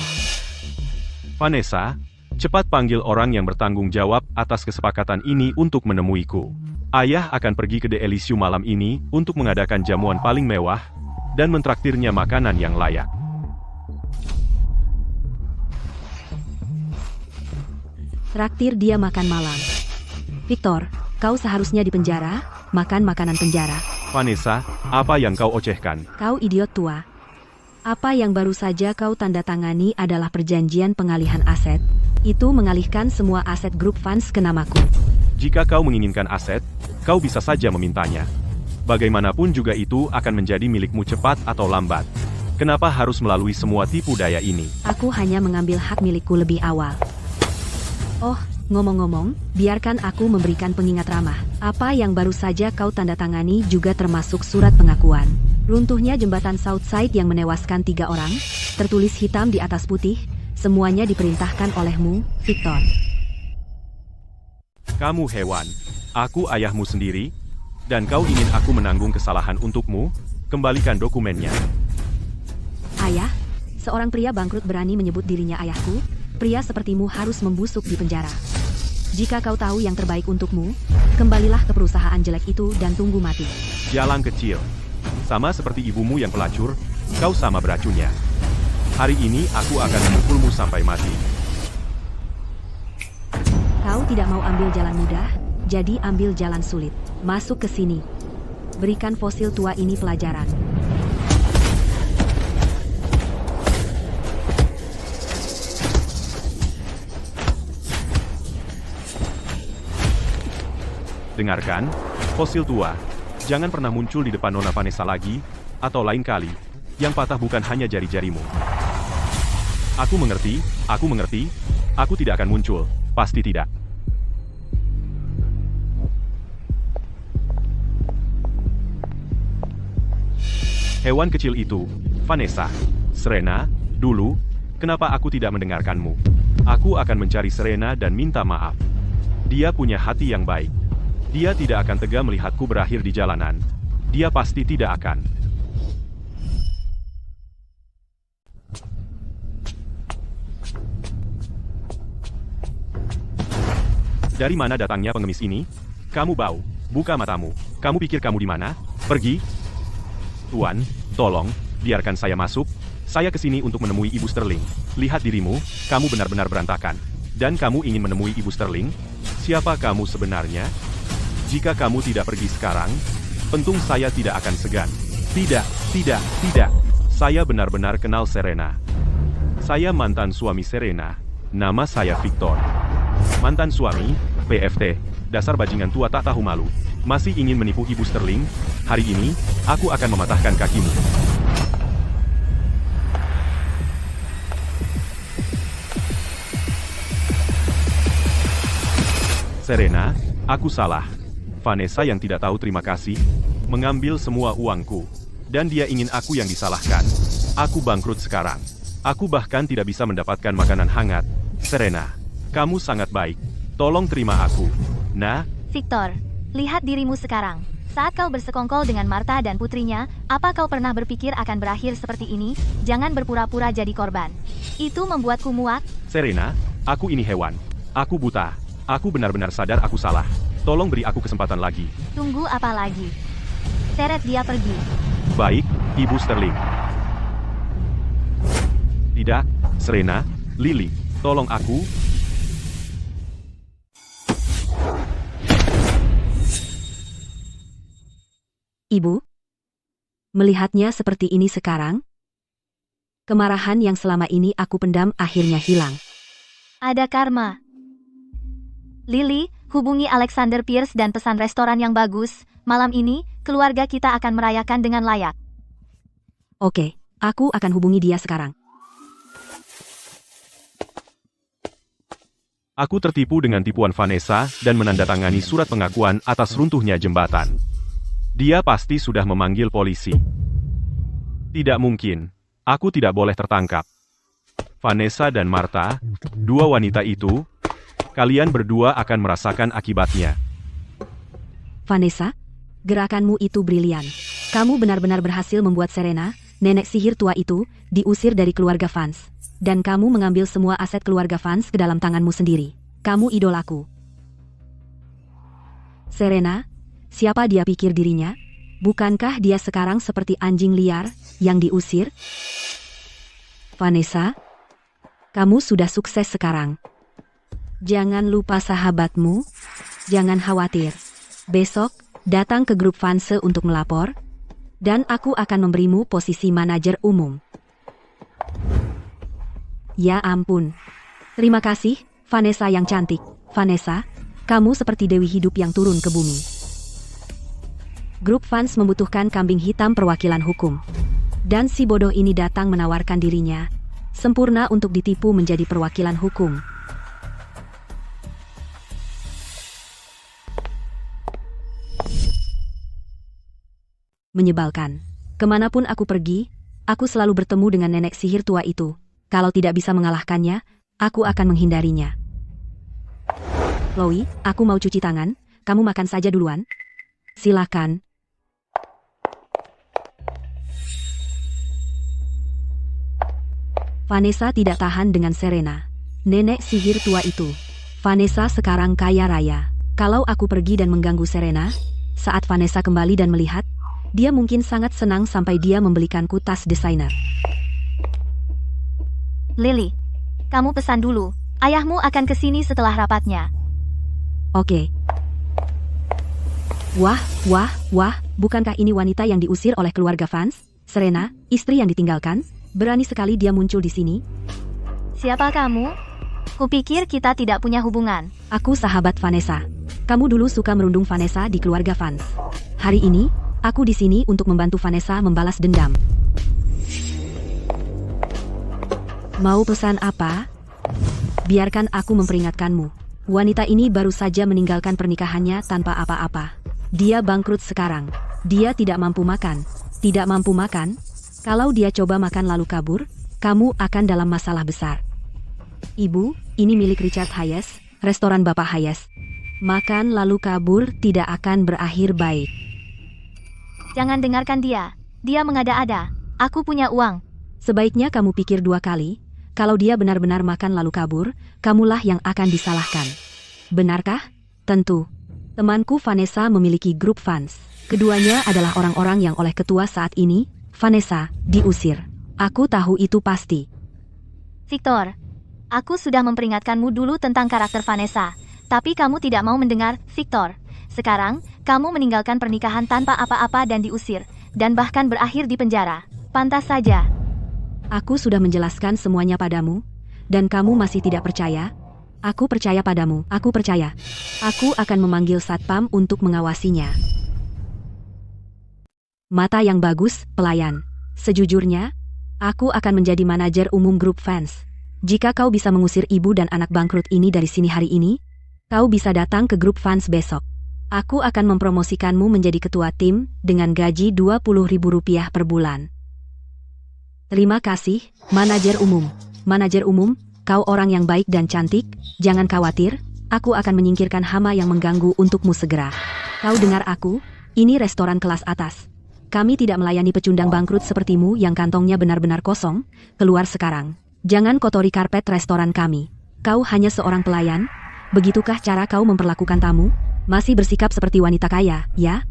Vanessa, cepat panggil orang yang bertanggung jawab atas kesepakatan ini untuk menemuiku. Ayah akan pergi ke The Elysium malam ini untuk mengadakan jamuan paling mewah dan mentraktirnya makanan yang layak. Traktir dia makan malam. Victor, kau seharusnya di penjara, makan makanan penjara. Vanessa, apa yang kau ocehkan? Kau idiot tua. Apa yang baru saja kau tanda tangani adalah perjanjian pengalihan aset. Itu mengalihkan semua aset grup fans ke namaku. Jika kau menginginkan aset, kau bisa saja memintanya. Bagaimanapun juga itu akan menjadi milikmu cepat atau lambat. Kenapa harus melalui semua tipu daya ini? Aku hanya mengambil hak milikku lebih awal. Oh, ngomong-ngomong, biarkan aku memberikan pengingat ramah. Apa yang baru saja kau tanda tangani juga termasuk surat pengakuan. Runtuhnya jembatan Southside yang menewaskan 3 orang, tertulis hitam di atas putih, semuanya diperintahkan olehmu, Victor. Kamu hewan. Aku ayahmu sendiri, dan kau ingin aku menanggung kesalahan untukmu? Kembalikan dokumennya. Ayah, seorang pria bangkrut berani menyebut dirinya ayahku. Pria sepertimu harus membusuk di penjara. Jika kau tahu yang terbaik untukmu, kembalilah ke perusahaan jelek itu dan tunggu mati. Jalan kecil. Sama seperti ibumu yang pelacur, kau sama beracunnya. Hari ini aku akan memukulmu sampai mati. Kau tidak mau ambil jalan mudah, jadi ambil jalan sulit. Masuk ke sini. Berikan fosil tua ini pelajaran. Dengarkan, fosil tua. Jangan pernah muncul di depan Nona Vanessa lagi, atau lain kali, yang patah bukan hanya jari-jarimu. Aku mengerti, aku tidak akan muncul, pasti tidak. Hewan kecil itu, Vanessa, Serena, dulu, kenapa aku tidak mendengarkanmu? Aku akan mencari Serena dan minta maaf. Dia punya hati yang baik. Dia tidak akan tega melihatku berakhir di jalanan. Dia pasti tidak akan. Dari mana datangnya pengemis ini? Kamu bau. Buka matamu. Kamu pikir kamu di mana? Pergi. Tuan, tolong, biarkan saya masuk. Saya kesini untuk menemui Ibu Sterling. Lihat dirimu, kamu benar-benar berantakan. Dan kamu ingin menemui Ibu Sterling? Siapa kamu sebenarnya? Jika kamu tidak pergi sekarang, pentung saya tidak akan segan. Tidak. Saya benar-benar kenal Serena. Saya mantan suami Serena. Nama saya Victor. Mantan suami, PFT, dasar bajingan tua tak tahu malu. Masih ingin menipu Ibu Sterling? Hari ini, aku akan mematahkan kakimu. Serena, aku salah. Vanessa yang tidak tahu terima kasih, mengambil semua uangku. Dan dia ingin aku yang disalahkan. Aku bangkrut sekarang. Aku bahkan tidak bisa mendapatkan makanan hangat. Serena, kamu sangat baik. Tolong terima aku. Nah, Victor, lihat dirimu sekarang. Saat kau bersekongkol dengan Martha dan putrinya, apa kau pernah berpikir akan berakhir seperti ini? Jangan berpura-pura jadi korban. Itu membuatku muak. Serena, aku ini hewan. Aku buta. Aku benar-benar sadar aku salah. Tolong beri aku kesempatan lagi. Tunggu apa lagi? Seret dia pergi. Baik, Ibu Sterling. Tidak, Serena, Lily, tolong aku. Ibu, melihatnya seperti ini sekarang, kemarahan yang selama ini aku pendam akhirnya hilang. Ada karma. Lily, hubungi Alexander Pierce dan pesan restoran yang bagus. Malam ini, keluarga kita akan merayakan dengan layak. Oke, aku akan hubungi dia sekarang. Aku tertipu dengan tipuan Vanessa dan menandatangani surat pengakuan atas runtuhnya jembatan. Dia pasti sudah memanggil polisi. Tidak mungkin. Aku tidak boleh tertangkap. Vanessa dan Martha, dua wanita itu, kalian berdua akan merasakan akibatnya. Vanessa, gerakanmu itu brilian. Kamu benar-benar berhasil membuat Serena, nenek sihir tua itu, diusir dari keluarga Vance. Dan kamu mengambil semua aset keluarga Vance ke dalam tanganmu sendiri. Kamu idolaku. Serena, siapa dia pikir dirinya? Bukankah dia sekarang seperti anjing liar yang diusir? Vanessa, kamu sudah sukses sekarang. Jangan lupa sahabatmu. Jangan khawatir. Besok, datang ke grup Vance untuk melapor. Dan aku akan memberimu posisi manajer umum. Ya ampun. Terima kasih, Vanessa yang cantik. Vanessa, kamu seperti dewi hidup yang turun ke bumi. Grup Vance membutuhkan kambing hitam perwakilan hukum. Dan si bodoh ini datang menawarkan dirinya. Sempurna untuk ditipu menjadi perwakilan hukum. Menyebalkan. Kemanapun aku pergi, aku selalu bertemu dengan nenek sihir tua itu. Kalau tidak bisa mengalahkannya, aku akan menghindarinya. Chloe, aku mau cuci tangan. Kamu makan saja duluan. Silakan. Vanessa tidak tahan dengan Serena. Nenek sihir tua itu. Vanessa sekarang kaya raya. Kalau aku pergi dan mengganggu Serena, saat Vanessa kembali dan melihat, dia mungkin sangat senang sampai dia membelikanku tas desainer. Lily, kamu pesan dulu. Ayahmu akan kesini setelah rapatnya. Oke. Wah, bukankah ini wanita yang diusir oleh keluarga Vance? Serena, istri yang ditinggalkan? Berani sekali dia muncul di sini. Siapa kamu? Kupikir kita tidak punya hubungan. Aku sahabat Vanessa. Kamu dulu suka merundung Vanessa di keluarga Vance. Hari ini, aku di sini untuk membantu Vanessa membalas dendam. Mau pesan apa? Biarkan aku memperingatkanmu. Wanita ini baru saja meninggalkan pernikahannya tanpa apa-apa. Dia bangkrut sekarang. Dia tidak mampu makan. Tidak mampu makan? Kalau dia coba makan lalu kabur, kamu akan dalam masalah besar. Ibu, ini milik Richard Hayes, restoran Bapak Hayes. Makan lalu kabur tidak akan berakhir baik. Jangan dengarkan dia. Dia mengada-ada. Aku punya uang. Sebaiknya kamu pikir dua kali. Kalau dia benar-benar makan lalu kabur, kamulah yang akan disalahkan. Benarkah? Tentu. Temanku Vanessa memiliki grup Vance. Keduanya adalah orang-orang yang oleh ketua saat ini, Vanessa, diusir. Aku tahu itu pasti. Victor, aku sudah memperingatkanmu dulu tentang karakter Vanessa. Tapi kamu tidak mau mendengar, Victor. Sekarang, kamu meninggalkan pernikahan tanpa apa-apa dan diusir. Dan bahkan berakhir di penjara. Pantas saja. Aku sudah menjelaskan semuanya padamu. Dan kamu masih tidak percaya? Aku percaya padamu, aku percaya. Aku akan memanggil satpam untuk mengawasinya. Mata yang bagus, pelayan. Sejujurnya, aku akan menjadi manajer umum grup Vance. Jika kau bisa mengusir ibu dan anak bangkrut ini dari sini hari ini, kau bisa datang ke grup Vance besok. Aku akan mempromosikanmu menjadi ketua tim dengan gaji Rp20.000 per bulan. Terima kasih, manajer umum. Manajer umum, kau orang yang baik dan cantik. Jangan khawatir, aku akan menyingkirkan hama yang mengganggu untukmu segera. Kau dengar aku? Ini restoran kelas atas. Kami tidak melayani pecundang bangkrut sepertimu yang kantongnya benar-benar kosong. Keluar sekarang. Jangan kotori karpet restoran kami. Kau hanya seorang pelayan? Begitukah cara kau memperlakukan tamu? Masih bersikap seperti wanita kaya, ya?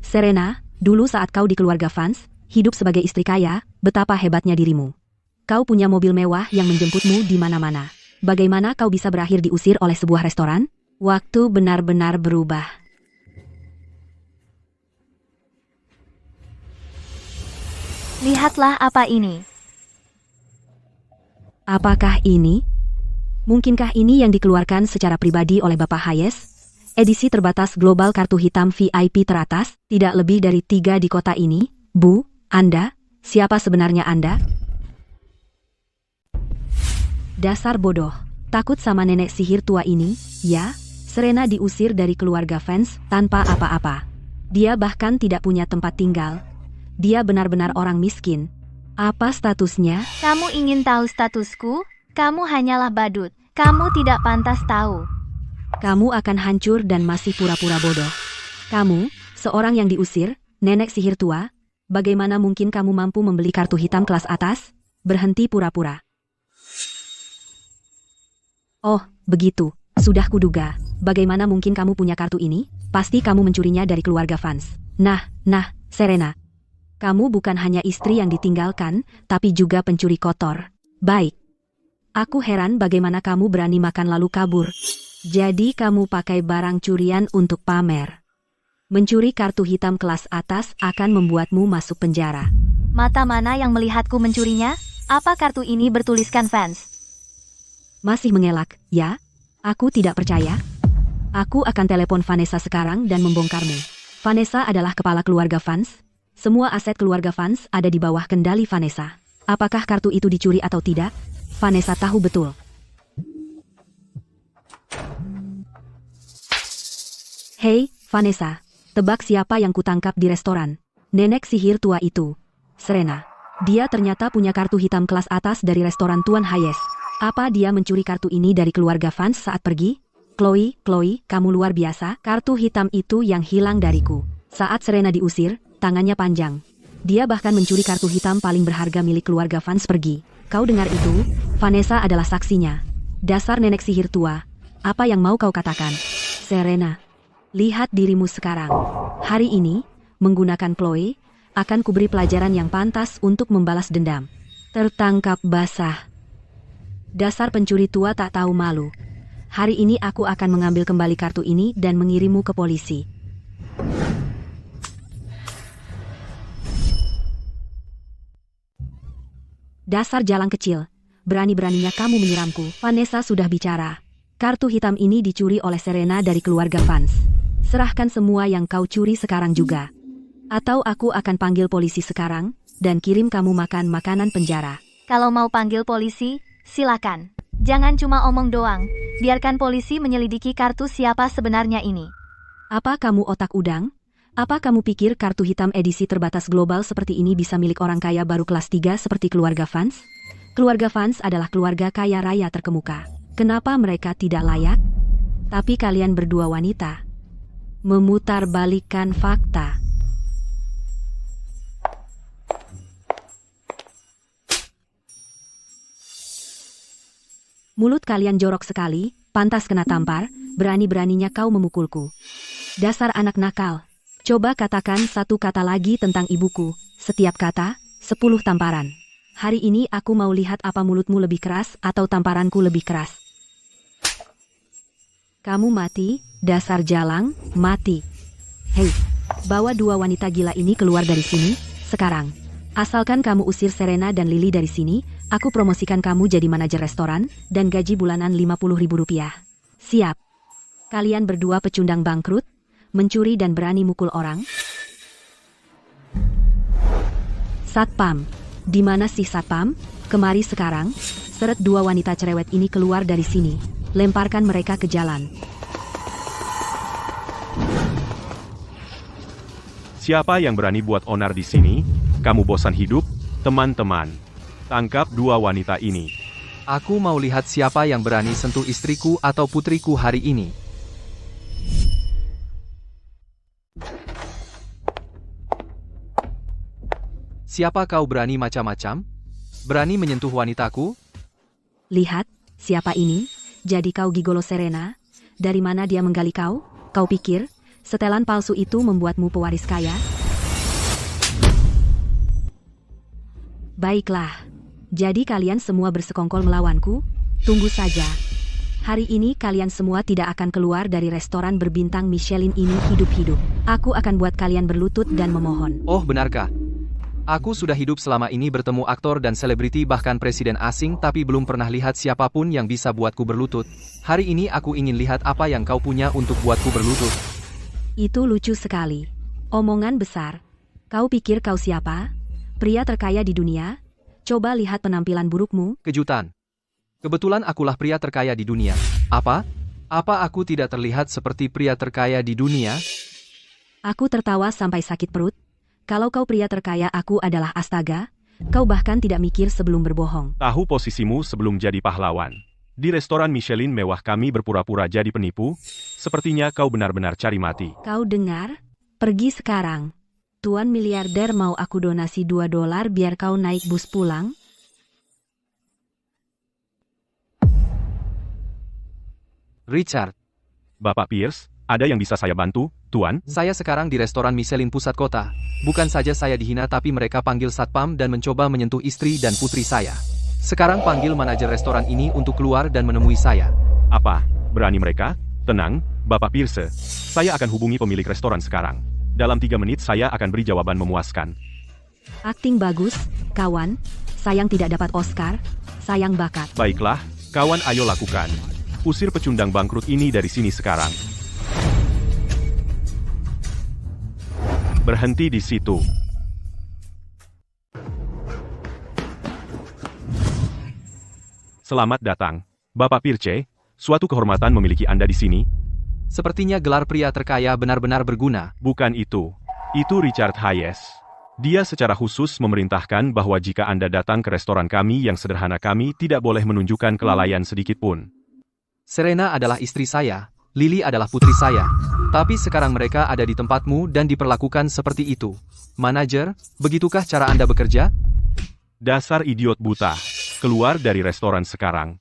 Serena, dulu saat kau di keluarga Vance, hidup sebagai istri kaya, betapa hebatnya dirimu. Kau punya mobil mewah yang menjemputmu di mana-mana. Bagaimana kau bisa berakhir diusir oleh sebuah restoran? Waktu benar-benar berubah. Lihatlah apa ini. Apakah ini? Mungkinkah ini yang dikeluarkan secara pribadi oleh Bapak Hayes? Edisi terbatas global kartu hitam VIP teratas, tidak lebih dari 3 di kota ini. Bu, Anda, siapa sebenarnya Anda? Dasar bodoh, takut sama nenek sihir tua ini, ya? Serena diusir dari keluarga fans tanpa apa-apa. Dia bahkan tidak punya tempat tinggal. Dia benar-benar orang miskin. Apa statusnya? Kamu ingin tahu statusku? Kamu hanyalah badut. Kamu tidak pantas tahu. Kamu akan hancur dan masih pura-pura bodoh. Kamu, seorang yang diusir, nenek sihir tua, bagaimana mungkin kamu mampu membeli kartu hitam kelas atas? Berhenti pura-pura. Oh, begitu. Sudah kuduga. Bagaimana mungkin kamu punya kartu ini? Pasti kamu mencurinya dari keluarga fans. Nah, Serena. Kamu bukan hanya istri yang ditinggalkan, tapi juga pencuri kotor. Baik. Aku heran bagaimana kamu berani makan lalu kabur. Jadi kamu pakai barang curian untuk pamer. Mencuri kartu hitam kelas atas akan membuatmu masuk penjara. Mata mana yang melihatku mencurinya? Apa kartu ini bertuliskan fans? Masih mengelak, ya? Aku tidak percaya. Aku akan telepon Vanessa sekarang dan membongkarmu. Vanessa adalah kepala keluarga fans. Semua aset keluarga fans ada di bawah kendali Vanessa. Apakah kartu itu dicuri atau tidak? Vanessa tahu betul. Hei, Vanessa. Tebak siapa yang kutangkap di restoran? Nenek sihir tua itu. Serena. Dia ternyata punya kartu hitam kelas atas dari restoran Tuan Hayes. Apa dia mencuri kartu ini dari keluarga fans saat pergi? Chloe, kamu luar biasa. Kartu hitam itu yang hilang dariku. Saat Serena diusir, tangannya panjang. Dia bahkan mencuri kartu hitam paling berharga milik keluarga fans pergi. Kau dengar itu? Vanessa adalah saksinya. Dasar nenek sihir tua. Apa yang mau kau katakan? Serena, lihat dirimu sekarang. Hari ini, menggunakan Chloe, akan kuberi pelajaran yang pantas untuk membalas dendam. Tertangkap basah. Dasar pencuri tua tak tahu malu. Hari ini aku akan mengambil kembali kartu ini dan mengirimmu ke polisi. Dasar jalang kecil. Berani-beraninya kamu menyiramku. Vanessa sudah bicara. Kartu hitam ini dicuri oleh Serena dari keluarga fans. Serahkan semua yang kau curi sekarang juga. Atau aku akan panggil polisi sekarang dan kirim kamu makan makanan penjara. Kalau mau panggil polisi, silakan. Jangan cuma omong doang. Biarkan polisi menyelidiki kartu siapa sebenarnya ini. Apa kamu otak udang? Apa kamu pikir kartu hitam edisi terbatas global seperti ini bisa milik orang kaya baru kelas 3 seperti keluarga fans? Keluarga fans adalah keluarga kaya raya terkemuka. Kenapa mereka tidak layak? Tapi kalian berdua wanita memutarbalikkan fakta. Mulut kalian jorok sekali, pantas kena tampar, berani-beraninya kau memukulku. Dasar anak nakal. Coba katakan satu kata lagi tentang ibuku, setiap kata, 10 tamparan. Hari ini aku mau lihat apa mulutmu lebih keras atau tamparanku lebih keras. Kamu mati, dasar jalang, mati. Hei, bawa 2 wanita gila ini keluar dari sini, sekarang. Asalkan kamu usir Serena dan Lily dari sini, aku promosikan kamu jadi manajer restoran, dan gaji bulanan Rp50.000. Siap. Kalian berdua pecundang bangkrut, mencuri dan berani mukul orang. Satpam. Di mana sih Satpam? Kemari sekarang. Seret 2 wanita cerewet ini keluar dari sini. Lemparkan mereka ke jalan. Siapa yang berani buat onar di sini? Kamu bosan hidup? Teman-teman, tangkap 2 wanita ini. Aku mau lihat siapa yang berani sentuh istriku atau putriku hari ini. Siapa kau berani macam-macam? Berani menyentuh wanitaku? Lihat, siapa ini? Jadi kau gigolo Serena? Dari mana dia menggali kau? Kau pikir, setelan palsu itu membuatmu pewaris kaya? Baiklah. Jadi kalian semua bersekongkol melawanku? Tunggu saja. Hari ini kalian semua tidak akan keluar dari restoran berbintang Michelin ini hidup-hidup. Aku akan buat kalian berlutut dan memohon. Oh, benarkah? Aku sudah hidup selama ini bertemu aktor dan selebriti bahkan presiden asing tapi belum pernah lihat siapapun yang bisa buatku berlutut. Hari ini aku ingin lihat apa yang kau punya untuk buatku berlutut. Itu lucu sekali. Omongan besar. Kau pikir kau siapa? Pria terkaya di dunia? Coba lihat penampilan burukmu. Kejutan. Kebetulan akulah pria terkaya di dunia. Apa? Apa aku tidak terlihat seperti pria terkaya di dunia? Aku tertawa sampai sakit perut. Kalau kau pria terkaya aku adalah astaga, kau bahkan tidak mikir sebelum berbohong. Tahu posisimu sebelum jadi pahlawan. Di restoran Michelin mewah kami berpura-pura jadi penipu. Sepertinya kau benar-benar cari mati. Kau dengar? Pergi sekarang. Tuan miliarder mau aku donasi $2 biar kau naik bus pulang? Richard, Bapak Pierce, ada yang bisa saya bantu, Tuan? saya sekarang di restoran Michelin pusat kota. Bukan saja saya dihina tapi mereka panggil satpam dan mencoba menyentuh istri dan putri saya. Sekarang panggil manajer restoran ini untuk keluar dan menemui saya. Apa? Berani mereka? Tenang, Bapak Pierce. Saya akan hubungi pemilik restoran sekarang. Dalam 3 menit saya akan beri jawaban memuaskan. Akting bagus, kawan. Sayang tidak dapat Oscar. Sayang bakat. Baiklah, kawan ayo lakukan. Usir pecundang bangkrut ini dari sini sekarang. Berhenti di situ. Selamat datang, Bapak Pierce. Suatu kehormatan memiliki Anda di sini. Sepertinya gelar pria terkaya benar-benar berguna. Bukan itu. Itu Richard Hayes. Dia secara khusus memerintahkan bahwa jika Anda datang ke restoran kami yang sederhana kami tidak boleh menunjukkan kelalaian sedikit pun. Serena adalah istri saya, Lily adalah putri saya. Tapi sekarang mereka ada di tempatmu dan diperlakukan seperti itu. Manajer, begitukah cara Anda bekerja? Dasar idiot buta. Keluar dari restoran sekarang.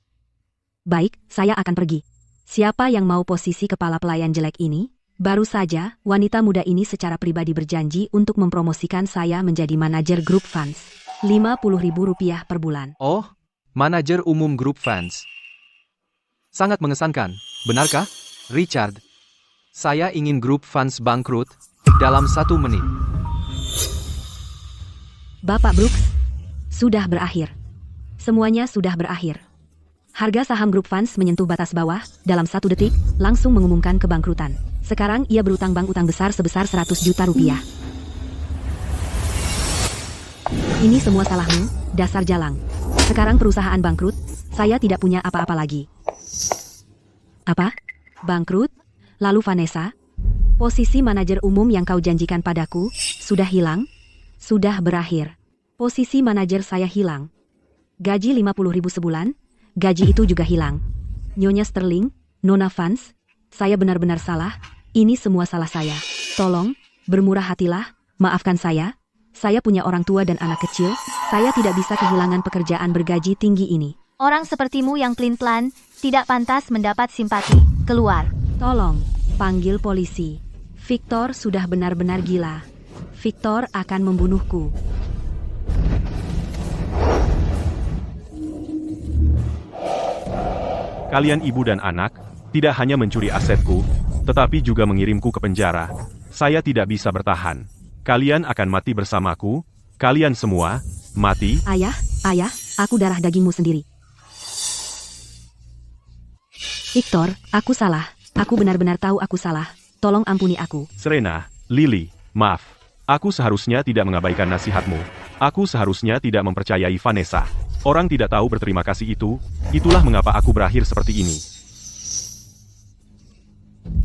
Baik, saya akan pergi. Siapa yang mau posisi kepala pelayan jelek ini? Baru saja, wanita muda ini secara pribadi berjanji untuk mempromosikan saya menjadi manajer grup fans. Rp50.000 per bulan. Oh, manajer umum grup fans. Sangat mengesankan, benarkah, Richard? Saya ingin grup fans bangkrut dalam 1 menit. Bapak Brooks, sudah berakhir. Semuanya sudah berakhir. Harga saham grup fans menyentuh batas bawah, dalam 1 detik, langsung mengumumkan kebangkrutan. Sekarang ia berutang bank utang besar sebesar Rp100 juta. Ini semua salahmu, dasar jalang. Sekarang perusahaan bangkrut, saya tidak punya apa-apa lagi. Apa? Bangkrut? Lalu Vanessa? Posisi manajer umum yang kau janjikan padaku, sudah hilang? Sudah berakhir. Posisi manajer saya hilang. Gaji 50.000 sebulan? Gaji itu juga hilang. Nyonya Sterling, Nona Vance, saya benar-benar salah. Ini semua salah saya. Tolong, bermurah hatilah, maafkan saya. Saya punya orang tua dan anak kecil. Saya tidak bisa kehilangan pekerjaan bergaji tinggi ini. Orang sepertimu yang pelin-pelan tidak pantas mendapat simpati. Keluar. Tolong, panggil polisi. Victor sudah benar-benar gila. Victor akan membunuhku. Kalian ibu dan anak, tidak hanya mencuri asetku, tetapi juga mengirimku ke penjara. Saya tidak bisa bertahan. Kalian akan mati bersamaku. Kalian semua, mati. Ayah, aku darah dagingmu sendiri. Victor, aku salah. Aku benar-benar tahu aku salah. Tolong ampuni aku. Serena, Lily, maaf. Aku seharusnya tidak mengabaikan nasihatmu. Aku seharusnya tidak mempercayai Vanessa. Orang tidak tahu berterima kasih itu. Itulah mengapa aku berakhir seperti ini.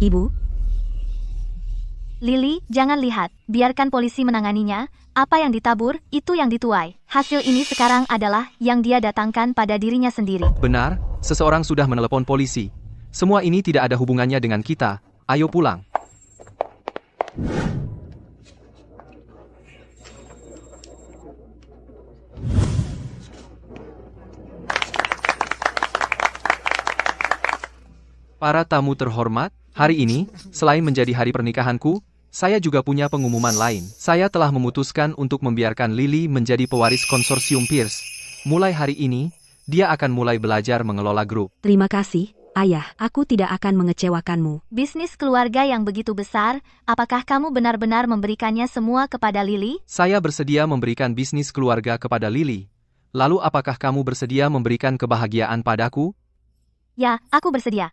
Ibu, Lily, jangan lihat. Biarkan polisi menanganinya. Apa yang ditabur, itu yang dituai. Hasil ini sekarang adalah yang dia datangkan pada dirinya sendiri. Benar, seseorang sudah menelepon polisi. Semua ini tidak ada hubungannya dengan kita. Ayo pulang. Para tamu terhormat, hari ini, selain menjadi hari pernikahanku, saya juga punya pengumuman lain. Saya telah memutuskan untuk membiarkan Lily menjadi pewaris konsorsium Pierce. Mulai hari ini, dia akan mulai belajar mengelola grup. terima kasih, Ayah, aku tidak akan mengecewakanmu. Bisnis keluarga yang begitu besar, apakah kamu benar-benar memberikannya semua kepada Lily? Saya bersedia memberikan bisnis keluarga kepada Lily. Lalu apakah kamu bersedia memberikan kebahagiaan padaku? Ya, aku bersedia.